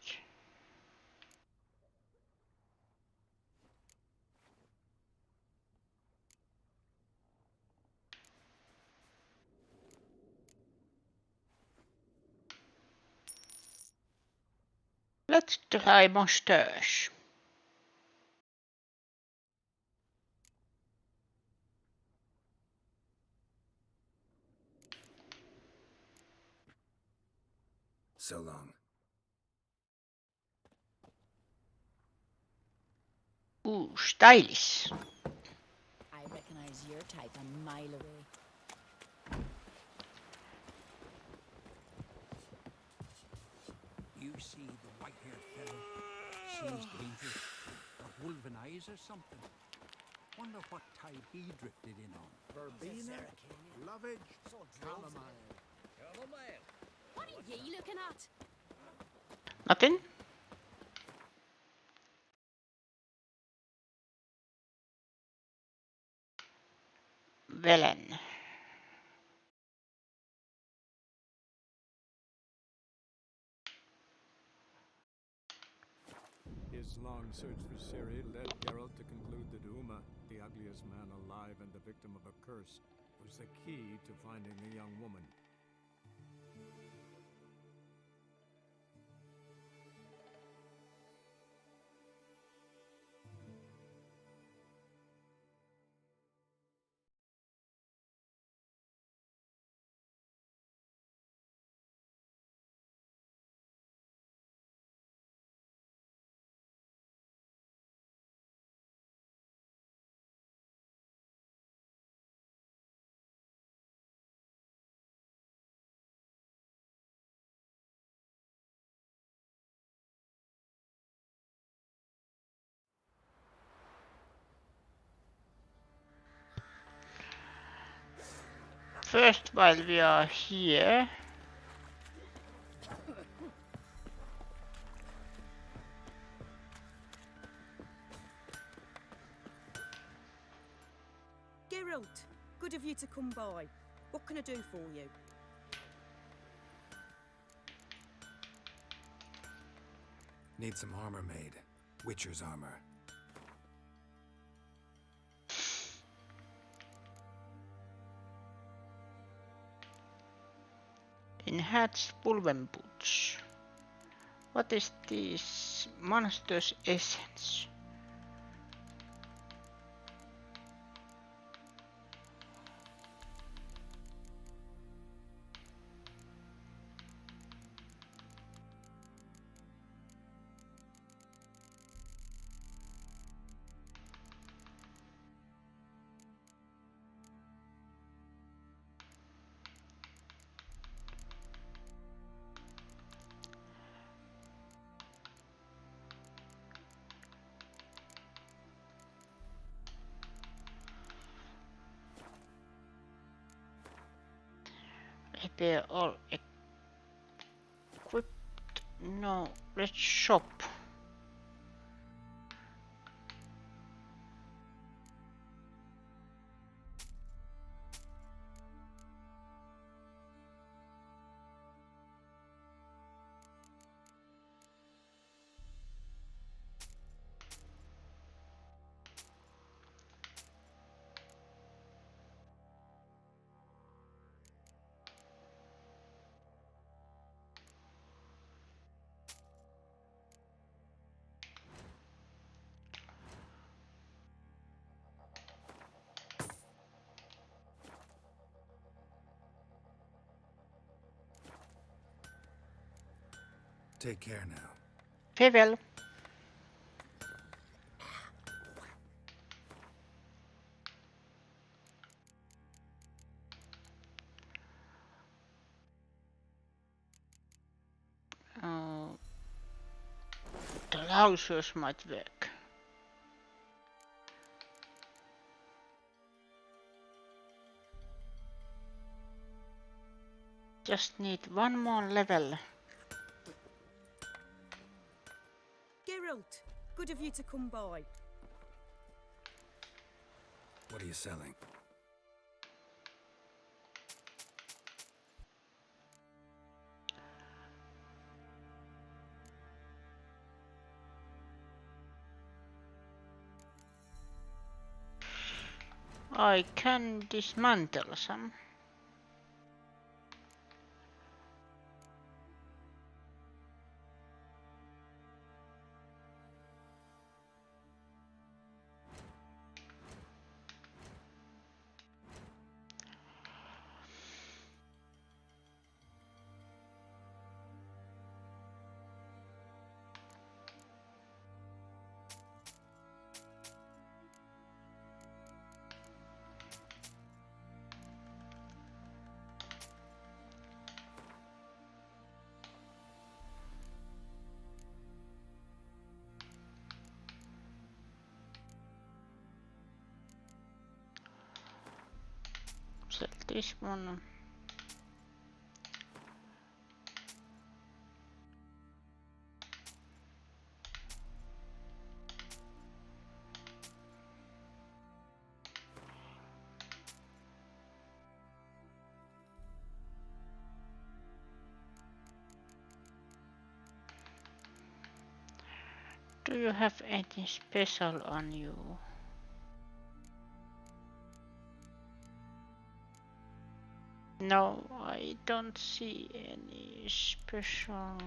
Speaker 2: Let's try mustache.
Speaker 4: So long.
Speaker 2: Ooh, stylish.
Speaker 11: I recognize your type a mile away.
Speaker 9: You see the white-haired fellow? Seems dangerous. Got wolven eyes or something. Wonder what tide he drifted in on.
Speaker 7: Verbena, lovage, chamomile.
Speaker 6: Chamomile.
Speaker 13: What are ye looking at?
Speaker 2: Nothing? Villain.
Speaker 3: His long search for Ciri led Geralt to conclude that Uma, the ugliest man alive and the victim of a curse, was the key to finding the young woman.
Speaker 2: First, while we are here,
Speaker 10: Geralt, good of you to come by. What can I do for you?
Speaker 4: Need some armor made. Witcher's armor.
Speaker 2: enhanced pulven boots. What is this monster's essence? They're all equipped. No, let's shop.
Speaker 4: Take care now.
Speaker 2: Farewell. The loudsers might work. Just need one more level.
Speaker 10: Geralt, good of you to come by.
Speaker 4: What are you selling?
Speaker 2: I can dismantle some. Sell this one. Do you have anything special on you? No, I don't see any special.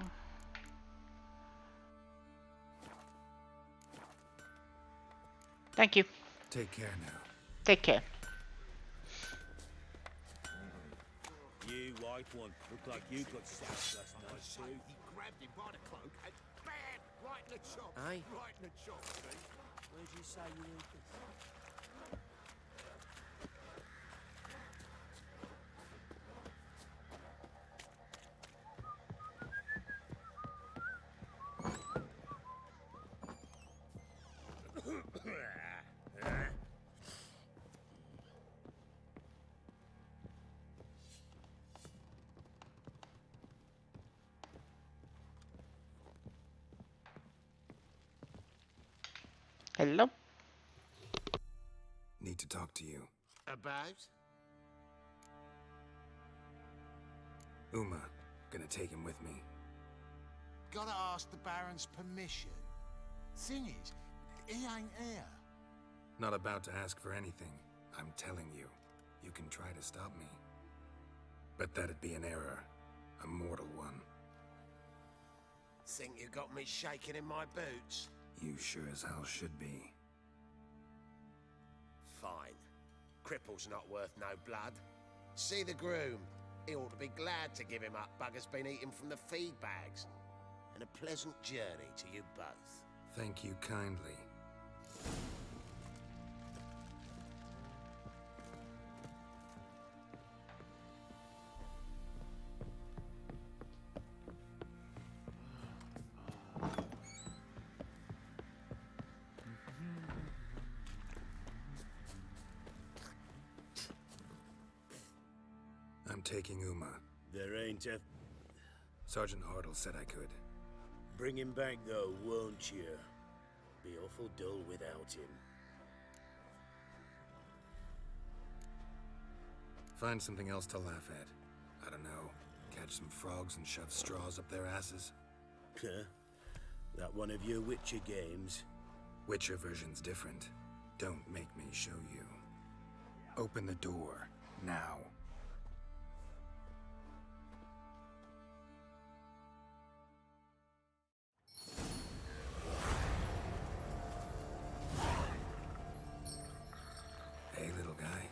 Speaker 2: Thank you.
Speaker 4: Take care now.
Speaker 2: Take care.
Speaker 21: You white one, look like you got sacked last night too.
Speaker 7: He grabbed him by the cloak and bam! Right in the chop.
Speaker 16: Aye.
Speaker 7: Right in the chop, see?
Speaker 16: Where'd you say you heard this?
Speaker 2: Hello.
Speaker 4: Need to talk to you.
Speaker 9: About?
Speaker 4: Uma, gonna take him with me.
Speaker 7: Gotta ask the Baron's permission. Thing is, he ain't here.
Speaker 4: Not about to ask for anything. I'm telling you. You can try to stop me. But that'd be an error. A mortal one.
Speaker 9: Think you got me shaking in my boots?
Speaker 4: You sure as hell should be.
Speaker 9: Fine. Cripple's not worth no blood. See the groom. He ought to be glad to give him up. Bugger's been eating from the feed bags. And a pleasant journey to you both.
Speaker 4: Thank you kindly. I'm taking Uma.
Speaker 21: There ain't a...
Speaker 4: Sergeant Hartle said I could.
Speaker 21: Bring him back, though, won't you? Be awful dull without him.
Speaker 4: Find something else to laugh at. I don't know. Catch some frogs and shove straws up their asses.
Speaker 21: Huh? That one of your Witcher games?
Speaker 4: Witcher version's different. Don't make me show you. Open the door. Now. Hey, little guy.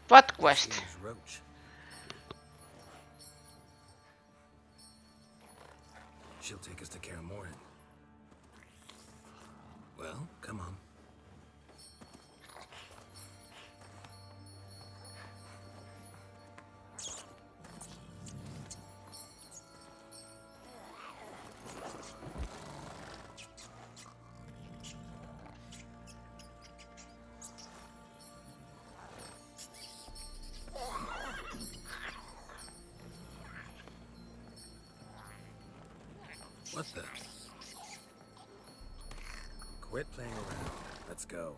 Speaker 2: What quest?
Speaker 4: Roach. She'll take us to Kaer Morhen. Well, come on. What the? Quit playing around. Let's go.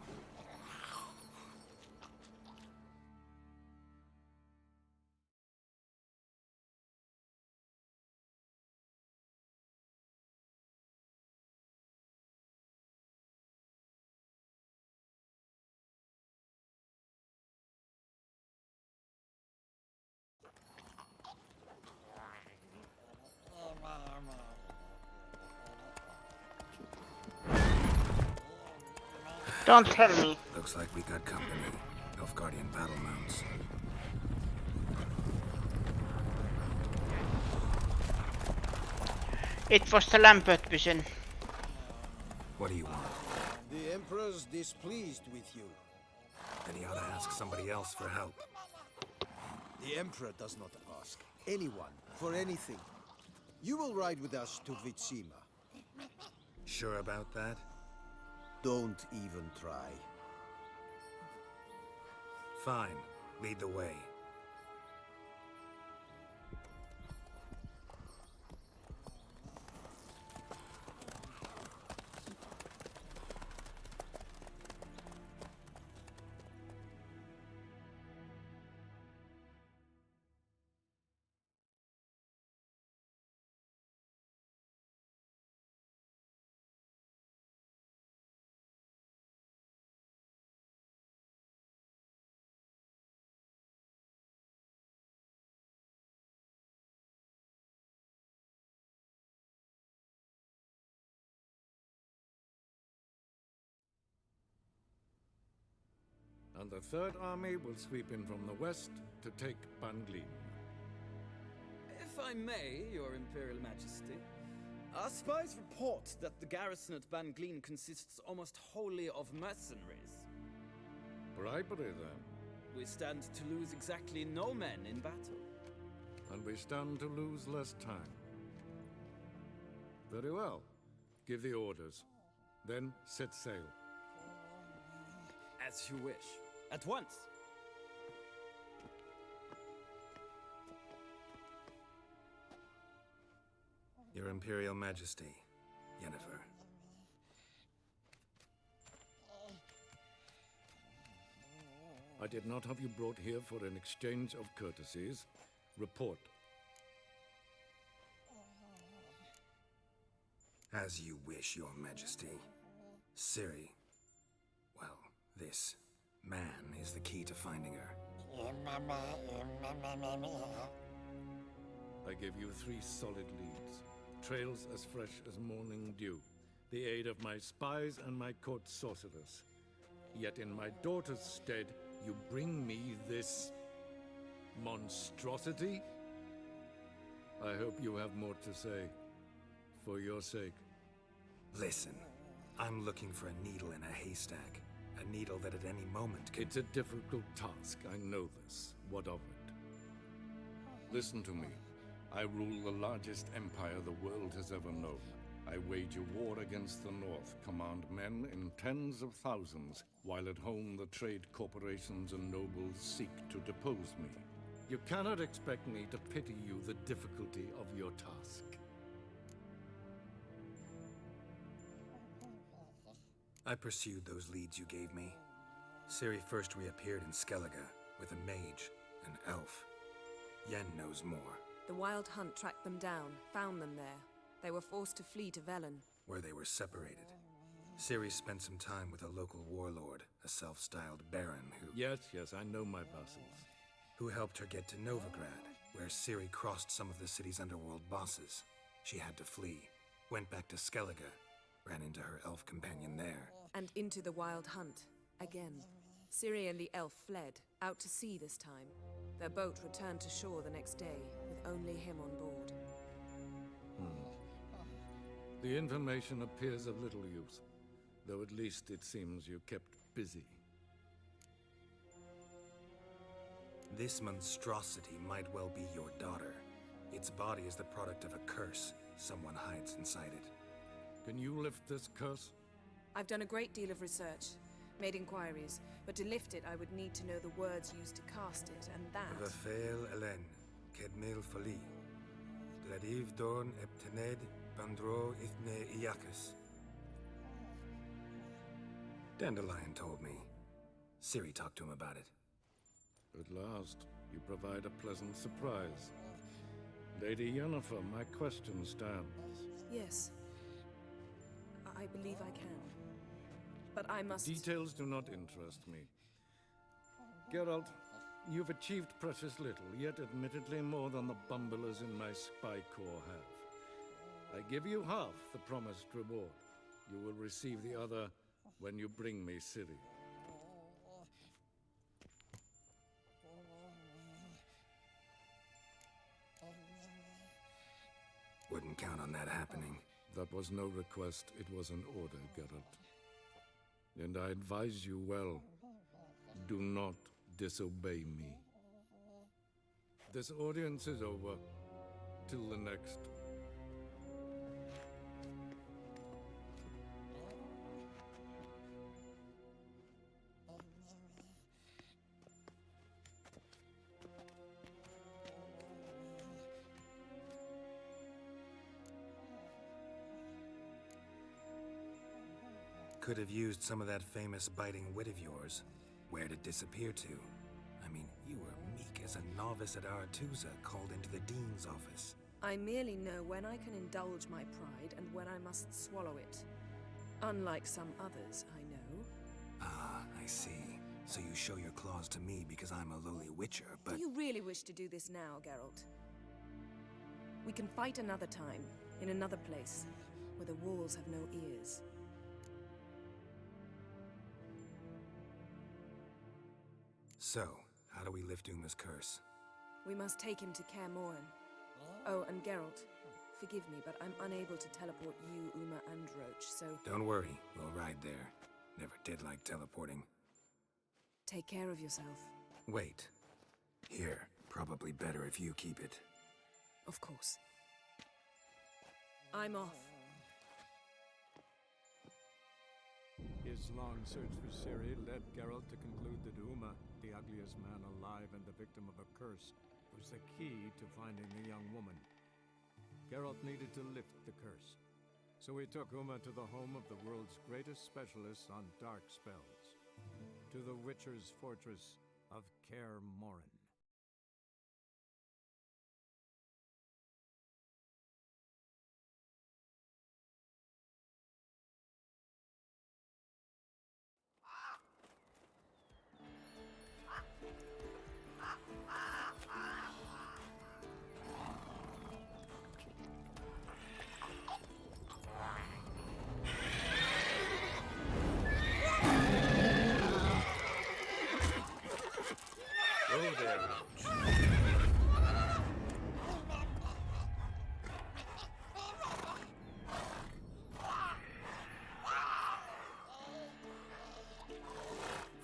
Speaker 2: Don't tell me.
Speaker 4: Looks like we got company. Nilfgaardian battle mounts.
Speaker 2: It was the Lambert vision.
Speaker 4: What do you want?
Speaker 8: The Emperor's displeased with you.
Speaker 4: Then he ought to ask somebody else for help.
Speaker 8: The Emperor does not ask anyone for anything. You will ride with us to Vitsima.
Speaker 4: Sure about that?
Speaker 8: Don't even try.
Speaker 4: Fine. Lead the way.
Speaker 3: And the Third Army will sweep in from the west to take Banglin.
Speaker 22: If I may, Your Imperial Majesty, our spies report that the garrison at Banglin consists almost wholly of mercenaries.
Speaker 3: Bribery, then.
Speaker 22: We stand to lose exactly no men in battle.
Speaker 3: And we stand to lose less time. Very well. Give the orders. Then set sail.
Speaker 22: As you wish. At once.
Speaker 4: Your Imperial Majesty, Yennefer.
Speaker 3: I did not have you brought here for an exchange of courtesies. Report.
Speaker 4: As you wish, Your Majesty. Ciri, well, this man is the key to finding her.
Speaker 3: I give you 3 solid leads. Trails as fresh as morning dew. The aid of my spies and my court sorcerers. Yet in my daughter's stead, you bring me this monstrosity? I hope you have more to say. For your sake.
Speaker 4: Listen, I'm looking for a needle in a haystack. A needle that at any moment can...
Speaker 3: It's a difficult task, I know this. What of it? Listen to me. I rule the largest empire the world has ever known. I wage a war against the North, command men in tens of thousands, while at home the trade corporations and nobles seek to depose me. You cannot expect me to pity you the difficulty of your task.
Speaker 4: I pursued those leads you gave me. Ciri first reappeared in Skellige with a mage, an elf. Yen knows more.
Speaker 5: The Wild Hunt tracked them down, found them there. They were forced to flee to Velen,
Speaker 4: where they were separated. Ciri spent some time with a local warlord, a self-styled baron who...
Speaker 3: Yes, I know my vassals.
Speaker 4: Who helped her get to Novigrad, where Ciri crossed some of the city's underworld bosses. She had to flee, went back to Skellige, ran into her elf companion there.
Speaker 5: and into the Wild Hunt, again. Ciri and the elf fled, out to sea this time. Their boat returned to shore the next day, with only him on board.
Speaker 3: The information appears of little use, though at least it seems you kept busy.
Speaker 4: This monstrosity might well be your daughter. Its body is the product of a curse. Someone hides inside it.
Speaker 3: Can you lift this curse?
Speaker 5: I've done a great deal of research, made inquiries, but to lift it I would need to know the words used to cast it, and that...
Speaker 4: Vafael Elen, Kedmil Fali, Gladiv Dorn Eptened, Bandro Ithne Iacus. Dandelion told me. Ciri talked to him about it.
Speaker 3: At last, you provide a pleasant surprise. Lady Yennefer, my question stands.
Speaker 5: Yes. I believe I can. But I must...
Speaker 3: Details do not interest me. Geralt, you've achieved precious little, yet admittedly more than the bumblers in my spy corps have. I give you half the promised reward. You will receive the other when you bring me Ciri.
Speaker 4: Wouldn't count on that happening.
Speaker 3: That was no request, it was an order, Geralt. And I advise you well, do not disobey me. This audience is over. Till the next.
Speaker 4: Could have used some of that famous biting wit of yours. Where'd it disappear to? I mean, you were meek as a novice at Aretusa, called into the Dean's office.
Speaker 5: I merely know when I can indulge my pride and when I must swallow it. Unlike some others, I know.
Speaker 4: Ah, I see. So you show your claws to me because I'm a lowly witcher, but...
Speaker 5: Do you really wish to do this now, Geralt? We can fight another time, in another place, where the walls have no ears.
Speaker 4: So, how do we lift Uma's curse?
Speaker 5: We must take him to Kaer Morhen. Oh, and Geralt, forgive me, but I'm unable to teleport you, Uma, and Roach, so...
Speaker 4: Don't worry, we'll ride there. Never did like teleporting.
Speaker 5: Take care of yourself.
Speaker 4: Wait. Here, probably better if you keep it.
Speaker 5: Of course. I'm off.
Speaker 3: His long search for Ciri led Geralt to conclude that Uma, the ugliest man alive and the victim of a curse, was the key to finding the young woman. Geralt needed to lift the curse. So he took Uma to the home of the world's greatest specialists on dark spells, to the Witcher's fortress of Kaer Morhen.
Speaker 4: Go there, Roach.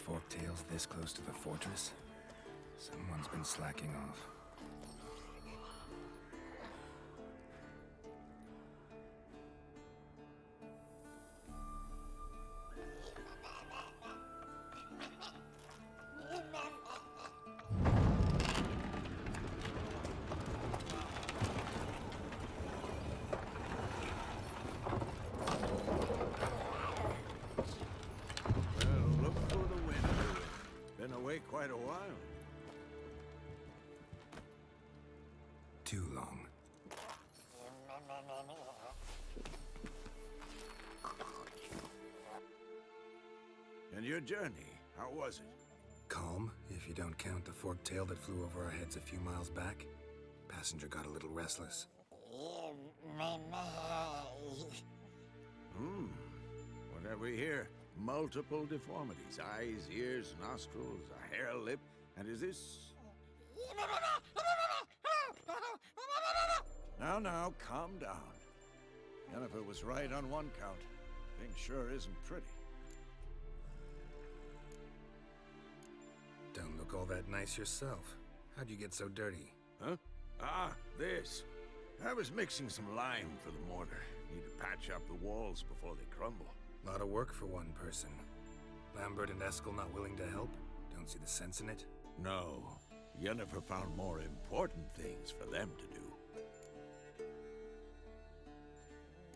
Speaker 4: Forktails this close to the fortress? Someone's been slacking off.
Speaker 3: Quite a while.
Speaker 4: Too long.
Speaker 3: And your journey, how was it?
Speaker 4: Calm, if you don't count the forked tail that flew over our heads a few miles back. Passenger got a little restless.
Speaker 3: What have we here? Multiple deformities. Eyes, ears, nostrils, a hair lip. And is this... Now, calm down. Yennefer was right on one count. Thing sure isn't pretty.
Speaker 4: Don't look all that nice yourself. How'd you get so dirty?
Speaker 3: Huh? Ah, this. I was mixing some lime for the mortar. Need to patch up the walls before they crumble.
Speaker 4: Lot of work for one person. Lambert and Eskel not willing to help? Don't see the sense in it?
Speaker 3: No. Yennefer found more important things for them to do.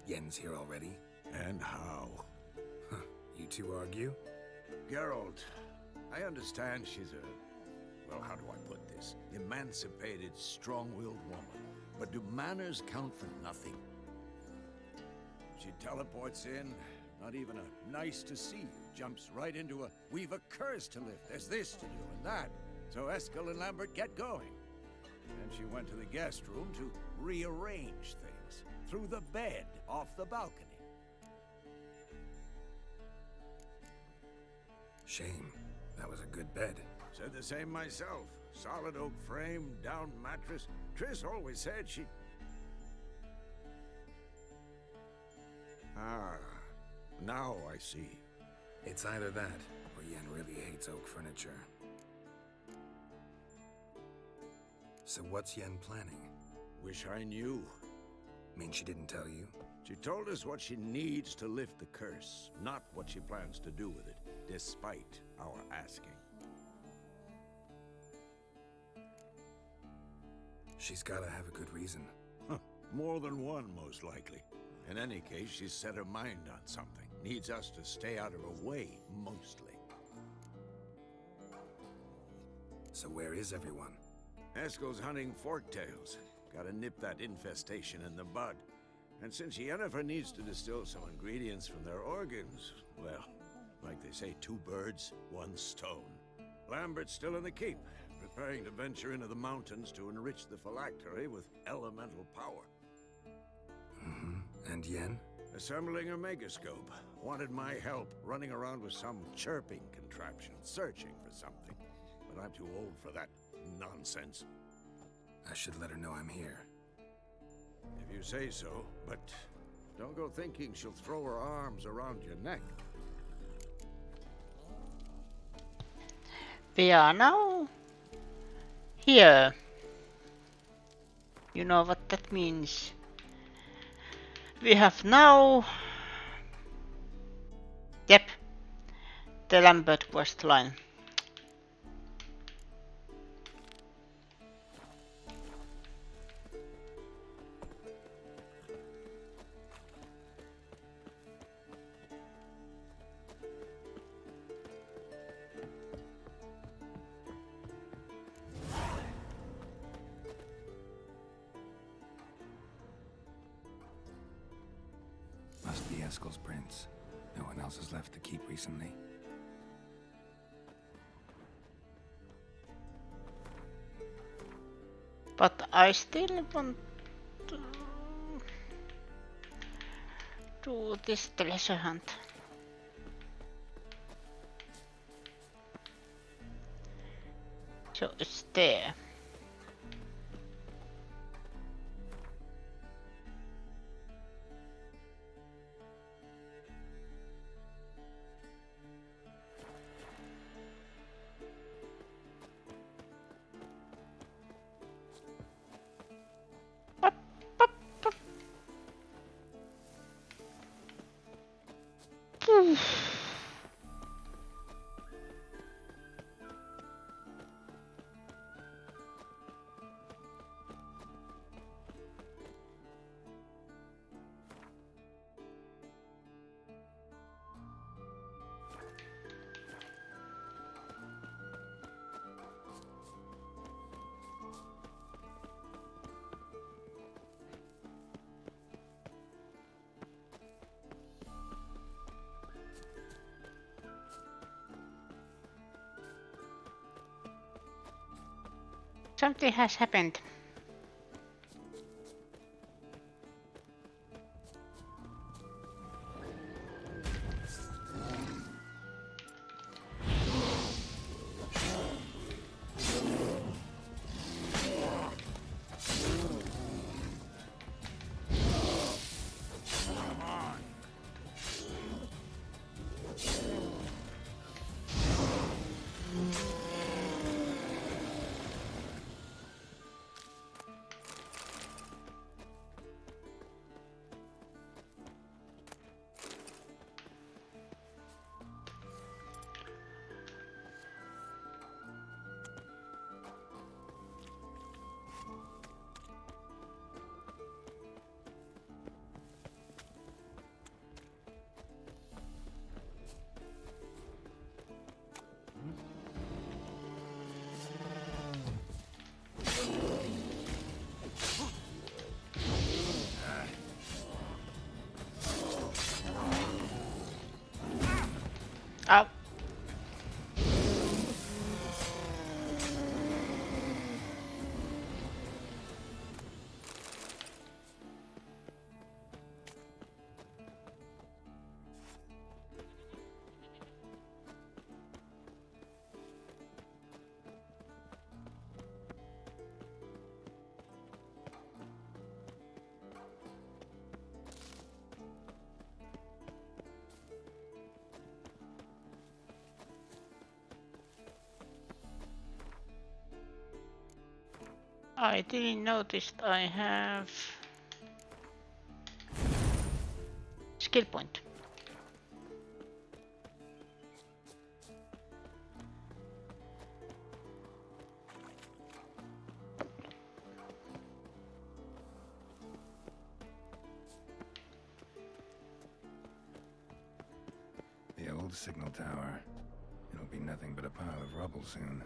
Speaker 4: Yen's here already?
Speaker 3: And how?
Speaker 4: Huh. You two argue?
Speaker 3: Geralt, I understand she's well, how do I put this? Emancipated, strong-willed woman. But do manners count for nothing? She teleports in, not even a nice to see you, jumps right into a we've a curse to lift, there's this to do and that. So Eskel and Lambert get going. Then she went to the guest room to rearrange things. Threw the bed off the balcony.
Speaker 4: Shame. That was a good bed.
Speaker 3: Said the same myself. Solid oak frame, down mattress. Triss always said she... Ah, now I see.
Speaker 4: It's either that, or Yen really hates oak furniture. So what's Yen planning?
Speaker 3: Wish I knew.
Speaker 4: Mean she didn't tell you?
Speaker 3: She told us what she needs to lift the curse, not what she plans to do with it, despite our asking.
Speaker 4: She's gotta have a good reason.
Speaker 3: More than one, most likely. In any case, she's set her mind on something. Needs us to stay out of her way, mostly.
Speaker 4: So where is everyone?
Speaker 3: Eskel's hunting forktails. Gotta nip that infestation in the bud. And since Yennefer needs to distill some ingredients from their organs, well, like they say, 2 birds, 1 stone. Lambert's still in the keep, preparing to venture into the mountains to enrich the phylactery with elemental power.
Speaker 4: And Yen?
Speaker 3: Assembling a megascope. Wanted my help running around with some chirping contraption, searching for something. But I'm too old for that nonsense.
Speaker 4: I should let her know I'm here.
Speaker 3: If you say so, but don't go thinking she'll throw her arms around your neck.
Speaker 2: We are now here. You know what that means. We have now... Yep, the Lambert quest line.
Speaker 4: Eskel's prints. No one else is left to keep recently.
Speaker 2: But I still want to do this treasure hunt. So it's there. Something has happened. Ow. I didn't notice I have skill point.
Speaker 4: The old signal tower. It'll be nothing but a pile of rubble soon.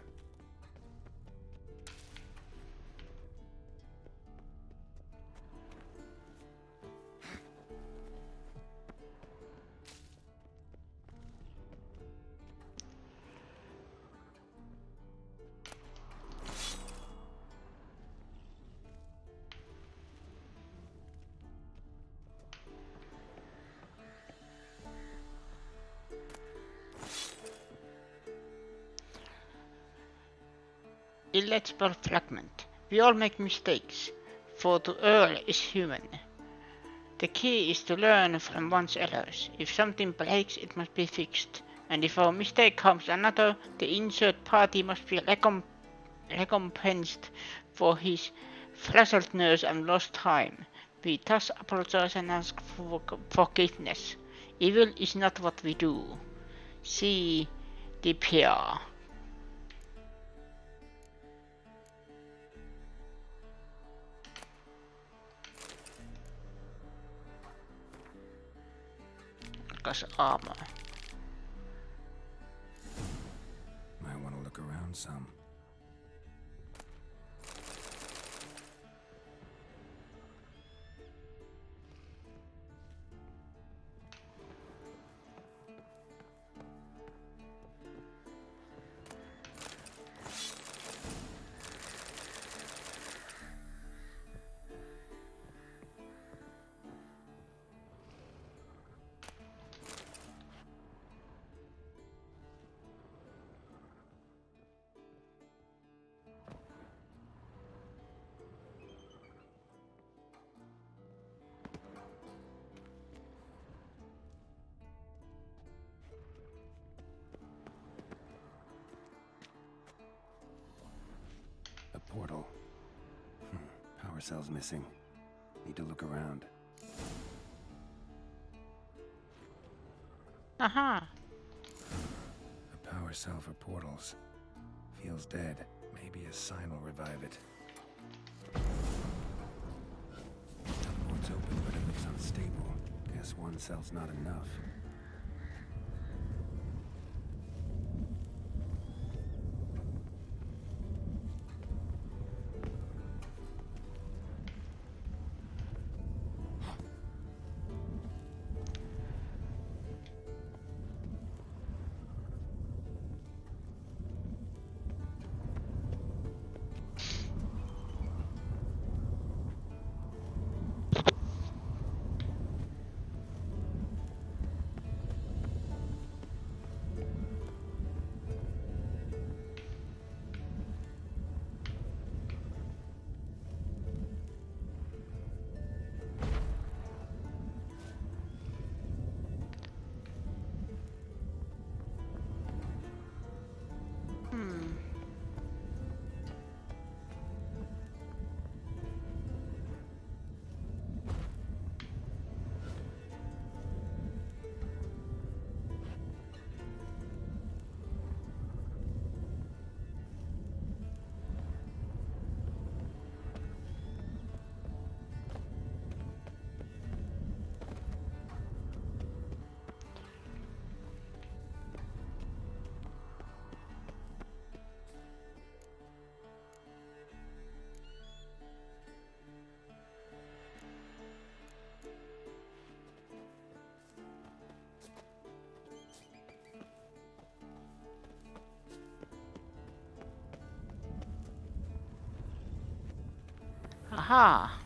Speaker 2: Illegible fragment. We all make mistakes, for the Earl is human. The key is to learn from one's errors. If something breaks, it must be fixed. And if our mistake comes another, the injured party must be recompensed for his frazzledness and lost time. We thus apologize and ask for forgiveness. Evil is not what we do. See the PR. Armor.
Speaker 4: Might want to look around some. cell's missing. Need to look around.
Speaker 2: Aha.
Speaker 4: A power cell for portals. Feels dead. Maybe a sign will revive it. Teleport's open, but it looks unstable. Guess one cell's not enough.
Speaker 2: Aha.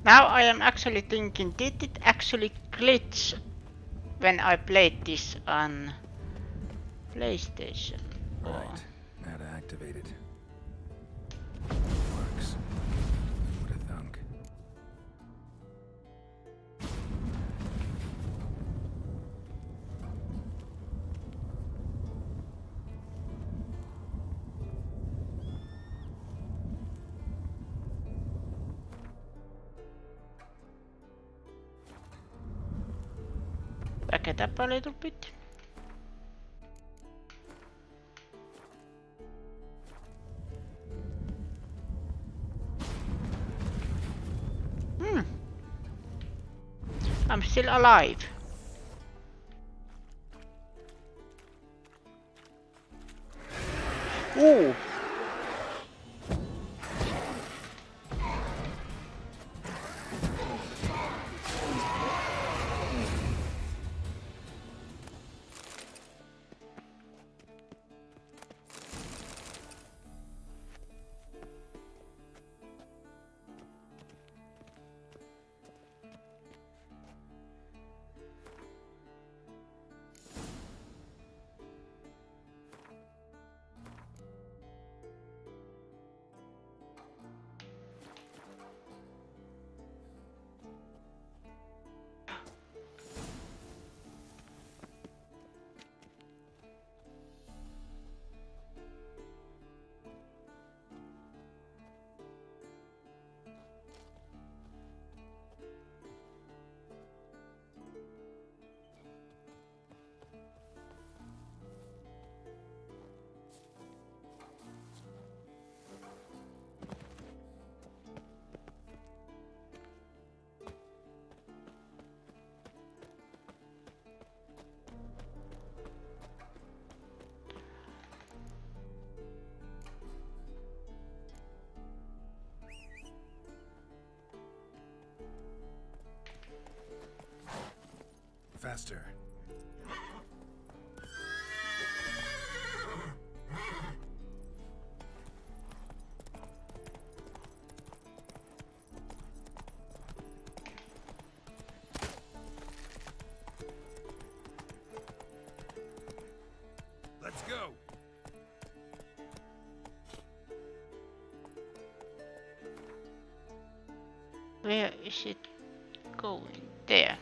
Speaker 2: Now I am actually thinking, did it actually glitch when I played this on PlayStation?
Speaker 4: Right. Now to activate it. Works. Who would have thunk?
Speaker 2: Back it up a little bit. I'm still alive. Ooh.
Speaker 4: Faster.
Speaker 2: Where is it going? There.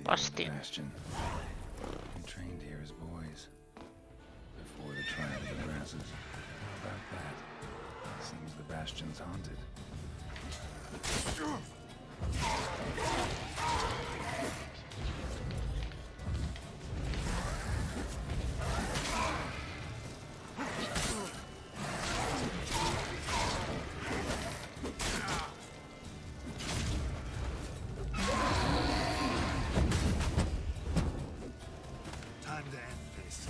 Speaker 2: Bastion.
Speaker 4: Bastion. We trained here as boys. Before the trial of the grasses. About that. Seems the Bastion's haunted. Time to end this.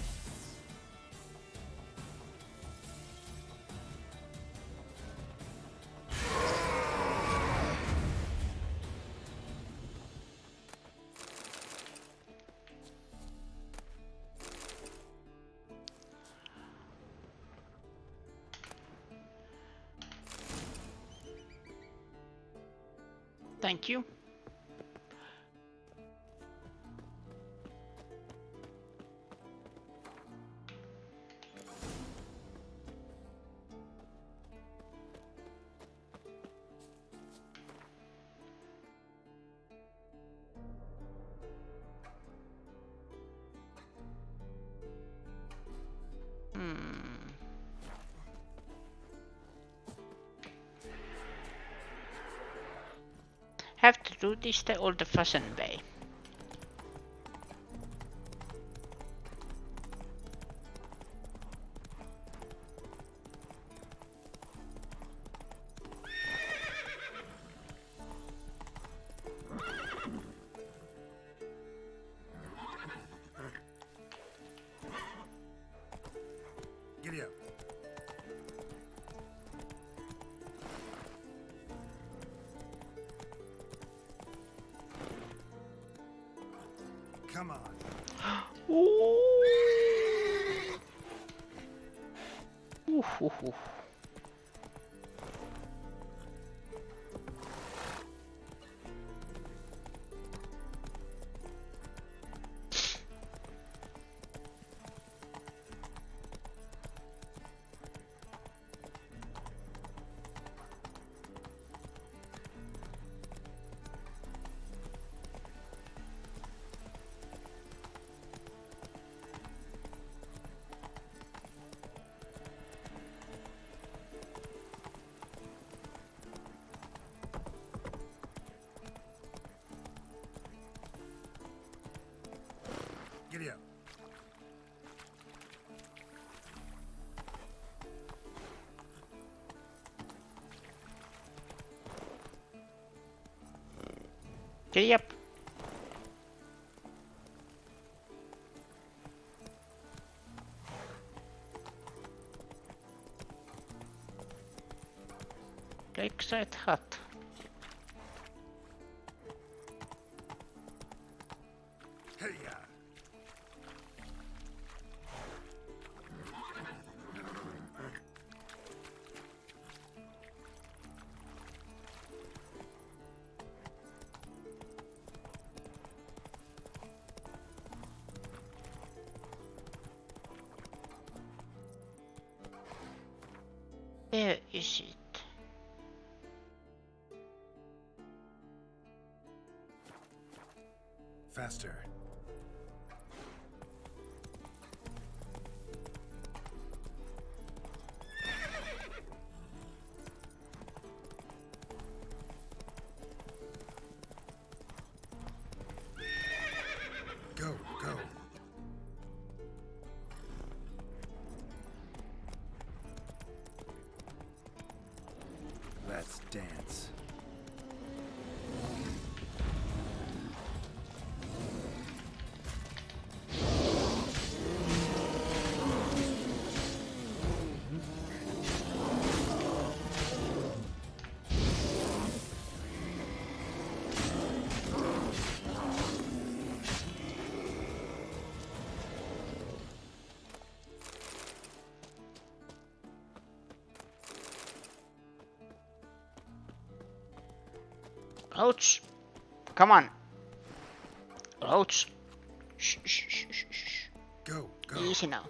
Speaker 2: Thank you. Have to do this the old-fashioned way.
Speaker 4: Giddy up. Come on.
Speaker 2: Ooh. Ooh, ooh, ooh.
Speaker 4: Giddy up.
Speaker 2: Giddy up. Lakeside hut.
Speaker 4: Hey ya.
Speaker 2: Where is it?
Speaker 4: Faster. Go, go. Let's dance.
Speaker 2: Ouch. Come on. Ouch. Shh, shh, shh, shh, shh.
Speaker 4: Go, go.
Speaker 2: Easy now.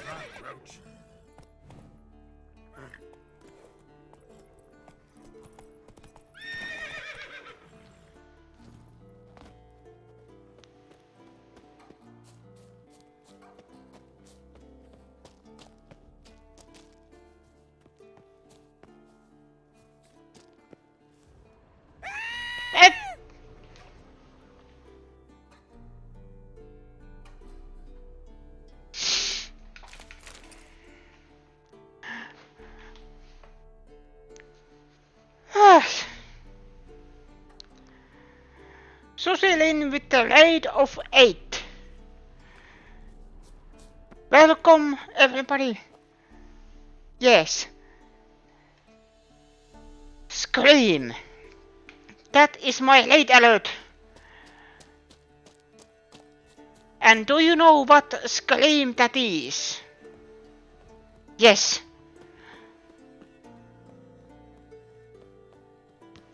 Speaker 4: Run, Roach.
Speaker 2: Eh. Susilin with the raid of 8. Welcome everybody. Yes. Scream. That is my raid alert. And do you know what scream that is? Yes.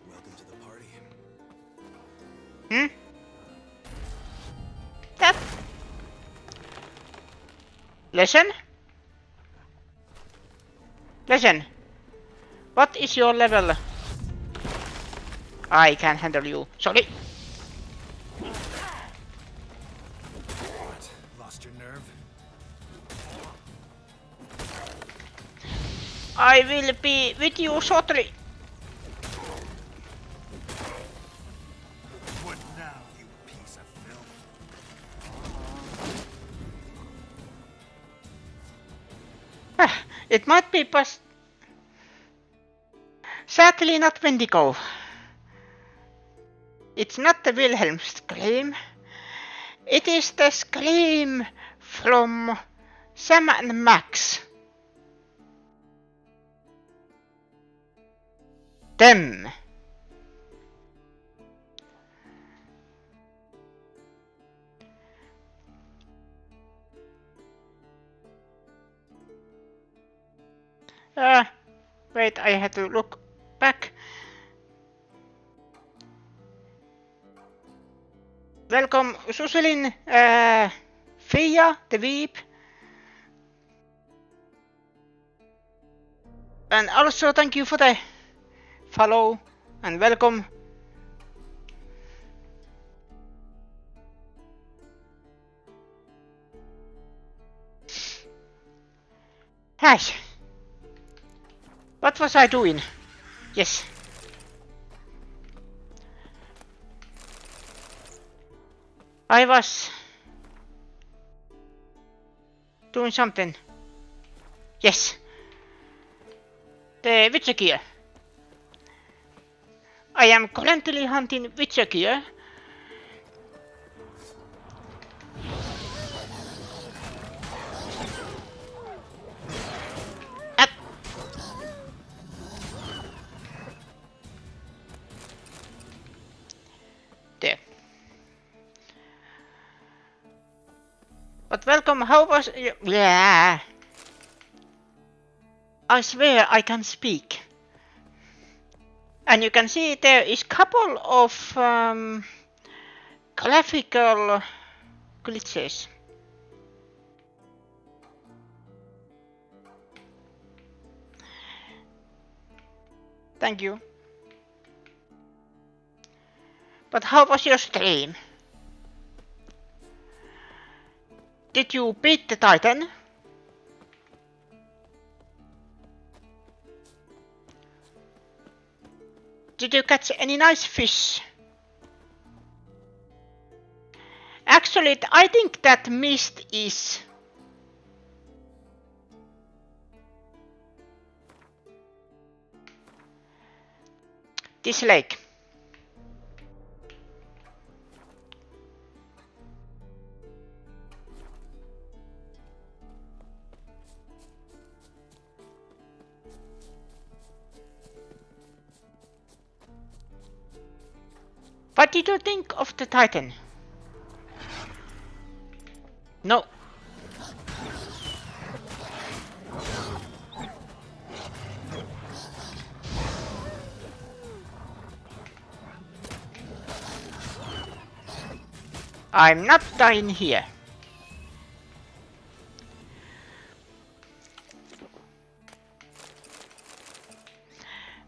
Speaker 4: Welcome to the party.
Speaker 2: Hmm? That. Listen. Listen. What is your level? I can handle you. Sorry.
Speaker 4: What? Lost your nerve?
Speaker 2: I will be with you shortly.
Speaker 4: What now, you piece of filth?
Speaker 2: It might be sadly not Wendigo. It's not the Wilhelm scream. It is the scream from Sam and Max. Them. Wait, I had to look back. Welcome, Susilin, Fia, the Weep. And also thank you for the follow and welcome. Hi. What was I doing? Yes. I was doing something. Yes. The Witcher gear. I am currently hunting Witcher gear. There. But welcome, how was you? Yeah. I swear I can speak. And you can see there is couple of graphical glitches. Thank you. But how was your stream? Did you beat the Titan? Did you catch any nice fish? Actually, I think that mist is this lake. What did you think of the Titan? No. I'm not dying here.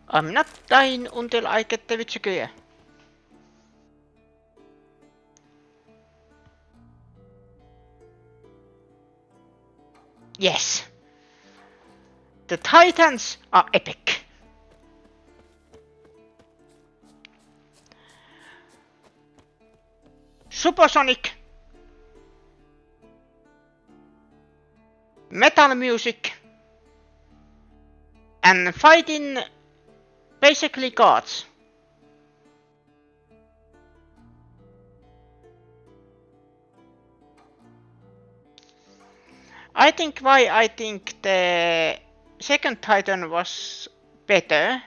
Speaker 2: I'm not dying until I get the witch gear. Yes. The Titans are epic. Supersonic. Metal music. And fighting basically gods. I think why I think the second Titan was better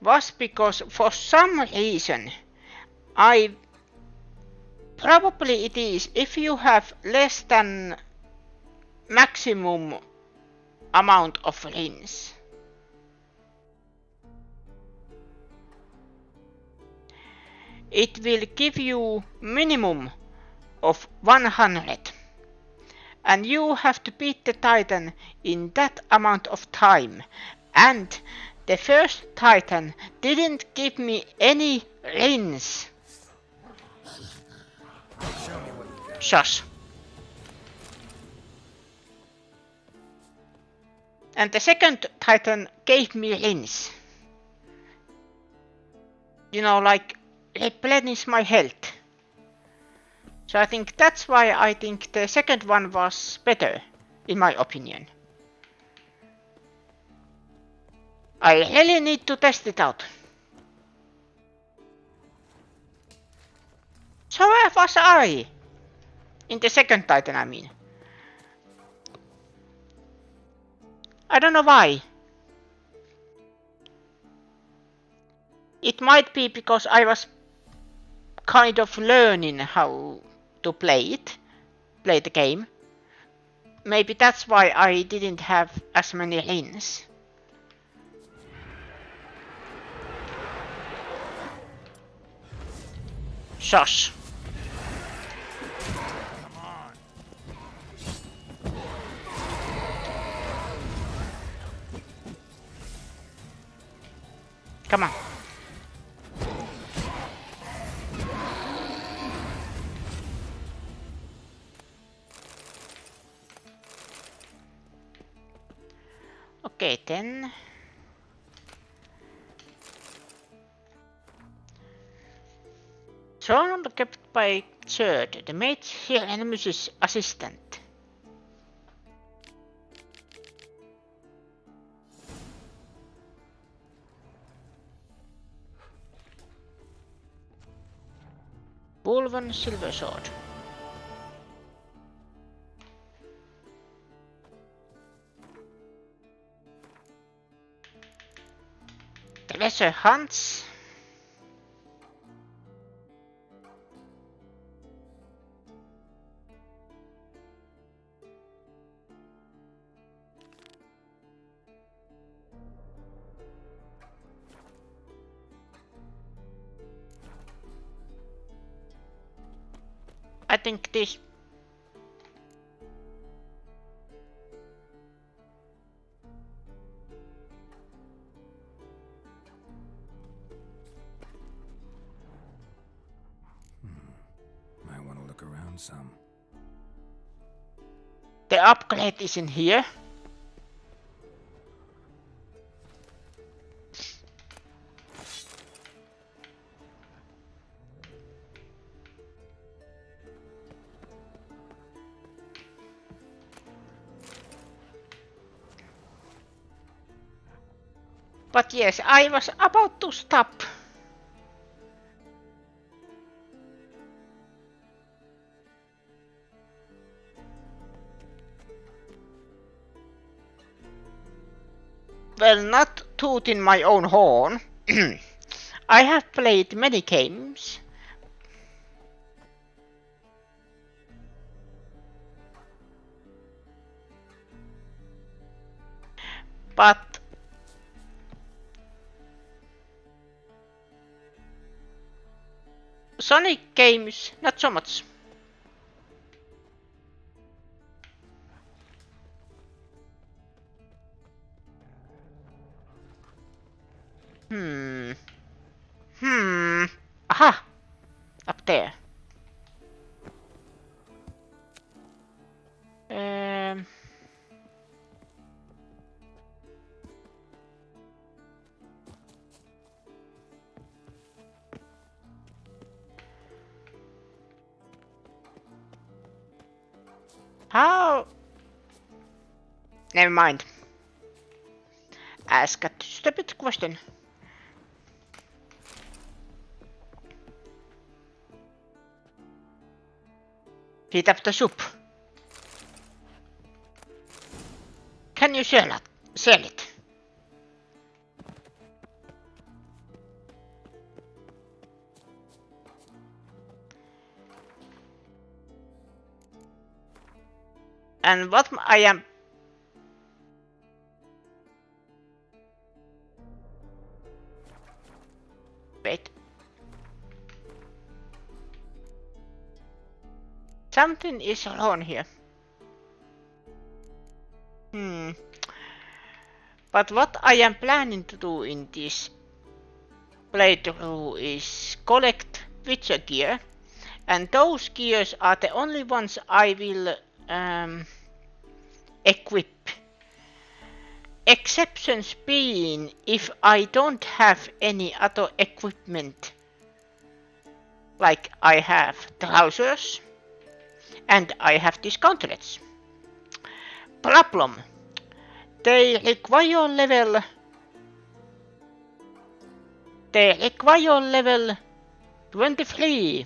Speaker 2: was because for some reason probably it is if you have less than maximum amount of rings. It will give you minimum of 100. And you have to beat the Titan in that amount of time. And the first Titan didn't give me any rings. Shush. And the second Titan gave me rings. You know, like replenish my health. So I think that's why I think the second one was better, in my opinion. I really need to test it out. So where was I? In the second Titan, I mean. I don't know why. It might be because I was kind of learning how to play the game. Maybe that's why I didn't have as many rings. Shush. Come on. Okay, then. Throne kept by Third, the mage here enemy's assistant. Wolven Silver Sword. Treasure hunts. I think this.
Speaker 4: Might want to look around some.
Speaker 2: The upgrade is in here. But yes, I was about to stop. Well, not tooting my own horn. I have played many games. But Sonic games, not so much. Aha! Up there. How? Never mind. Ask a stupid question. Heat up the soup. Can you sell it? Sell it. And what I am... Wait. Something is wrong here. But what I am planning to do in this playthrough is collect Witcher gear. And those gears are the only ones I will equip. Exceptions being if I don't have any other equipment. Like I have trousers and I have these gauntlets. Problem. They require level 23.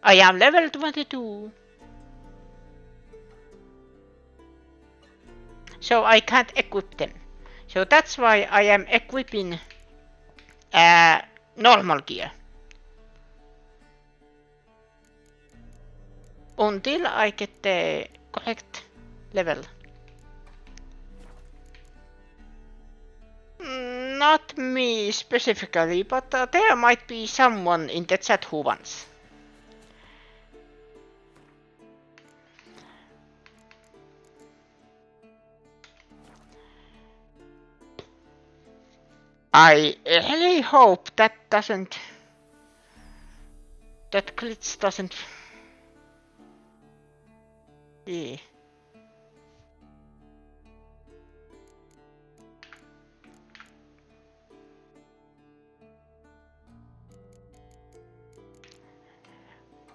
Speaker 2: I am level 22. So I can't equip them. So that's why I am equipping normal gear. Until I get the correct level. Not me specifically, but there might be someone in the chat who wants. I really hope that glitch doesn't... Yeah.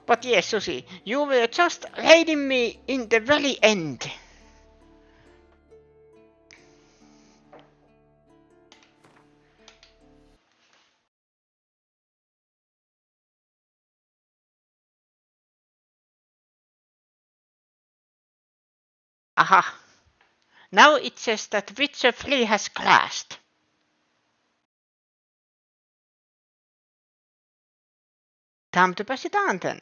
Speaker 2: But yes, Susie, you were just raiding me in the very end. Aha. Now it says that Witcher 3 has crashed. Time to pass it on then.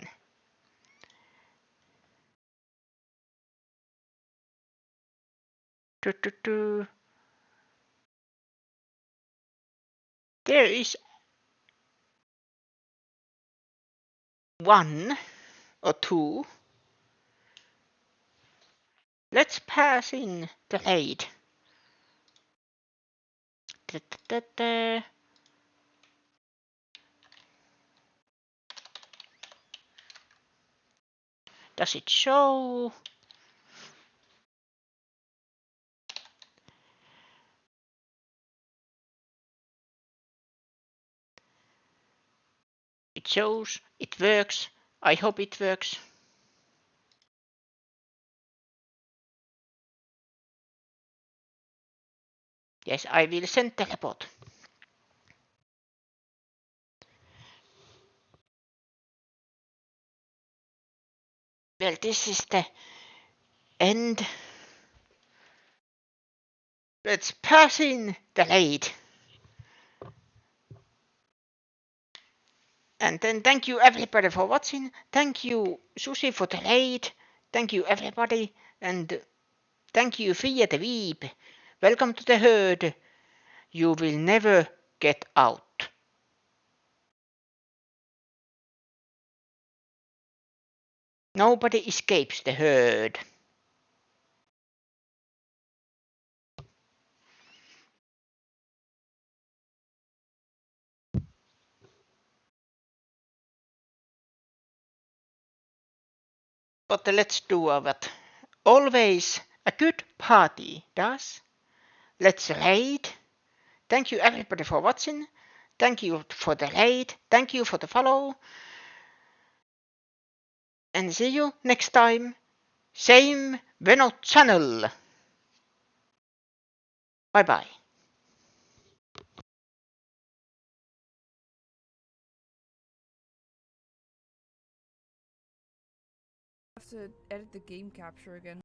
Speaker 2: There is 1 or 2. Let's pass in the raid. Does it show? It shows, it works. I hope it works. Yes, I will send teleport. Well, this is the end. Let's pass in the lead. And then thank you everybody for watching. Thank you Sushi for the lead. Thank you everybody. And thank you Fia the Weeb. Welcome to the herd. You will never get out. Nobody escapes the herd. But let's do what always a good party does. Let's raid. Thank you everybody for watching. Thank you for the raid. Thank you for the follow. And see you next time. Same Veno channel. Bye bye.
Speaker 12: I have to edit the game capture again.